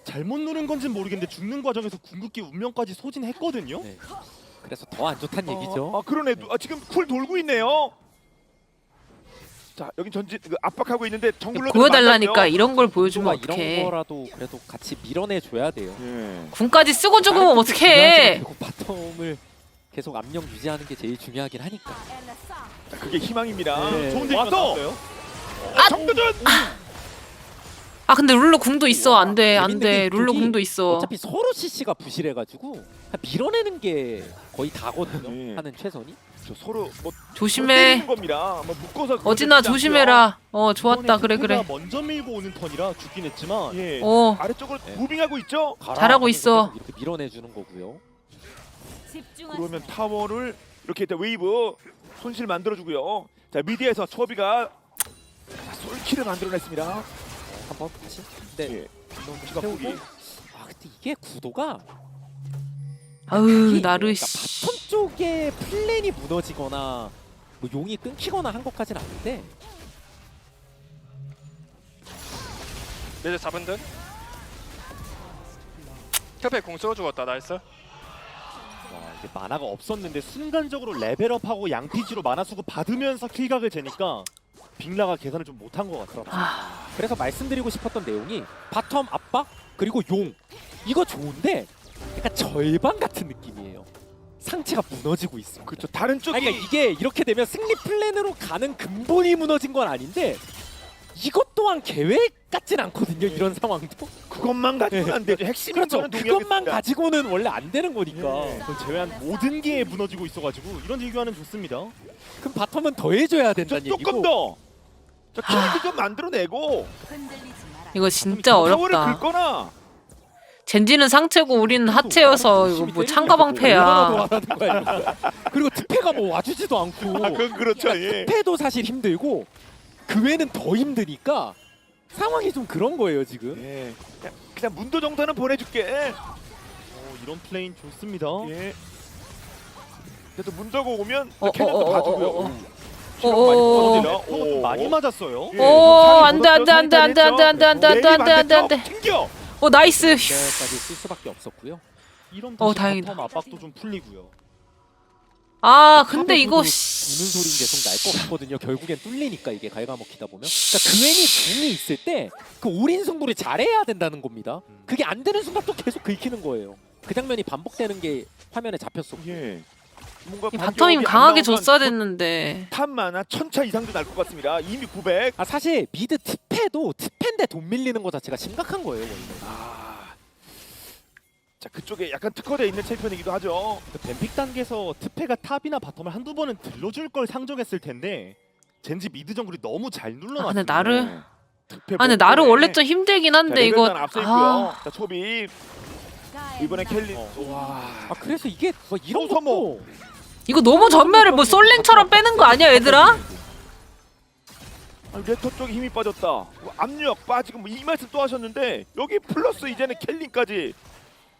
잘못 누른 건지는 모르겠는데 죽는 과정에서 궁극기 운명까지 소진했거든요. 네. 그래서 더 안 좋다는 얘기죠. 그러네. 지금 쿨 돌고 있네요. 자, 여기 전진 압박하고 있는데 정글러 보여달라니까 이런 걸 보여주면 이런 어떡해. 거라도 그래도 같이 밀어내줘야 돼요. 예. 궁까지 쓰고 죽으면 중요하지만 어떡해. 결국 바텀을 계속 압력 유지하는 게 제일 중요하긴 하니까. 자, 그게 희망입니다. 네. 좋은 데 와서 나왔어요. 정교준. 근데 룰루 궁도 있어. 안 돼. 안 재밌는 돼. 게 룰루 이쪽이 궁도 있어. 어차피 서로 CC가 부실해가지고 그냥 밀어내는 게 거의 다거든요. 네. 하는 최선이. 저 서로 뭐 조심해. 때리는 겁니다. 뭐 묶어서 어진아 그러지 조심해라. 좋았다. 이번에 그래 디테가 그래. 먼저 밀고 오는 턴이라 죽긴 했지만 않고요. 예. 아래쪽으로 네. 무빙하고 있죠. 잘하고 있어. 이렇게 밀어내주는 거고요. 그러면 타워를 이렇게 일단 웨이브 손실 만들어주고요. 자 미디에서 초비가 솔킬을 만들어냈습니다. 한번 다시. 네. 예. 치가 세우기. 근데 이게 구도가 아우 그러니까 나르 바텀 쪽에 플랜이 무너지거나 뭐 용이 끊기거나 한 것까지는 아닌데 미드 잡은 듯. 협회 공 쏘 죽었다. 나이스. 와, 이게 만화가 없었는데 순간적으로 레벨업하고 양피지로 만화 수급 받으면서 킬각을 재니까 빅라가 계산을 좀 못한 것 같더라고요. 그래서 말씀드리고 싶었던 내용이 바텀 압박 그리고 용 이거 좋은데 약간 절반 같은 느낌이에요. 상체가 무너지고 있어. 그렇죠. 다른 쪽이 그러니까 이게 이렇게 되면 승리 플랜으로 가는 근본이 무너진 건 아닌데 이것 또한 계획 같진 않거든요. 이런 상황도. 그것만 가지고는 안 되죠. 핵심인 그렇죠. 거는 그것만 동의하겠습니다. 가지고는 원래 안 되는 거니까. 그걸 제외한 모든 게 무너지고 있어가지고 이런 질교환은 좋습니다. 그럼 바텀은 더 해줘야 저 된다는 조금 얘기고. 더. 저 킬도 좀 만들어내고 이거 진짜 타워를 어렵다. 긁거나. 젠지는 상체고 우리는 하체여서 이거 뭐 창가방패야. 얼마나 더 하라는 거야, 이거. 그리고 특패가 뭐 와주지도 않고. 그건 그렇죠. 예. 특패도 사실 힘들고 그 외에는 더 힘드니까 상황이 좀 그런 거예요 지금. 예. 그냥 문도 정도는 보내줄게. 이런 플레인 좋습니다. 예. 그래도 문도고 오면 어, 캐년도 어, 어, 봐주고요. 어, 어. 시간 어, 많이 어, 벌어지나? 좀 많이 맞았어요. 예, 오, 좀 안 돼, 안 돼, 안 돼, 안 돼, 안 돼, 안 돼, 안 돼, 안 돼, 안 돼, 안 돼. 튕겨. 나이스. 까지 쓸 수밖에 없었고요. 이런 다행이다. 바텀 압박도 좀 풀리고요. 근데 이거 우는 소리는 계속 날 것 같거든요. 결국엔 뚫리니까 이게 갉아먹히다 보면. 그러니까 그웬이 궁이 있을 때 그 올인 승부를 잘해야 된다는 겁니다. 그게 안 되는 순간 또 계속 긁히는 거예요. 그 장면이 반복되는 게 화면에 잡혔었고. 예. 뭔가 이 반격이 바텀임 안 강하게 나오면 줬어야 됐는데. 탑 만화 1000차 이상도 날 것 같습니다. 이미 900. 사실 미드 특패도 특패인데 돈 밀리는 거 자체가 심각한 거예요. 원래. 자 그쪽에 약간 특화되어 있는 챔피언이기도 하죠. 뱀픽 단계에서 트페가 탑이나 바텀을 한두 번은 들러줄 걸 상정했을 텐데 젠지 미드 정글이 너무 잘 눌러놨어요. 근데 나르. 특패 근데 나르 원래 좀 힘들긴 한데 이거. 앞서 있고요. 자 초비 이번에 켈리. 와. 그래서 이게 뭐 이런 소소모. 것도 이거 너무 전멸을 뭐 솔랭처럼 빼는 거 아니야, 얘들아? 레터 쪽에 힘이 빠졌다. 뭐 압력 빠지고 뭐 이 말씀 또 하셨는데 여기 플러스 이제는 켈린까지.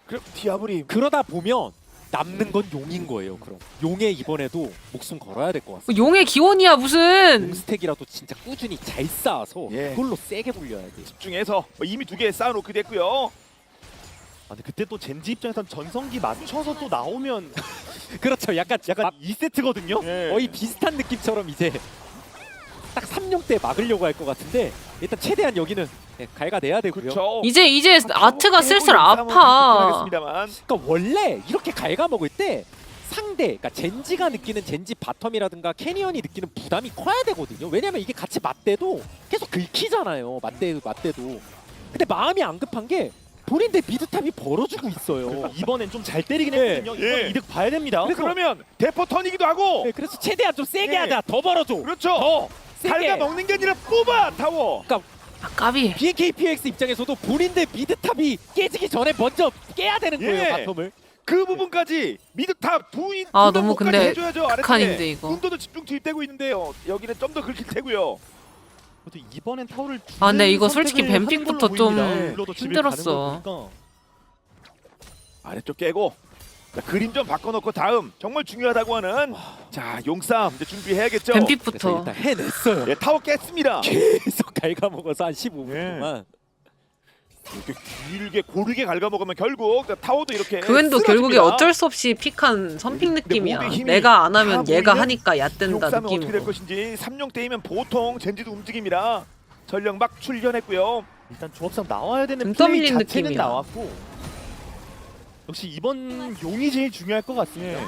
그럼 디아블이 그러다 보면 남는 건 용인 거예요. 그럼 용에 이번에도 목숨 걸어야 될 것 같습니다. 뭐 용의 기원이야 무슨. 용스택이라도 진짜 꾸준히 잘 쌓아서 예. 그걸로 세게 불려야 돼. 집중해서 뭐 이미 2개 쌓아놓게 됐고요. 근데 그때 또 젠지 입장에선 전성기 맞춰서 또 나오면 그렇죠. 약간 2세트거든요. 예. 거의 비슷한 느낌처럼 이제 딱 3용 때 막으려고 할 것 같은데 일단 최대한 여기는 갈가내야 되고요. 그렇죠. 이제 아트가 슬슬 아파. 하겠습니다만. 그러니까 원래 이렇게 갉아먹을 때 상대, 그러니까 젠지가 느끼는 젠지 바텀이라든가 캐니언이 느끼는 부담이 커야 되거든요. 왜냐면 이게 같이 맞대도 계속 긁히잖아요. 맞대도. 근데 마음이 안 급한 게 본인들 미드탑이 벌어주고 있어요. 이번엔 좀 잘 때리긴 예, 했거든요. 이번 예. 이득 봐야 됩니다. 그러면 대포 턴이기도 하고 네, 그래서 최대한 좀 세게 예. 하자. 더 벌어줘. 그렇죠. 더 달가 세게. 먹는 게 아니라 뽑아 타워. 아 까비. BNKPX 입장에서도 본인들 미드탑이 깨지기 전에 먼저 깨야 되는 거예요. 예. 바텀을. 그 부분까지 미드탑 부인 아, 두 너무 명까지 근데 해줘야죠. 극한인데, 아래쪽에. 이거. 문도도 집중 투입되고 있는데요. 여기는 좀 더 긁힐 테고요. 그래도 이번엔 타워를 아, 근데 이거 주는 솔직히 선택을 뱀픽부터 하는 걸로 좀 보입니다. 물러도 집에 가는 힘들었어. 걸 보니까. 아래쪽 깨고 자, 그림 좀 바꿔놓고 다음 정말 중요하다고 하는 자 용싸움 이제 준비해야겠죠. 그래서 뱀픽부터. 일단 해냈어요. 예, 타워 깼습니다. 계속 갉아먹어서 한 15분 예. 동안. 이렇게 길게 고르게 갉아먹으면 결국 타워도 이렇게 그웬도 쓰러집니다. 결국에 어쩔 수 없이 픽한 선픽 근데 느낌이야. 모두의 힘이 내가 안 하면 다 얘가 모이면 하니까 얕된다 용싸움은 어떻게 될 느낌으로. 것인지 3용 때이면 보통 젠지도 움직입니다. 전력 막 출연했고요. 일단 조합상 나와야 되는 등 플레이 떠밀린 자체는 느낌이야. 나왔고 역시 이번 용이 제일 중요할 것 같습니다.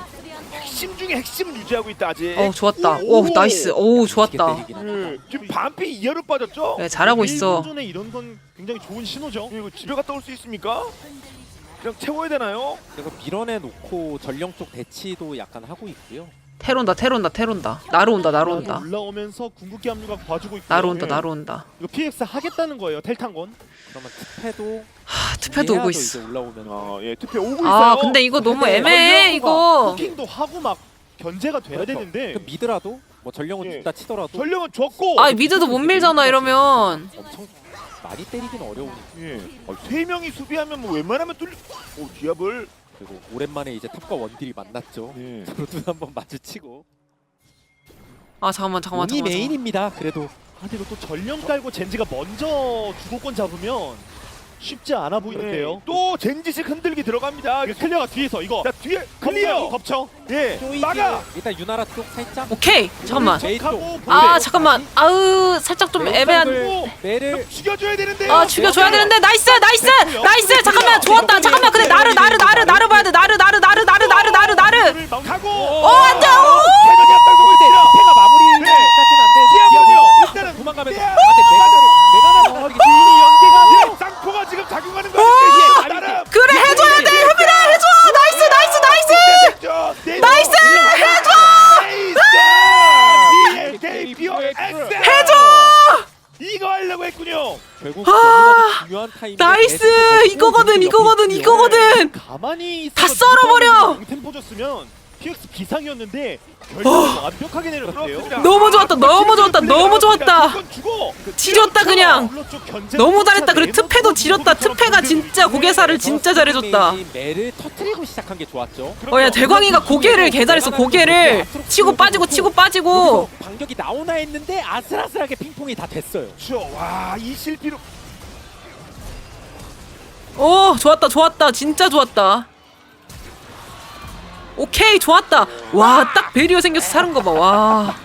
핵심 중에 핵심을 유지하고 있다 아직. 좋았다. 오! 오 나이스. 오 좋았다. 때리긴 하다. 지금 반피 2열로 빠졌죠? 네, 잘하고 있어. 전에 이런 건 굉장히 좋은 신호죠. 이거 집에 갔다 올 수 있습니까? 그냥 채워야 되나요? 그래서 밀어내놓고 전령 쪽 대치도 약간 하고 있고요. 테론다. 나로 온다. 올라오면서 궁극기 합류가 봐주고 있고. 나로 온다. 이거 PX 하겠다는 거예요. 텔탄건. 그러면 투패도 투표도 오고 이제 있어. 올라오면 예, 투표 오고 있어요. 아 근데 이거 너무 애매해 이거. 쿠킹도 하고 막 견제가 돼야 그렇죠. 되는데 그 미드라도 뭐 전령은 예. 있다 치더라도 전력은 줬고. 아 미드도 못 밀잖아 이러면. 엄청 많이 때리긴 어려우니까. 예. 3명이 수비하면 뭐 웬만하면 뚫리. 오, 디아블. 그리고 오랜만에 이제 탑과 원딜이 만났죠. 예. 서로 눈 한번 마주치고. 아 잠깐만. 이 메인입니다. 그래도 아, 근데 이거 또 전령 깔고 젠지가 먼저 주도권 잡으면 쉽지 않아 보이는데요. 네. 또 젠지식 흔들기 들어갑니다. 이거 클리어가 뒤에서 이거 자, 뒤에 클리어. 덮쳐. 예. 쪼이기 막아. 일단 유나라 쪽 살짝. 오케이 잠깐만. 메이 쪽. 하고 아 잠깐만. 아우 살짝 좀 애매한. 매를 죽여줘야 되는데. 아 죽여줘야 되는데 나이스. 잠깐만 좋았다. 잠깐만 근데 나를 봐야 돼. 나를. 가고. 안 돼. 캐논이 앞장서고 있어요. 패가 마무리까지는 안 되는데 디아블이요. 디아블이 일단은 도망가면서. 디아- 근데 메가나를 예, 쌍포가 지금 작용하는 거예요. 예, 나름. 그래 해줘야 돼. 효빈아 해줘. 나이스. 해줘. 이거 하려고 했군요. 결국 너무나도 중요한 타이밍에 나이스. 계속 이거거든. 가만히 다 있어서 썰어버려. 템포 줬으면 PX 비상이었는데 결정을 완벽하게 내렸어요. 너무 좋았다. 이건 주고. 지렸다 그냥. 물론 좀 견제가 너무 잘했다. 그래 에너지 투패도 지렸다. 투패가 진짜 고개살을 진짜 잘해줬다. 매를 터트리고 시작한 게 좋았죠. 야 대광이가 고개를 개잘했어. 고개를 치고 빠지고. 여기서 반격이 나오나 했는데 아슬아슬하게 핑퐁이 다 됐어요. 그렇죠. 와, 이 실비로 오 좋았다. 진짜 좋았다. 오케이 좋았다. 와 딱 베리어 생겨서 사는 거 봐. 와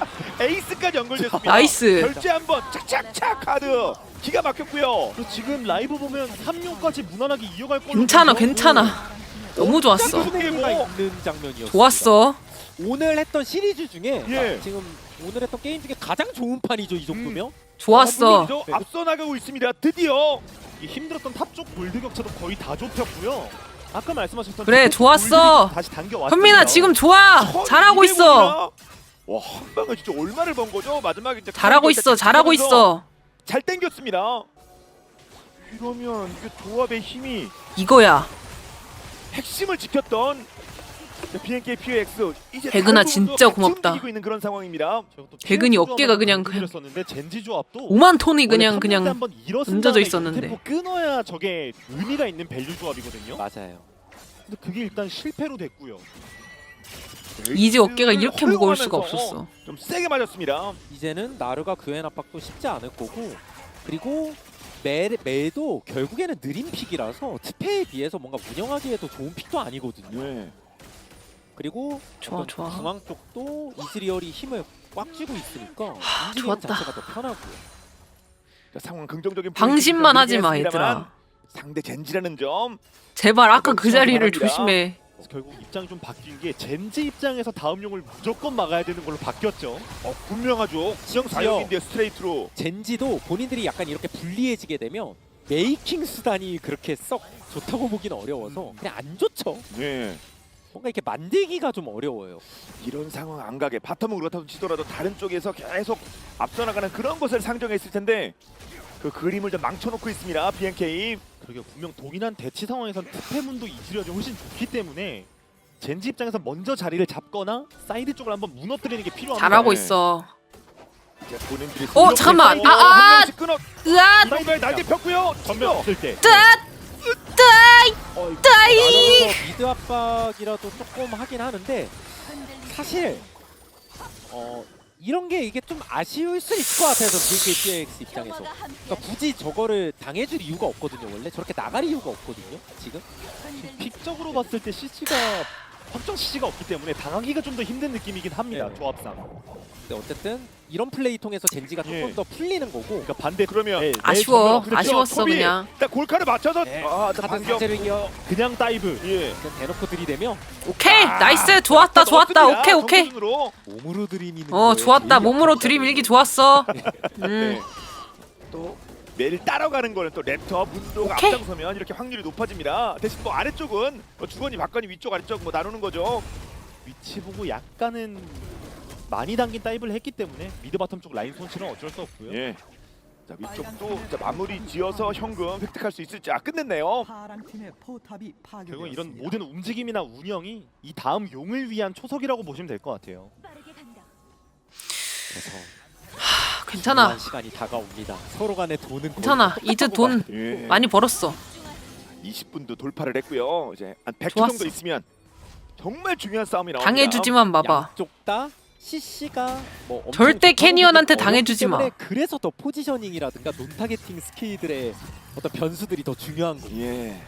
에이스까지 연결됐습니다. 나이스. 결제 한번 착착착 카드 기가 막혔고요. 그리고 지금 라이브 보면 3용까지 무난하게 이어갈 걸로 괜찮아. 너무 좋았어. 승리가 있는 장면이었어요. 좋았어. 오늘 했던 시리즈 중에 예. 지금 오늘 했던 게임 중에 가장 좋은 판이죠. 이 정도면. 좋았어. 물론이죠. 앞서 나가고 있습니다. 드디어 이 힘들었던 탑 쪽 골드 격차도 거의 다 좁혔고요. 아까 말씀하셨던 그래, 쪽 좋았어. 골드들이 다시 당겨왔어요. 현민아 지금 좋아. 잘하고 있어. 와, 한 방에 진짜 얼마를 번 거죠? 마지막에 이제 잘하고 있어. 잘 당겼습니다. 이러면 이게 조합의 힘이 이거야. 핵심을 지켰던 BNK POX 이제 백은아, 다른 진짜 부분도 같이 고맙다. 움직이고 있는 그런 상황입니다. 백은이 어깨가 그냥 었는데 젠지 조합도 5만 톤이 원래 그냥 컴퓨터 한번 일어선 얹어져 다음에 있었는데. 템포 끊어야 저게 의미가 있는 밸류 조합이거든요. 맞아요. 근데 그게 일단 실패로 됐고요. 이제 어깨가 이렇게 무거울 수가 허용하면서 없었어. 좀 세게 맞았습니다. 이제는 나르가 교환 압박도 쉽지 않을 거고, 그리고 매도 결국에는 느린 픽이라서 트페에 비해서 뭔가 운영하기에도 좋은 픽도 아니거든요. 네. 그리고 좋아, 어떤 좋아. 중앙 쪽도 이즈리얼이 힘을 꽉 쥐고 있으니까 움직임 좋았다. 자체가 더 편하고요. 자, 상황 긍정적인 방심만 분위기가 하지 마, 되긴 얘들아. 했습니다만 상대 젠지라는 점 제발 아까 그 조심하기 자리를 바랍니다. 조심해. 그래서 결국 입장이 좀 바뀐 게 젠지 입장에서 다음 용을 무조건 막아야 되는 걸로 바뀌었죠. 분명하죠. 그냥 사용인데 스트레이트로. 젠지도 본인들이 약간 이렇게 불리해지게 되면 메이킹 수단이 그렇게 썩 좋다고 보기는 어려워서 그냥 안 좋죠. 네. 뭔가 이렇게 만들기가 좀 어려워요. 이런 상황 안 가게 바텀은 그렇다고 치더라도 다른 쪽에서 계속 앞서 나가는 그런 것을 상정했을 텐데 그 그림을 좀 망쳐놓고 있습니다. BNK. 그러게 분명 동일한 대치 상황에선 특패문도 이즈리얼이 훨씬 좋기 때문에 젠지 입장에서 먼저 자리를 잡거나 사이드 쪽을 한번 무너뜨리는 게 필요합니다. 잘하고 네. 있어. 이제 본인들이 잠깐만. 한 명씩 끊어. 으앗! 사이드에 날개 폈고요. 전면 없을 때. 나름대로 미드 압박이라도 조금 하긴 하는데 사실 이런 게 이게 좀 아쉬울 수 있을 것 같아요. BNKX 입장에서. 그러니까 굳이 저거를 당해줄 이유가 없거든요. 원래 저렇게 나갈 이유가 없거든요. 지금. 픽적으로 봤을 때 CC가 확정 CC가 없기 때문에 당하기가 좀 더 힘든 느낌이긴 합니다. 네. 조합상. 근데 어쨌든 이런 플레이 통해서 젠지가 조금 예. 더 풀리는 거고. 그러니까 반대 그러면 네, 아쉬워. 그렇죠. 아쉬웠어 톱이 그냥. 일단 골카를 맞춰서 네. 일단 카드 반격. 사제를 이어 그냥 다이브. 예. 대놓고 들이대며 오케이 나이스 좋았다 좋았다 넣었습니다. 오케이 오케이. 정면으로. 몸으로 들이미는 좋았다 몸으로 들이밀기 좋았어. 네. 또 매일 따라가는 거는 또 랩터 문도가 오케이. 앞장서면 이렇게 확률이 높아집니다. 대신 뭐 아래쪽은 뭐 주거니 박거니 위쪽 아래쪽 뭐 나누는 거죠. 위치 보고 약간은 많이 당긴 다이브를 했기 때문에 미드 바텀 쪽 라인 손실은 어쩔 수 없고요. 예. 자 위쪽도 자, 마무리 지어서 현금 획득할 수 있을지. 끝냈네요. 결국 이런 모든 움직임이나 운영이 이 다음 용을 위한 초석이라고 보시면 될 것 같아요. 그래서 괜찮아 중요한 시간이 다가옵니다. 서로 간에 돈은 괜찮아 이제 돈 예. 많이 벌었어. 20분도 돌파를 했고요. 이제 한 100초 좋았어. 정도 있으면 정말 중요한 싸움이 나옵니다. 당해주지만 봐봐. 양쪽 다 CC가 뭐 엄청 절대 좋다고 캐니언한테 보기 당해주지 마. 어렵기 때문에 그래서 더 포지셔닝이라든가 논 타겟팅 스킬들의 어떤 변수들이 더 중요한 거예요. 예.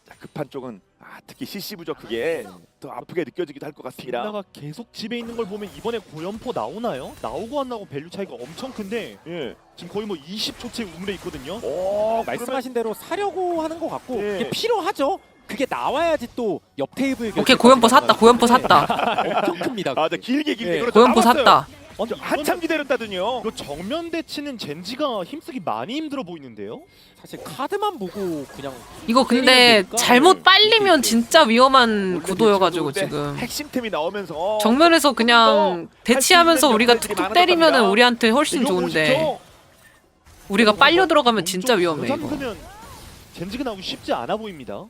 자, 급한 쪽은 특히 CC 부족 그게 더 아프게 느껴지기도 할 것 같습니다. 빅나가 계속 집에 있는 걸 보면 이번에 고연포 나오나요? 나오고 안 나오고 밸류 차이가 엄청 큰데 예. 지금 거의 뭐 20초째 우물에 있거든요. 오, 말씀하신 대로 사려고 하는 것 같고 예. 그게 필요하죠. 그게 나와야지 또 옆 테이블 오케이 고연포 샀다 고연포 샀다 엄청 큽니다. 길게 예. 그렇죠. 고연포 남았어요. 샀다. 아니, 한참 기다렸다더니요. 이거 정면 대치는 젠지가 힘쓰기 많이 힘들어 보이는데요? 사실 카드만 보고 그냥 이거 근데 때리면 잘못 될까? 빨리면 진짜 위험한 원래 구도여가지고 대충 지금 핵심템이 나오면서 정면에서 그냥 대치하면서 있는 우리가 역할들이 툭툭 많아졌답니다. 때리면은 우리한테 훨씬 이거 좋은데 보시죠. 우리가 빨려 들어가면 진짜 위험해 이거. 그러면 젠지가 나오기 쉽지 않아 보입니다.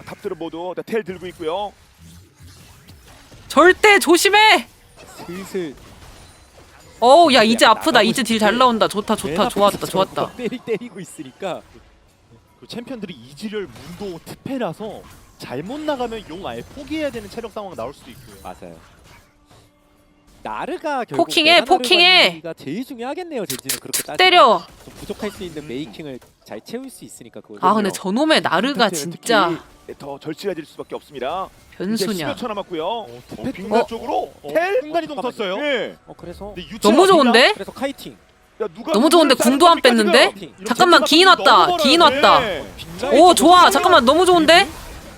탑들은 모두 다 텔 들고 있고요. 절대 조심해. 슬슬 어우 야 이제 아프다 나가고 이제 딜 잘 싶지. 나온다 좋다 좋다 맨 좋았다 앞에서 좋았다. 저거 때리고 있으니까 그 챔피언들이 이지렬 문도 특패라서 잘못 나가면 용 아예 포기해야 되는 체력 상황 나올 수도 있고요. 맞아요. 나르가 결국 포킹해, 메가 나르 포킹해. 관리가 제일 중요하겠네요. 젠지는 그렇게 따지면 때려. 좀 부족할 수 있는 메이킹을 잘 채울 수 있으니까 그거. 아 근데 저놈의 나르가 특히 진짜 더 절실해질 수밖에 없습니다. 이제 변수냐. 10여 초 남았고요. 특패 빅나 쪽으로 텔 순간이동 썼어요. 예. 그래서 근데 유채가 너무 좋은데? 그래서 카이팅. 야, 누가 너무 좋은데 누굴 궁도 안 싸는 겁니까, 뺐는데? 지금? 카이팅. 잠깐만 기인 왔다 기인 왔다. 예. 오 좋아 잠깐만 너무 좋은데?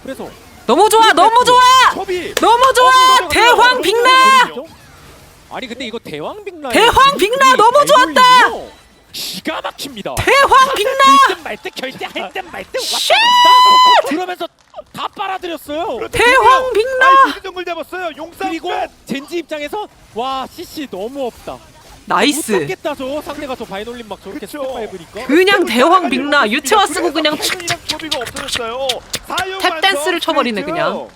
그래서 너무 좋아 너무 좋아 첩이 너무 좋아 대황 빅나 아니 근데 이거 대왕 빅라 대황 빅나 너무 좋았다 기가 막힙니다. 대황 빅나 할듯 말듯 결제할 듯 말듯 왔다 갔다 그러면서 다 빨아들였어요. 대황 빅나 정글 잡았어요. 용상 그리고 젠지 입장에서 와 CC 너무 없다. 못 나이스 잡겠다 저 상대가 저 바이놀린 막 저렇게 그쵸. 스텝 밟으니까. 그냥 대황 빅나 유채화 쓰고 그냥 첩이가 없어졌어요. 탭 댄스를 쳐버리네, 그냥.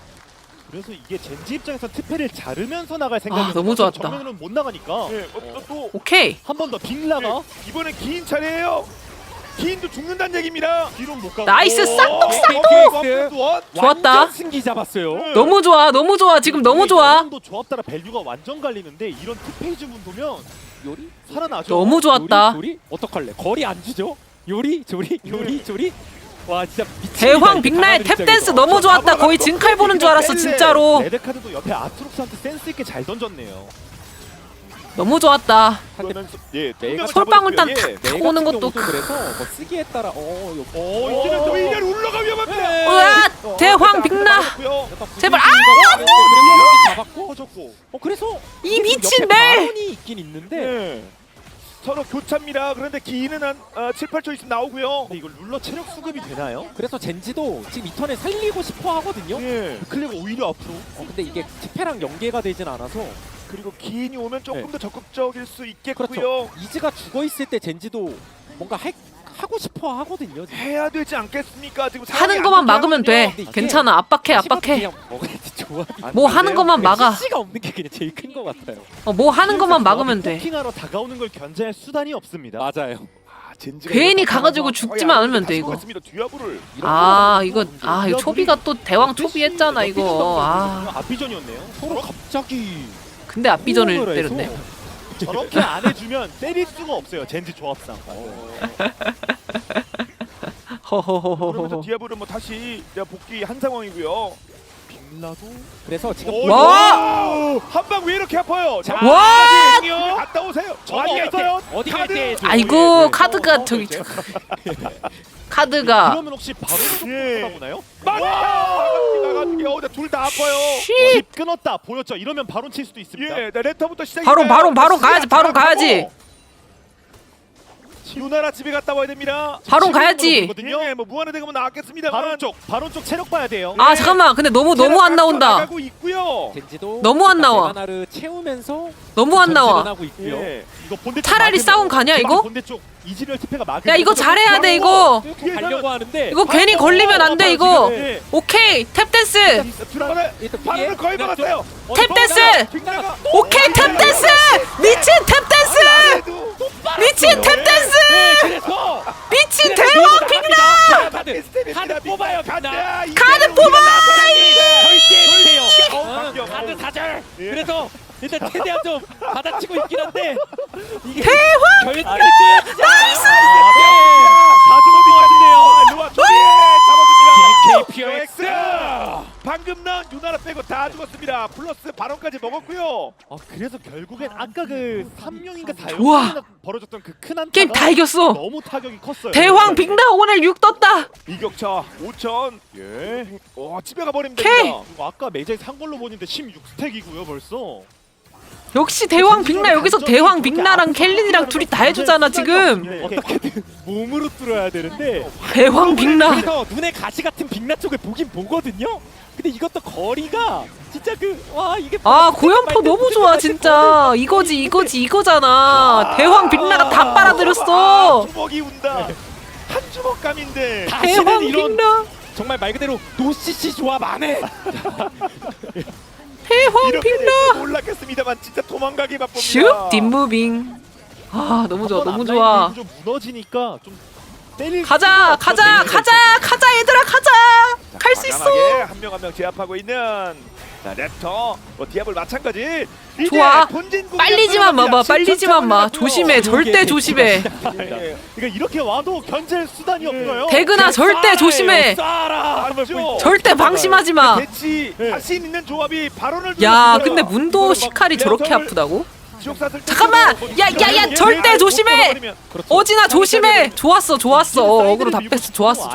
그래서 이게 젠지 입장에서 특패를 자르면서 나갈 생각이 너무 좋았다. 정면으로는 못 나가니까 예, 또 오케이 한 번 더 빅나가 이번엔 기인 차례예요. 기인도 죽는다는 얘기입니다. 뒤로 못 가고 나이스 싹둑 좋았다. 완전 승기 잡았어요. 너무 좋아 지금 너무 좋아 도 조합 따라 밸류가 완전 갈리는데 이런 투페이지 문도면 요리 살아나죠. 너무 좋았다 요리 어떡할래? 거리 안 주죠? 요리 조리 요리 조리. 와 진짜 미치겠다. 대황 이렇게 빅나의 당하는 탭 댄스 입장에서. 너무 좋았다 거의 증칼 보는 줄 알았어 진짜로 레드카드도 옆에 아트록스한테 센스 있게 잘 던졌네요. 너무 좋았다. 그러면서 예, 내가 솔방울단 예. 탁 내가 오는 같은 것도 경우도 그래서 뭐 쓰기에 따라 이제는 또 이년 올라가 위험합니다. 네. 으아! 대황 빅나! 제발, 잡았고 터졌고. 그래서 이 미친 옆에 멜! 바론이 있긴 있는데 네. 서로 교차입니다. 그런데 기인은 한 7, 8초 있으면 나오고요. 근데 이걸 룰러 체력 수급이 되나요? 그래서 젠지도 지금 이 턴에 살리고 싶어 하거든요. 예. 클리가 오히려 앞으로. 근데 이게 특패랑 연계가 되진 않아서 그리고 기인이 오면 조금 더 적극적일 수 있겠고요. 그렇죠. 이즈가 죽어 있을 때 젠지도 뭔가 하고 싶어 하거든요. 지금. 해야 되지 않겠습니까? 지금 상황이 하는 안 것만 좋게 막으면 돼. 하거든요. 이게 괜찮아. 압박해, 압박해. 그냥 먹어야지 조합이. 뭐 하는 것만 막아. CC가 없는 게 그냥 제일 큰 것 같아요. 뭐 하는 것만 막으면 돼. 포킹하러 다가오는 걸 견제할 수단이 없습니다. 맞아요. 젠지가 괜히 이거 가가지고 거의 죽지만 안 않으면 다시 돼, 이거. 보겠습니다. 뒤압을 이거 초비가 또 대왕 초비했잖아 이거. 앞비전이었네요. 서로 갑자기 근데 앞비전을 호응을 해서 때렸네. 저렇게 안 해주면 때릴 수가 없어요. 젠지 조합상. 그러면서 허허허허허. 디아블은 뭐 다시 복귀 한 상황이고요. 빅라도 그래서 지금 와! 한방 왜 이렇게 아파요? 자, 와! 갔다 오세요. 어디 갈 때? 어디 갈 때? 아이고 카드가 저기 카드가 그러면 혹시 바로 예. 나보나요? 막아주게. 둘다 아파요. 쉿! 집 끊었다 보였죠. 이러면 바론 칠 수도 있습니다. 예, 레터부터 시작이. 바로 가야지. 바로 가야지. 유나라 집에 갔다 와야 됩니다. 바로 가야지. 예, 뭐 무한의 대금은 나왔겠습니다만. 바론 쪽 체력 봐야 돼요. 아 잠깐만. 근데 너무 안 나온다. 나가고 있고요. 젠지도 너무 안 나와. 하나를 채우면서 너무 안 나와. 하고 있고요. 예. 이거 본대 쪽 차라리 막으면 싸움 가냐, 이거? 본대 쪽 이지리얼 TP가 막. 야 이거 잘해야 돼 이거. 뚫고 가려고 하는데 이거 괜히 걸리면 안 돼 이거. 예. 오케이 탭 댄스. 들어가네. 일단 바로는 피해. 거의 막았어요. 탭 댄스. 빅나가 오케이 탭 댄스. 미친 탭 댄스. 미친 탭 댄스. 그래서 미친 대왕 빅나. 카드 뽑아요. 카드 뽑아. 절대 카드 사절. 그래서 일단 최대한 좀 받아치고 있긴 한데 이게 대왕 결국에 나이스. 다 죽어비까지네요. 루아 조리에 잡아줍니다. KPX. 방금 나온 유나라 빼고 다 죽었습니다. 플러스 바론까지 먹었고요. 그래서 결국엔 아까 그 3명인가 4명 우와. 벌어졌던 그 큰 한타가 게임 다 이겼어. 너무 타격이 컸어요. 대왕 빅나 오늘 6 떴다. 이격차 5천. 예. 집에 가버립니다. K. 이거 아까 매장에 산 걸로 보는데 16스택이고요 벌써. 역시 대왕 빅나 여기서 대왕 빅나랑 켈린이랑 둘이 다 해주잖아 지금. 어떻게든 몸으로 뚫어야 되는데 대왕 빅나. 그래서 눈에 가시 같은 빅나 쪽을 보긴 보거든요. 근데 이것도 거리가 진짜 이게 고연포 너무 좋아 진짜. 이거잖아. 대왕 빅나가 다 빨아들였어. 주먹이 운다. 한 주먹감인데. 대왕 다시는 이런 빅나. 정말 말 그대로 노시시 조합 안 해. 대왕 이렇게 빅나. 몰랐겠습니다만 진짜 도망가기 바쁩니다. 슉 뒷무빙. 너무 좋아 너무 좋아. 좀 무너지니까 좀 때릴 가자 수가 없죠, 가자 얘들아 가자. 갈 수 있어. 한 명 한 명 제압하고 있는 랩터, 디아블 마찬가지. 이제 좋아. 본진 공격 빨리지만 마봐. 들어갑니다. 빨리지만 마. 진짜 조심해. 절대 조심해. 예. 그러니까 이렇게 와도 견제할 수단이 없어요. 대근아 절대 조심해. 맞죠? 절대 방심하지 마. 대치 자신 있는 조합이 발언을 야 근데 문도 시칼이 저렇게 아프다고? 잠깐만! 야, 절대 조심해! 어진아 조심해! 좋았어 어그로 다 뺐어. 좋았어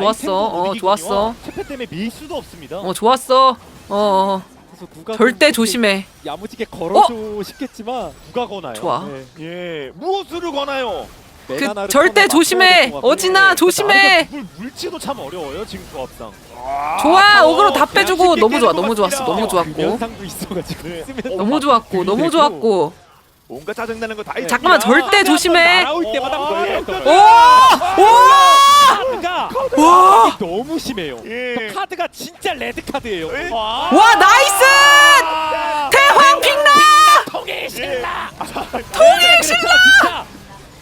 좋았어. 체패 때문에 밀 수도 없습니다. 좋았어. 그래서 누가 절대 좀 조심해. 야무지게 걸어줘 싶겠지만 누가 거나요? 좋아. 예, 무엇으로 거나요? 메가나를 절대 턴에 조심해. 맞춰야 될것 어진아 조심해. 누굴 물지도 참 어려워요 지금 조합상. 좋아 어그로 다 빼주고 너무 좋아 너무 좋았어 너무 좋았고 면상도 있어가지고 쓰면 너무 좋았고 너무 좋았고. 뭔가 짜증나는 거다 잠깐만 절대 조심해. 날아올 때마다 걸려. 카드가 와 너무 심해요. 예. 카드가 진짜 레드 카드예요. 예. 와 나이스! 대황 빅나! 통일 신라. 통일 신라! 진짜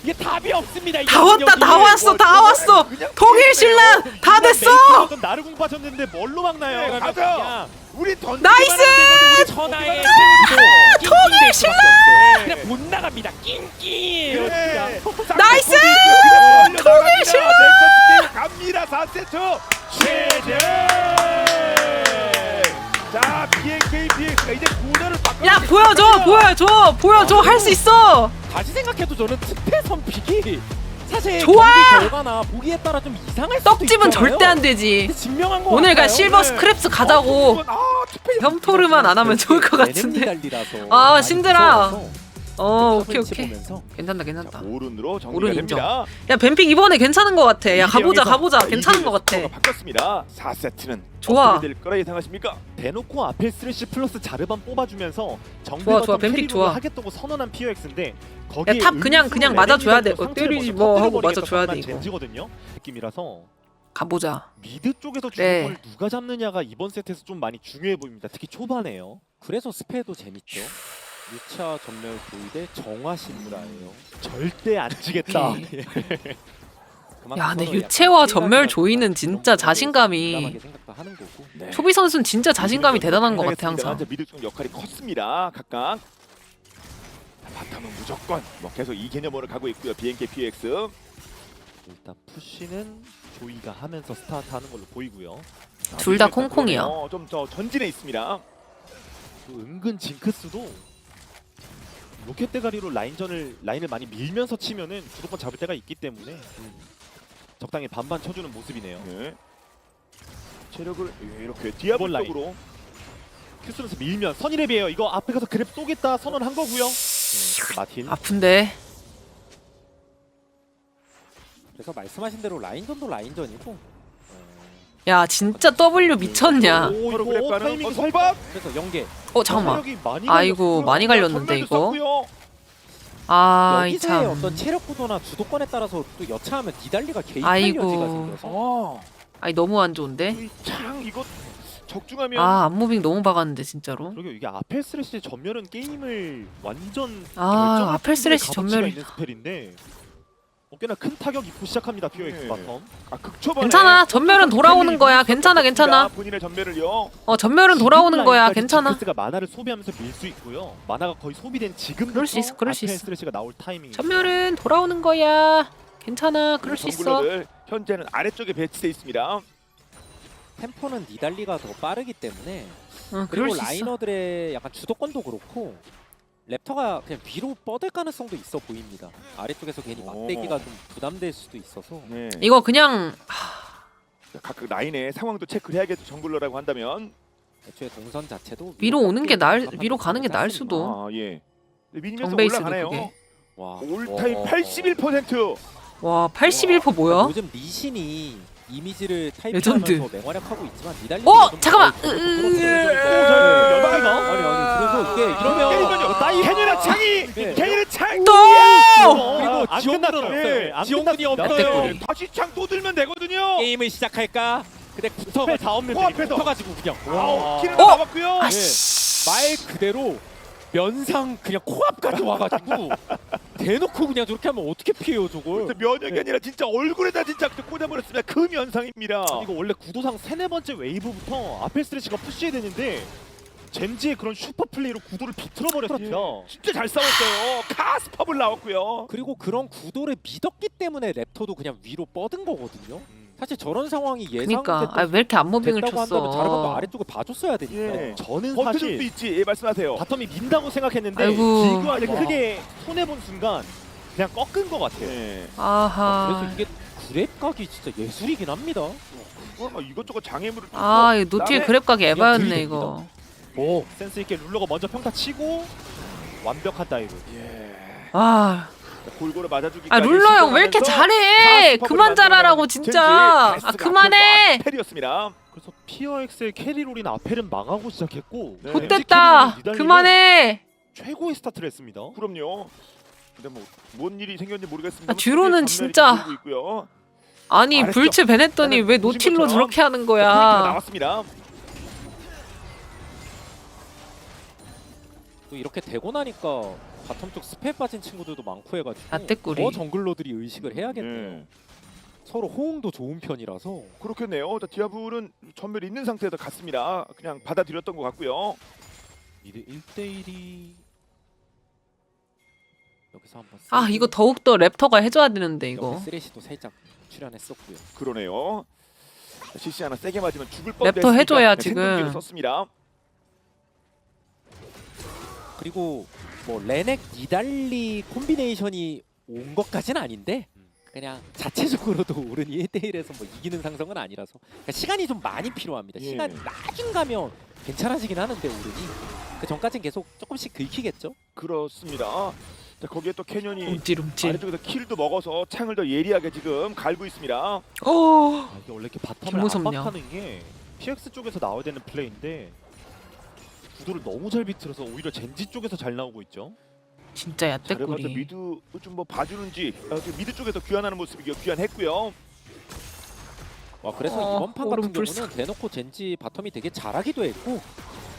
이게 답이 없습니다. 이 다 왔다 다 왔어 다 왔어. 통일 신라 다 됐어. 나를 공 빠졌는데 뭘로 막나요? 네, 가자. 우리 던 나이스! 우리 천하의 통일 신라! 그냥 못 나갑니다. 낑낑. 나이스! 통일 신라! 갑니다. 4세트 최재. 자, BNK DX가 이제 구도를 바꿔. 야 보여줘 할 수 있어. 다시 생각해도 저는 특패 선픽이 사실 좋아! 경기 결과나 보기에 따라 좀 이상할 수도 떡집은 있잖아요. 절대 안 되지. 근데 증명한 거 오늘 가 같아요. 실버 스크랩스 가자고. 혐토르만 안 하면 좋을 것 같은데. 아, 신들아. 오케이. 괜찮다. 오른으로 정리가 오른 인정. 됩니다. 야 뱀픽 이번에 괜찮은 것 같아. 야 가보자. 이경에서 괜찮은 것 같아. 스코어가 바뀌었습니다. 4세트는 좋아. 어떻게 될 거라 예상하십니까? 대놓고 아펠 스레시 플러스 자르반 뽑아주면서 정비 좋아, 버튼 뱀픽 캐리로 좋아. 하겠다고 선언한 POX인데 거기에 탑 그냥 음수로 맞아줘야 돼. 레벨링이라도 때리지 상체를 뭐 먼저 하고 터뜨려버리겠다 맞아줘야 돼, 선언한 이거. 젠지거든요. 느낌이라서 가보자. 미드 쪽에서 네. 주도권을 누가 잡느냐가 이번 세트에서 좀 많이 중요해 보입니다. 특히 초반에요. 그래서 스페도 재밌죠. 6차 전멸 보이대 정화 신무라예요. 절대 안 지겠다. 오케이. 야, 근데 유채와 전멸 조이는 진짜 자신감이. 네. 초비 선수는 진짜 자신감이 대단한 것 같아 알겠습니다. 항상. 미드 쪽 역할이 컸습니다. 각각. 바텀은 무조건 뭐 계속 이 개념으로 가고 있고요. BNK PX. 일단 푸시는 조이가 하면서 스타트하는 걸로 보이고요. 둘 다 콩콩이야. 좀 더 전진해 있습니다. 또 은근 징크스도 로켓 대가리로 라인을 많이 밀면서 치면은 주도권 잡을 때가 있기 때문에 적당히 반반 쳐주는 모습이네요. 네. 체력을 이렇게 디아블 라인. 쪽으로 큐스면서 밀면 선이랩이에요. 이거 앞에 가서 그랩 쏘겠다 선언한 거고요. 마틴. 아픈데. 그래서 말씀하신 대로 라인전도 라인전이고 야 진짜 W 미쳤냐. 오 서로 이거 그랩 타이밍이 가는 설박. 그래서 연계 잠깐만. 체력이 많이 아이고 많이 갈렸는데 전멸도 이거. 썼고요. 아 이 여기서의 참. 어떤 체력 구도나 주도권에 따라서 또 여차하면 니달리가 개인 아이고. 파일러지가 생겨서 아니 너무 안 좋은데. 창 이거 적중하면 아 앞무빙 너무 박았는데 진짜로. 그리고 이게 아펠 스레시의 전멸은 게임을 완전 아, 결정할 아펠 스레시 정도의 값어치가 전멸이- 있는 스펠인데 꽤나 큰 타격 입고 시작합니다. POX 네. 바텀. 극초반에 괜찮아. 전멸은 돌아오는 거야. 괜찮아. 본인의 전멸을요. 전멸은 돌아오는 거야. 지금까지 괜찮아. 징크스가 만화를 소비하면서 밀 수 있고요. 만화가 거의 소비된 지금부터 그럴 수 있어, 그럴 수 아펠 있어. 스레시가 나올 타이밍. 전멸은 돌아오는 거야. 괜찮아. 그럴 수 있어. 정글러들 현재는 아래쪽에 배치돼 있습니다. 템포는 니달리가 더 빠르기 때문에 응, 그럴 그리고 수 있어. 라이너들의 약간 주도권도 그렇고 랩터가 그냥 위로 뻗을 가능성도 있어 보입니다. 아래쪽에서 괜히 오. 막대기가 좀 부담될 수도 있어서 네. 이거 그냥 각각 라인의 상황도 체크를 해야겠죠. 정글러라고 한다면. 애초에 동선 자체도 위로 오는 게 나을 깎아주는 위로 가는 게 나을 깎아주는 수도. 아 예. 밀면서 정베이스도 올라가네요. 그게. 와. 올타임 와. 81%. 와 81% 뭐야? 요즘 리신이 이미지를 레전드. 타이핑하면서 맹활약하고 있지만 니달리 잠깐만. 그래서 이게 이러면 캐니라 창이! 네. 캐니라 창! 또! 그리고 안 지원군이 끝났어요. 없어요. 안 지원군이 끝났습니다. 없어요. 떼꼬리. 다시 창 또 들면 되거든요. 게임을 시작할까? 근데 스펠 다 없는데 코앞에서. 붙어가지고 그냥 아우, 킬은 어? 남았고요. 아씨. 말 그대로 면상 그냥 코앞까지 와가지고 대놓고 그냥 저렇게 하면 어떻게 피해요 저걸? 면역이 아니라 진짜 얼굴에다 진짜 꽂아버렸습니다. 그 면상입니다. 이거 원래 구도상 3-4번째 웨이브부터 아펠 스레시가 푸시해야 되는데 젠지의 그런 슈퍼 플레이로 구도를 비틀어 버렸어요. 진짜 잘 싸웠어요. 카스팝을 나왔고요. 그리고 그런 구도를 믿었기 때문에 랩터도 그냥 위로 뻗은 거거든요. 사실 저런 상황이 예상됐다고 그니까 왜 이렇게 안무빙을 한다면 자르반도 쳤어? 아래쪽을 봐줬어야 되니까. 예. 저는 버튼 사실 도 있지. 예, 말씀하세요. 바텀이 민다고 생각했는데 아이고. 지구한테 와. 크게 손해본 순간 그냥 꺾은 것 같아요. 예. 아하. 그래서 이게 그랩 각이 진짜 예술이긴 합니다. 이것저것 장애물을 아, 이 노틸 그다음에 그랩 가게 에바였네 들이댑니다. 이거. 오 센스 있게 룰러가 먼저 평타 치고 완벽한 다이브. 예. 아, 골고루 맞아주기. 룰러 형 왜 이렇게 잘해? 그만 잘하라고 진짜. 아 그만해. 패리였습니다. 그래서 POX의 캐리롤인 아펠은 망하고 시작했고 네. 못됐다. 니달리는 그만해. 최고의 스타트를 했습니다. 그럼요. 근데 뭔 일이 생겼는지 모르겠습니다. 뒤로는 진짜- 있고요. 아니 알았어. 불츠 베냈더니 나는 왜 보신 노틸로 것처럼 저렇게 하는 포인트가 거야? 나왔습니다. 또 이렇게 되고 나니까 바텀 쪽 스페 빠진 친구들도 많고 해가지고 라떼꾸리. 더 정글러들이 의식을 해야겠네요. 네. 서로 호응도 좋은 편이라서 그렇겠네요. 자, 디아블은 전멸이 있는 상태에서 갔습니다. 그냥 받아들였던 것 같고요. 미드 1대1이 여기서 한번 아 이거 더욱 더 랩터가 해줘야 되는데 이거. 여기 쓰레시도 살짝 출연했었고요. 그러네요. 자, CC 하나 세게 맞으면 죽을 뻔. 랩터 해줘야 지금. 썼습니다. 그리고 뭐 레넥 니달리 콤비네이션이 온 것까지는 아닌데 그냥 자체적으로도 오른이 1대1에서 뭐 이기는 상성은 아니라서 그러니까 시간이 좀 많이 필요합니다. 예. 시간 나중 가면 괜찮아지긴 하는데 오른이 그 전까지는 계속 조금씩 긁히겠죠. 그렇습니다. 자, 거기에 또 캐년이 움찔움찔. 아래쪽에서 킬도 먹어서 창을 더 예리하게 지금 갈고 있습니다. 어. 아, 이게 원래 이렇게 바텀을 개무섭냐. 압박하는 게 PX 쪽에서 나와야 되는 플레이인데 구도를 너무 잘 비틀어서 오히려 젠지 쪽에서 잘 나오고 있죠. 진짜 자르반도 얕대꾸리. 미드 좀 뭐 봐주는지 지금 미드 쪽에서 귀환하는 모습이 귀환했고요. 와 그래서 이번 판 같은 경우는 대놓고 젠지 바텀이 되게 잘하기도 했고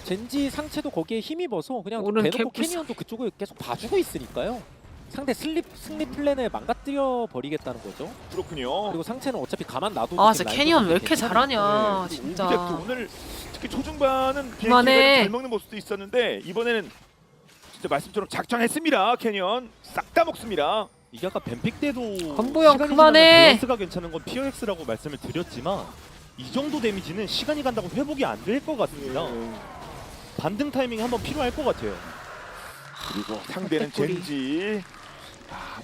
젠지 상체도 거기에 힘입어서 그냥 오른 대놓고 개불쌍해. 캐니언도 그쪽을 계속 봐주고 있으니까요. 상대 승리 플랜을 망가뜨려 버리겠다는 거죠. 그렇군요. 그리고 상체는 어차피 가만 놔둬도 아 지금 진짜 캐니언 왜 이렇게 괜찮으니까. 잘하냐 네, 진짜. 오브젝트 오늘 특히 초중반은 그만해. 비행기를 잘 먹는 모습도 있었는데 이번에는 진짜 말씀처럼 작정했습니다. 캐니언 싹 다 먹습니다. 이게 아까 뱀픽 때도 건보영 시간이 그만해. 지나면 밸런스가 괜찮은 건 POX라고 말씀을 드렸지만 이 정도 데미지는 시간이 간다고 회복이 안 될 것 같습니다. 반등 타이밍이 한번 필요할 것 같아요. 그리고 상대는 헛개꿀이. 젠지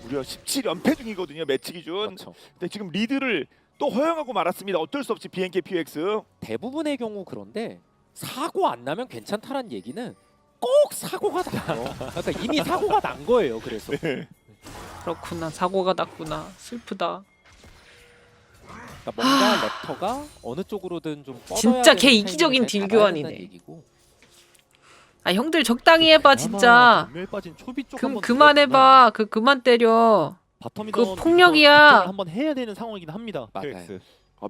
무려 17연패 중이거든요. 매치 기준. 그렇죠. 근데 지금 리드를 또 허용하고 말았습니다. 어쩔 수 없이 BNK PX. 대부분의 경우 그런데 사고 안 나면 괜찮다란 얘기는 꼭 사고가 나요. 그러니까 이미 사고가 난 거예요. 그래서 네. 그렇구나. 사고가 났구나. 슬프다. 그러니까 뭔가 랩터가 어느 쪽으로든 좀 뻗어야 진짜 되는 걔 이기적인 타이밍을 잘 딜 잡아야 교환이네. 된다는 얘기고. 아 형들 적당히 해봐 진짜. 전멸 빠진 초비 쪽 한번 그만해봐. 그만 때려. 바텀이던 그 폭력이야. 한번 해야 되는 상황이긴 합니다. 맞아요. POX.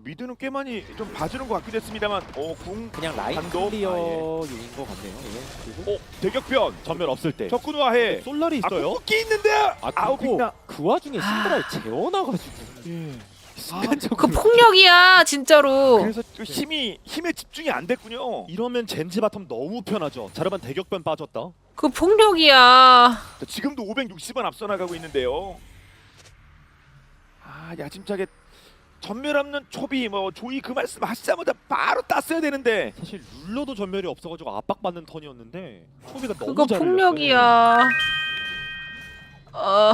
미드는 꽤 많이 좀 봐주는 것 같기도 했습니다만 궁 그냥 라인 단독? 클리어용인 것 같네요. 예. 그리고 대격변 전멸 없을 때. 적군화해. 솔라리 있어요. 궁극기 있는데 아우 그리고 빛나. 그 와중에 신드라를 재워놔가지고 예. 순간적으로 그 폭력이야 진짜로. 그래서 그 힘에 집중이 안 됐군요. 이러면 젠지 바텀 너무 편하죠. 자르반 대격변 빠졌다. 그 폭력이야. 자, 지금도 560원 앞서 나가고 있는데요. 야심차게 전멸 없는 초비 뭐 조이 그 말씀 하시자마자 바로 땄어야 되는데 사실 룰러도 전멸이 없어가지고 압박받는 턴이었는데 초비가 너무 그거 잘 폭력이야.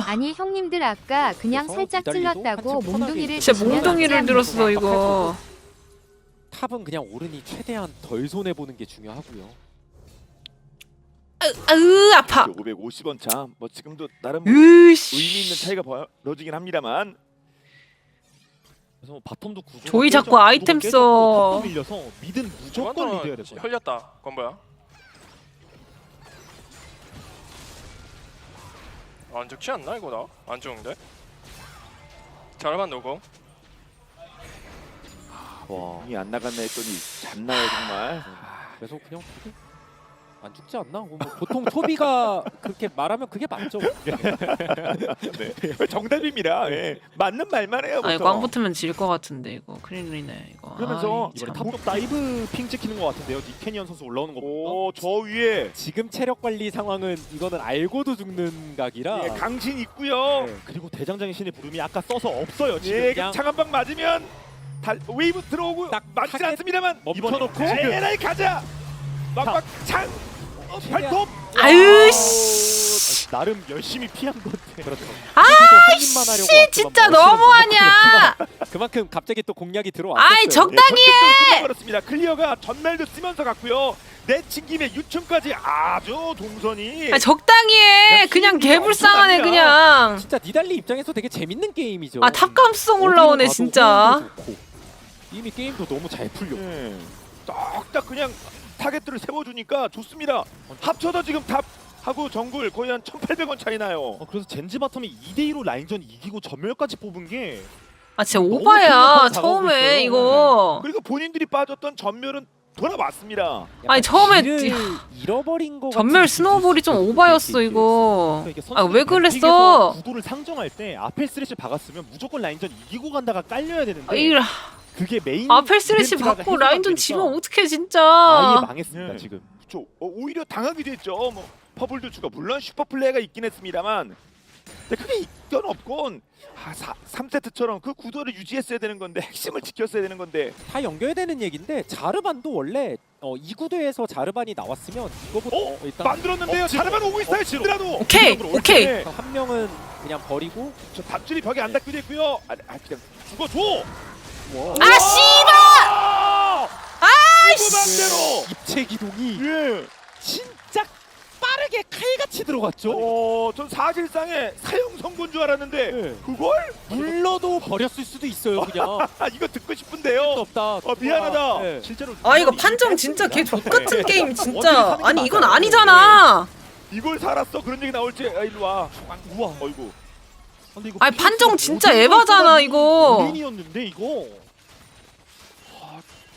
아니 형님들 아까 그냥 그래서 살짝 기다리고 찔렀다고 한참 편하게 몽둥이를 진짜 치면 몽둥이를 어찌합니까? 들었어 이거. 탑은 그냥 오른이 최대한 덜 손해 보는 게 중요하고요. 아으 아파. 550원 차. 뭐 지금도 나름 뭐 의미 으씨. 있는 차이가 벌어지긴 합니다만 그래서 뭐 바텀도 구조. 조이 자꾸 아이템 써. 밀려서 미드는 무조건 리드해야 될 거야. 흘렸다. 건보야. 안 좋지 않나 이거 나? 안 좋은데? 자르반 누구? 와. 공이 안 나갔나 했더니 잤나요 정말. 그래서 그냥 되게 안 죽지 않나? 뭐 보통 초비가 그렇게 말하면 그게 맞죠. 네. 정답입니다. 예. 맞는 말만 해요. 아니 보통. 꽝 붙으면 질 것 같은데 이거 큰일이네 이거. 그러면서 아이, 이번에 참. 탑쪽 다이브 핑 찍히는 것 같은데요. 니캐니언 선수 올라오는 거 보니까. 저 위에 지금 체력 관리 상황은 이거는 알고도 죽는 각이라. 예, 강신 있고요. 네. 그리고 대장장의 신의 부름이 아까 써서 없어요. 지금 예, 그냥- 창한방 맞으면 웨이브 들어오고 딱 맞지 타겟 않습니다만 멈춰놓고 에라이 가자. 막막 창 발톱. 아유 씨. 나름 열심히 피한 건데. 그렇죠. 아씨 진짜 너무하냐. 그만큼 갑자기 또 공략이 들어왔어요. 아이 적당히. 그렇습니다. 클리어가 전멸도 쓰면서 갔고요. 내친 김에 유충까지 아주 동선이. 아 적당히 해. 그냥 개불쌍하네 그냥. 진짜 니달리 입장에서 되게 재밌는 게임이죠. 아 탑감성 어디로 올라오네 가도 진짜. 호응도 좋고. 이미 게임도 너무 잘 풀려. 예. 딱딱 그냥 타겟들을 세워주니까 좋습니다. 합쳐서 지금 탑하고 정글 거의 한 1,800원 차이 나요. 그래서 젠지 바텀이 2대2로 라인전 이기고 전멸까지 뽑은 게 아 진짜 너무 오바야 큰 처음에 작업을 이거. 그리고 본인들이 빠졌던 전멸은 돌아왔습니다. 아니 처음에 길을 잃어버린 거 전멸 같은 스노우볼이 좀 느낌이 오바였어 있을 이거. 그러니까 이게 아 왜 선수들이 그랬어? 뱀픽에서 구도를 상정할 때 앞에 스레시 박았으면 무조건 라인전 이기고 간다가 깔려야 되는데 아, 이 그게 메인 아펠 스레시 이벤트가 받고 해소가 라인전 되니까 지면 어떡해 아예 진짜. 망했습니다. 네. 지금 그렇죠. 오히려 당하기도 했죠. 뭐 퍼블 두추가 물론 슈퍼 플레이가 있긴 했습니다만 근데 그게 있건 없건 3세트처럼 그 구도를 유지했어야 되는 건데 핵심을 지켰어야 되는 건데 다 연결되는 얘기인데 자르반도 원래 이 구도에서 자르반이 나왔으면 이거보다 일단 만들었는데요. 자르반 오고 있어요. 지더라도. 오케이. 네. 한 명은 그냥 버리고 저 답줄이 벽에 안 닿기도 했고요. 그냥 죽어줘. 아 씨발! 맘대로. 입체 기동이 예. 진짜 빠르게 칼같이 들어갔죠. 전 사실상의 사형 선고인 줄 알았는데 네. 그걸 물러도 버렸을 수도 있어요. 그냥 이거 듣고 싶은데요. 없다. 미안하다. 네. 실제로 이거 판정 진짜 개 족같은 게임 진짜. 아니 이건 아니잖아. 이걸 살았어. 그런 얘기 나올지 일로 와. 우와. 어이구. 근데 이거 아니 판정 진짜 에바잖아 이거. 올인이었는데 이거.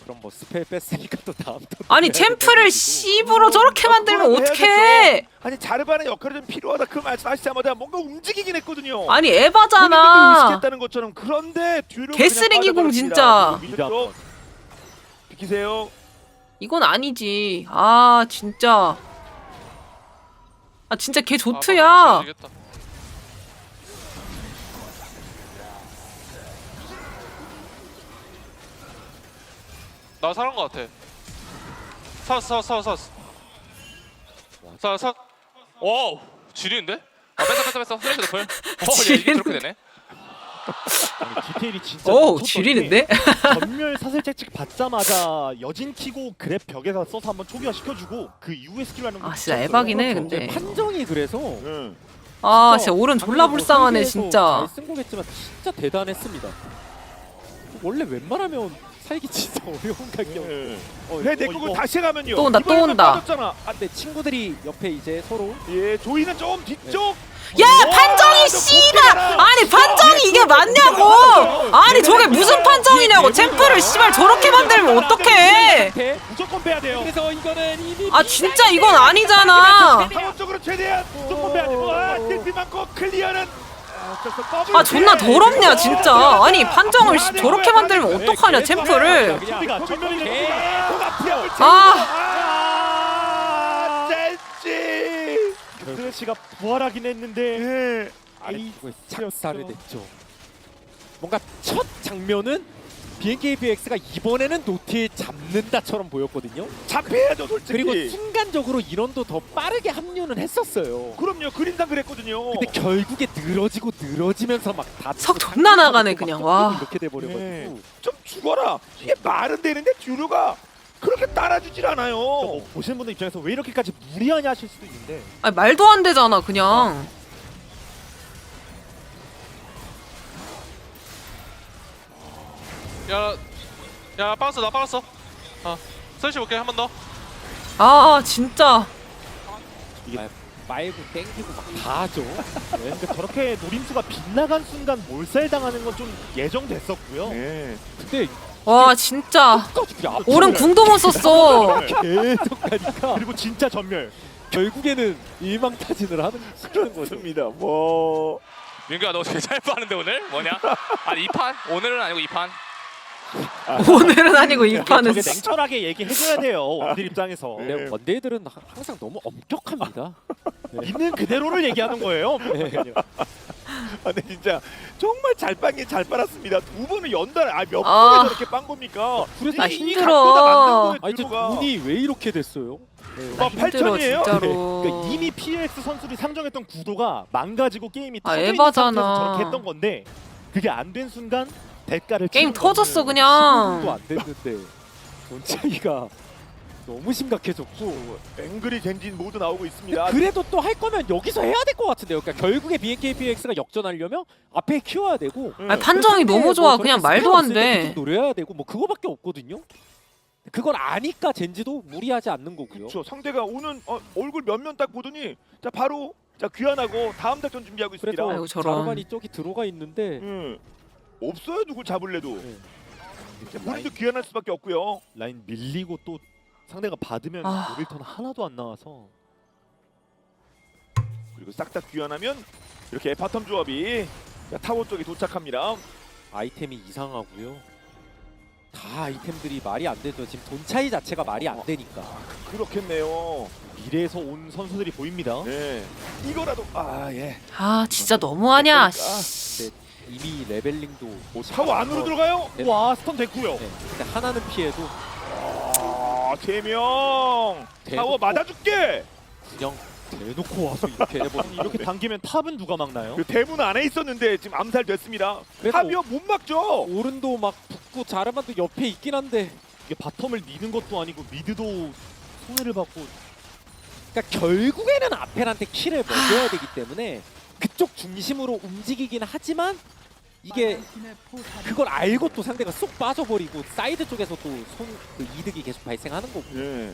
그럼 뭐 스펠 뺐으니까 또 다음 턴 아니 챔프를 C부로 저렇게 만들면 어떡해. 아니 자르반의 역할이 좀 필요하다. 그 말씀하시자마자 뭔가 움직이긴 했거든요. 아니 본인들도 에바잖아. 의식했다는 것처럼. 그런데 뒤로 개쓰레기공 진짜. 미드쪽 비키세요. 이건 아니지. 아 진짜. 아 진짜 개 조트야. 나 살은 거 같아. 살았어. 오, 지리인데? 뺐어. 슬래시 너플. 이게 저렇게 되네. 아니, 디테일이 진짜. 오 미쳤던 지리는데? 게 전멸 사슬 채찍 받자마자 여진 키고 그랩 벽에다 써서 한번 초기화 시켜주고 그 이후에 스킬 하는 거. 아 진짜 에바긴 해 근데 근데. 판정이 그래서 응. 아 진짜 오른 졸라 불쌍하네 진짜. 잘쓴 거겠지만 진짜 대단했습니다. 원래 웬만하면 살기 진짜 어려운 가격. 내 거고 다시 가면요. 또 온다, 또 이번에는 온다. 빠졌잖아. 아, 근데 친구들이 옆에 이제 서로 예, 조이는 좀 뒤쪽. 야 판정이 씨발. 아니 판정이 이게 맞냐고. 아니 저게 무슨 판정이냐고. 챔프를 씨발 저렇게 만들면 어떡해. 무조건 빼야 돼요. 그래서 이거는 이미 아 진짜 이건 아니잖아. 상업적으로 최대한 무조건 빼야 돼. 딜피 많고 클리어는 아 존나 더럽냐 진짜. 아니 판정을 저렇게 만들면 어떡하냐 챔프를. 소비가 전멸이 아 젤지. 스레시가 부활하긴 했는데. 예. 작사를 냈죠. 뭔가 첫 장면은 BNKBX가 이번에는 노티에 잡는다처럼 보였거든요. 잡혀야죠, 솔직히. 그리고 순간적으로 인원도 더 빠르게 합류는 했었어요. 그럼요. 그린당 그랬거든요. 근데 결국에 늘어지면서 막다 석 존나 나가네, 그냥. 와. 이렇게 돼버려가지고 네. 좀 죽어라. 이게 말은 되는데 듀루가 그렇게 따라주질 않아요. 보시는 분들 입장에서 왜 이렇게까지 무리하냐 하실 수도 있는데. 아니 말도 안 되잖아 그냥. 야 빠졌어 나 빠졌어. 슬래시 볼게 한 번 더. 아 진짜. 말고 땡기고 막 다 하죠. 그러니까 저렇게 노림수가 빗나간 순간 몰살당하는 건 좀 예정됐었고요. 네. 근데 와 진짜. 끝까지 그냥 앞으로 오른 궁도 못 썼어. 계속 가니까 그리고 진짜 전멸. 결국에는 일망타진을 시키는 거죠. 좋습니다. 뭐 민규야 너 되게 잘 빠는데 오늘? 뭐냐? 아니 2판? 오늘은 아니고 2판. 오늘은 아니고 이 판은. 저게 냉철하게 얘기해줘야 돼요. 원딜 입장에서. 네. 근데 원데이들은 항상 너무 엄격합니다. 있는 그대로를 얘기하는 거예요. 근데 진짜 정말 잘 빨긴 잘 빨았습니다. 두 번을 연달아 몇 아. 번에 저렇게 빤 겁니까? 아, 이 힘들어. 각도가 만든 거예요, 아니 저 듀루가. 운이 왜 이렇게 됐어요? 나 힘들어 8천이에요? 진짜로. 그러니까 이미 PX 선수들이 상정했던 구도가 망가지고 게임이 아, 터져 있는 에바잖아. 상태에서 저렇게 했던 건데 그게 안 된 순간 대가를 게임 치른 터졌어 거는 도 그냥. 안 됐는데 돈 차이가 너무 심각해졌고 앵그리 젠진 모두 나오고 있습니다. 그래도 또 할 거면 여기서 해야 될 것 같은데요. 그러니까 결국에 BNKBX가 역전하려면 앞에 키워야 되고 아니 판정이 너무 좋아. 그냥 말도 안 돼. 계속 노려야 되고 뭐 그거밖에 없거든요. 그걸 아니까 젠지도 무리하지 않는 거고요. 그렇죠. 상대가 오는 얼굴 몇면 딱 보더니 자 바로 자 귀환하고 다음 작전 준비하고 있습니다. 그래서 아이고, 저런. 자르반이 저기 들어가 있는데 없어요 누굴 잡을래도. 네. 본인도 귀환할 수밖에 없고요. 라인 밀리고 또 상대가 받으면 아. 노릴턴 하나도 안 나와서 그리고 싹 다 귀환하면 이렇게 바텀 조합이 자, 타워 쪽에 도착합니다. 아이템이 이상하고요. 다 아이템들이 말이 안 되죠. 지금 돈 차이 자체가 말이 안 되니까. 그렇겠네요. 미래에서 온 선수들이 보입니다. 네. 이거라도 예. 아 진짜 너무하냐. 씨. 이미 레벨링도 못 타워 안으로 들어가요. 네. 와 스턴 됐고요. 네. 근데 하나는 피해도 대명 타워 맞아줄게. 그냥 대놓고 와서 이렇게 해버리니 이렇게 당기면 탑은 누가 막나요? 그 대문 안에 있었는데 지금 암살됐습니다. 그래도 하비어 못 막죠. 오른도 막 붙고 자르반도 옆에 있긴 한데 이게 바텀을 미는 것도 아니고 미드도 손해를 받고 그러니까 결국에는 아펠한테 킬을 먹여야 되기 때문에 그쪽 중심으로 움직이긴 하지만 이게 그걸 알고 또 상대가 쏙 빠져버리고 사이드 쪽에서 또 그 이득이 계속 발생하는 거고. 네.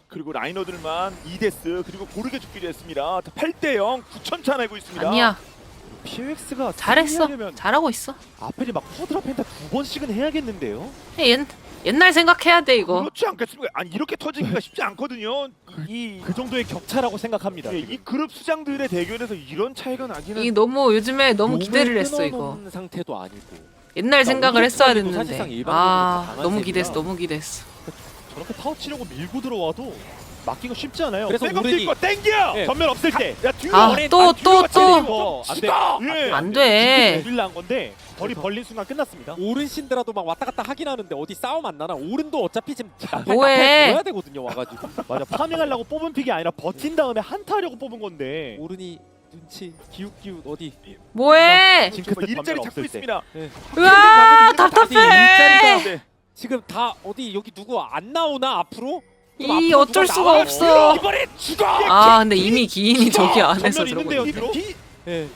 그리고 라이너들만 2데스 그리고 고르게 죽기로 했습니다. 8대0 9천차 내고 있습니다. 아니야. POX가 잘했어. 잘하고 있어. 아펠이 막 쿼드라 펜타 2번씩은 해야겠는데요? 옛날 생각해야 돼 이거. 그렇지 않겠습니까? 아니 이렇게 터지기가 쉽지 않거든요. 그 정도의 격차라고 생각합니다. 이 그룹 수장들의 대결에서 이런 차이가 나기는 이 너무 요즘에 너무 몸을 기대를 했어 이거. 끊어놓은 상태도 아니고. 옛날 생각을 했어야 사실상 됐는데. 일반적으로 아 강한 너무 셈이라. 기대했어. 너무 기대했어. 저렇게 타워 치려고 밀고 들어와도 막기가 쉽지 않아요. 그래서 백업 오른이- 뛸거 땡겨. 네. 전면 없을 때. 야 뒤로 아, 오래- 또, 뒤로 또, 또. 또. 안 돼. 예. 안 돼. 한 건데 벌이 벌린 순간 끝났습니다. 오른 신드라도 막 왔다 갔다 하긴 하는데 어디 싸움 안 나나? 오른도 어차피 지금 뭐해? 해야 되거든요 와가지고. 맞아. 파밍하려고 뽑은 픽이 아니라 버틴 다음에 한타하려고 뽑은 건데. 오른이 눈치 기웃기웃 어디? 뭐해? 징크스 뭐 일자리 전면 잡고 없을 때. 있습니다. 으아 일자리가 답답해. 네. 지금 다 어디 여기 누구 안 나오나 앞으로? 좀 이 앞으로 어쩔 누가 수가 나와요. 없어. 이번에 죽어. 아 근데 이미 기인이 저기 안에서 전면 저러고 있는데요. 있네. 뒤로? 예.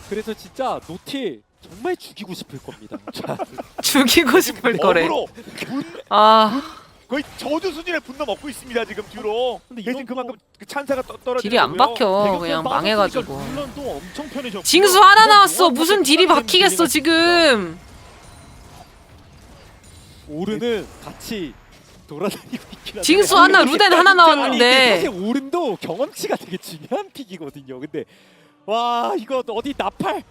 그래서 진짜 노틸 정말 죽이고 싶을 겁니다. 죽이고 싶을 거래. 어그로 아 거의 저주 수준의 분노 먹고 있습니다 지금 뒤로. 근데 대신 이건 그만큼 그 찬사가 떨어지는 딜이 안 거고요. 박혀 대격변 그냥 빠졌으니까 망해가지고. 물론 또 엄청 편해졌고. 징수 하나 나왔어. 무슨 딜이 박히겠어 지금. 오른은 같이 돌아다니고 있긴 한데 징수 하나 루덴 하나 아니, 나왔는데. 사실 오른도 경험치가 되게 중요한 픽이거든요. 근데 와 이거 어디 나팔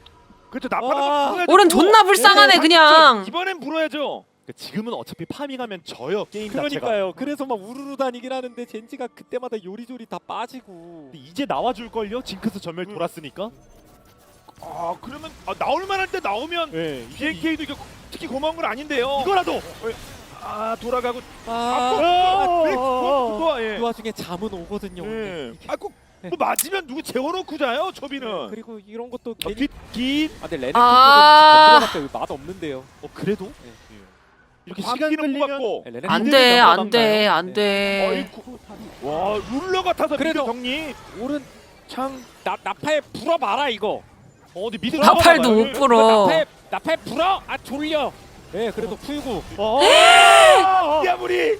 그렇죠 와. 나빠는 오른 존나 불쌍하네 그냥. 이번엔 물어야죠. 그러니까 지금은 어차피 파밍하면 져요 게임 자체가. 그러니까요. 그래서 막 우르르 다니긴 하는데 젠지가 그때마다 요리조리 다 빠지고. 근데 이제 나와줄 걸요. 징크스 전멸 돌았으니까. 아 그러면 나올 만할 때 나오면 예. BNK도 이게 특히 고마운 건 아닌데요. 이거라도. 돌아가고 아, 예. 그 와중에 잠은 오거든요. 근데. 예. 뭐 맞으면 누구 재워놓고 자요 초비는. 그리고 이런 것도 괜히 긴 아 근데 레드 아. 쪽은 맛 없는데요. 그래도 네. 이렇게 시간 광기는 끌리면 뽑았고. 레드 안돼 넘어갔나요? 안돼 안돼. 어이쿠. 와 룰러 같아서 그래도- 미드 정리. 오른 창 나팔 불어봐라 이거. 어디 미드 나팔도 들어가봐요. 못 불어. 나팔 불어. 아 졸려. 예 그래도 풀고. 디아블이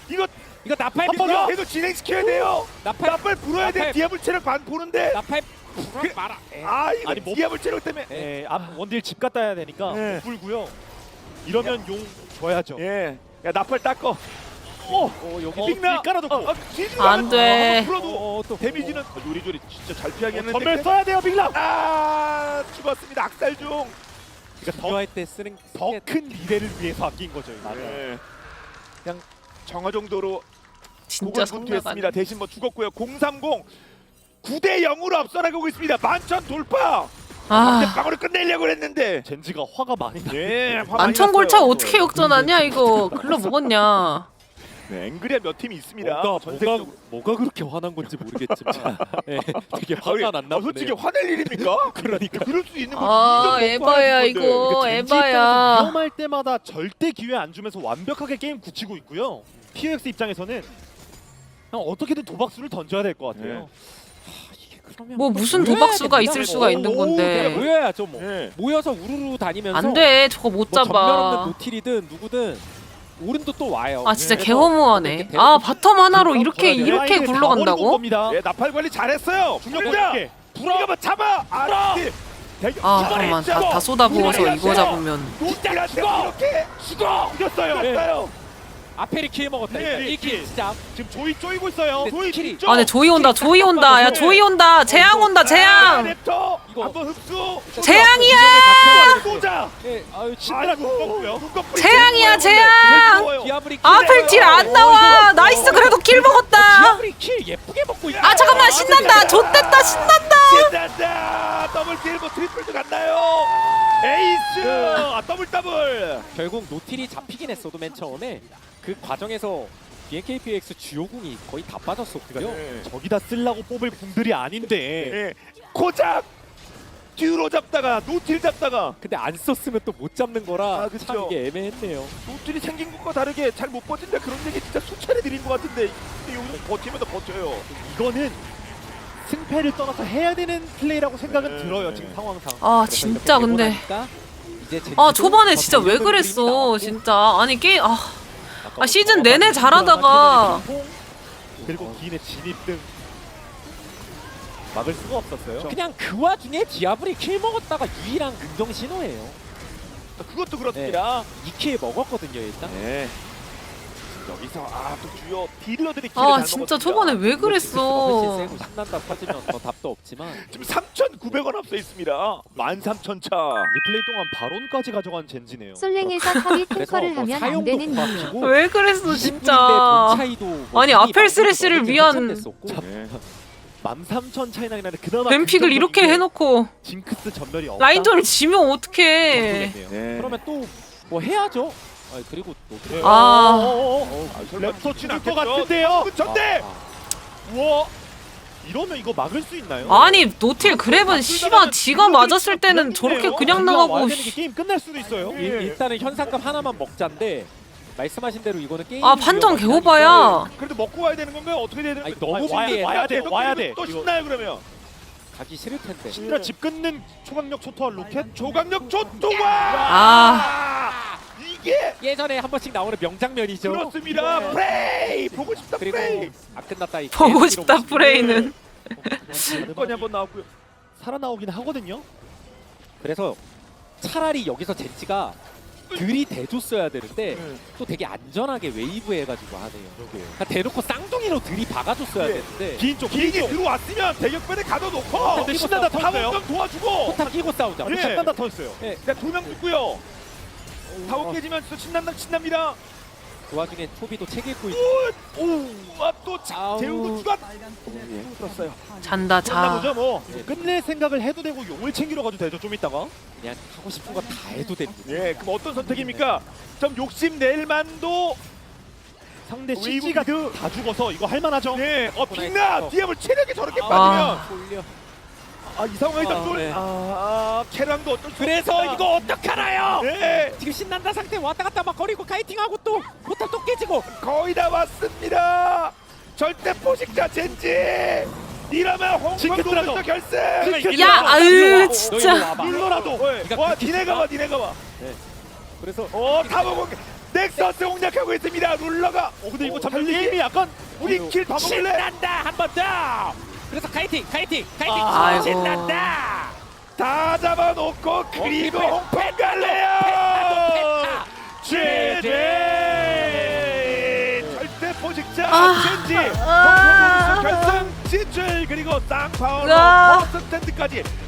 이거 이거 나팔 한번 불어. 계속 진행시켜야 돼요. 나팔 불어야 돼. 나팔- 디아블 체력 반 보는데. 나팔 불어 봐라. 예. 이거 아니, 뭐- 디아블 체력 때문에. 예, 앞 원딜 집 갔다 해야 되니까 예. 못 불고요. 이러면 용 줘야죠. 예. 야 나팔 닦어. 여기 빅나 깔아놓고. 안 돼. 불어도 또 데미지는 요리조리 진짜 잘 피하게 했는데. 전멸 써야 돼요, 빅라. 죽었습니다. 악살 중. 그러니까 필요할 때 쓰는 더 큰 미래를 위해서 아낀 거죠. 이거. 예. 그냥 정화 정도로 진짜 고군분투했습니다. 성나가네. 대신 뭐 죽었고요. 030 9대 0으로 앞서나가고 있습니다. 만천 돌파. 아 방어를 끝내려고 했는데. 젠지가 화가 많이 나. 예. 화 많이 만천골차 났어요. 어떻게 역전하냐 이거. 글러 먹었냐. 네, 앵그리아 몇 팀이 있습니다. 뭐가 그렇게 화난 건지 모르겠지만 예, 되게 화가 났나 보네요. 솔직히 화낼 일입니까? 그러니까. 그럴 수 있는 거지. 아 이거 먹고 에바야 하는 건데. 이거 젠지 입장에서 에바야. 위험할 때마다 절대 기회 안 주면서 완벽하게 게임 굳히고 있고요. POX 입장에서는 그냥 어떻게든 도박수를 던져야 될 것 같아요. 이게 그러면 뭐 또 무슨 모여야 도박수가 된다고. 있을 수가 있는 건데. 모여야죠 뭐. 예. 모여서 우르르 다니면서 안돼 저거 못 뭐 전면 없는 잡아. 노틸이든 누구든 오른도 또 와요. 아 진짜 그래서 개허무하네. 이렇게 아 바텀 하나로 그럼 이렇게 걸어야 돼요. 이렇게 라인을 다 걸고 굴러간다고? 겁니다. 예, 나팔 관리 잘했어요. 중력 불자. 볼게. 이거 뭐 잡아. 아 잠깐만 다 쏟아부어서 이거 잡으면. 노태가 이렇게 죽었어요. 죽었어요. 아펠이 킬 먹었다. 네, 1킬 시작. 지금 조이 쪼이고 있어요. 근데 조이 킬이- 아 근데 조이 온다 조이 온다 야 조이 온다 재앙 온다 재앙. 랩터. 이거 한번 흡수. 재앙이야! 쏘자. 예, 아유 신라 묶었고요. 재앙이야, 재앙! 디아블이 아펠 딜 안 나와. 나이스, 그래도 킬 먹었다. 디아블이 킬 예쁘게 먹고 있다. 아 잠깐만, 신난다. 좆됐다, 신난다. 신난다. 더블 킬 뭐 트리플도 갔나요? 에이스. 더블. 결국 노틸이 잡히긴 했어도 맨 처음에 그 과정에서 BNKPX 주요궁이 거의 다 빠졌었고요. 네. 저기다 쓰려고 뽑을 궁들이 아닌데 예. 고작 듀로 잡다가 노틸 잡다가 근데 안 썼으면 또 못 잡는 거라 아, 그쵸. 참 이게 애매했네요. 노틸이 생긴 것과 다르게 잘 못 버틴다 그런 얘기 진짜 수차례 드린 것 같은데 근데 여기서 버티면 더 버텨요. 이거는 승패를 떠나서 해야 되는 플레이라고 생각은 네. 들어요 지금 상황상. 아 진짜 근데 아 초반에 진짜 왜 그랬어 진짜. 아니 게임 아 시즌 내내 잘하다가 그리고 기인의 진입 등 막을 수가 없었어요. 그냥 그 와중에 디아블이 킬 먹었다가 유일한 긍정 신호예요. 그것도 그렇습니다. 2킬 먹었거든요 일단. 네. 여기서 또 주요 딜러들이 킬을 아 잘 진짜 먹었습니다. 초반에 왜 훨씬 그랬어. 세고 신난다 터지면 더 답도 없지만 지금 3,900원 앞서 있습니다. 13,000차. 리플레이 동안 바론까지 가져간 젠지네요. 솔랭에서 탑이 탱커를 뭐 하면 안 사용도 되는 이유. 고맙고 왜 그랬어 20분인데 진짜. 돈 차이도 뭐 아니, 이미 아펠스레스를 많이 위한 한참됐었고. 네. 13,000 차이 나긴 하는데 그나마 뱀픽을 이렇게 긍정적인 게 해놓고 징크스 전멸이 없다. 라인전을 지면 어떡해. 네. 그러면 또 뭐 해야죠. 아니, 그리고 또 랩터 치는 것 같은데요. 전대. 우와. 이러면 이거 막을 수 있나요? 아니 노틸 그랩은 씨발 지가 맞았을 때는 저렇게 그냥 나가고 와야 되는 게 게임 끝날 수도 있어요. 일단은 현상금 하나만 먹자인데 말씀하신 대로 이거는 게임 아 판정 개오바야. 그래도 먹고 와야 되는 건가요? 어떻게 돼야 되는 아니, 건가요? 너무 와야 돼, 준비해. 와야 돼. 또 신나요 그러면. 가기 싫을 텐데. 신드라 집 끊는 초강력 초토화 로켓. 조강력 조토와. 아. 이게 예전에 한 번씩 나오는 명장면이죠. 그렇습니다. 네. 프레이 보고 싶다. 그리고 프레이. 끝났다 이 보고 개새끼로 싶다 보시고. 프레이는. 건이 한번 나왔고요. 살아나오긴 하거든요. 그래서 차라리 여기서 젠지가 들이대줬어야 되는데 네. 또 되게 안전하게 웨이브 해가지고 하네요. 그러니까 대놓고 쌍둥이로 들이박아줬어야 네. 되는데 긴 쪽, 기인이 긴 쪽. 들어왔으면 대격변에 가둬놓고 근데 신난다 터졌어요. 타워권 도와주고 포탑 끼고 싸우자. 예. 신난다 터졌어요. 그냥 2명 죽고요. 타워 깨지면서 신납니다. 그 와중에 초비도 책 읽고 있고 또 아우. 재우고 추가. 풀었어요. 잔다 끝나 자. 보죠 뭐. 예. 끝낼 생각을 해도 되고 용을 챙기러 가도 되죠 좀 이따가. 그냥 하고 싶은 거 다 해도 됩니다. 예, 그럼 어떤 선택입니까? 좀 욕심 낼 만도. 상대 웨이브 CG가 미드. 다 죽어서 이거 할만하죠. 네, 빅나 디엠을 체력이 저렇게 아. 빠지면 졸려. 이 상황에서 아, 또 네. 캐랑도 어쩔 수 그래서 없습니다. 이거 어떡하나요? 네, 지금 신난다 상태 왔다 갔다 막 거리고 카이팅하고 또 포탑 또 깨지고 거의 다 왔습니다. 절대 포식자 젠지. 이러면 홍콩 징크스라도. 노블스 결승. 야 아유 진짜. 룰러라도. 와, 니네가 봐, 니네가 봐. 그래서 타보고 넥서스 공략하고 있습니다. 룰러가. 근데 이거 잡는 달리기. 게임이 약간 우리 킬 더 먹을래? 신난다 한 번 더. 그래서 카이팅 아이고. 신난다. 다 잡아놓고 그리고 홍콩 갈래요. 제제 절대 포식자 젠지 홍콩 결승 진출 그리고 쌍파워로 퍼스트 스탠드까지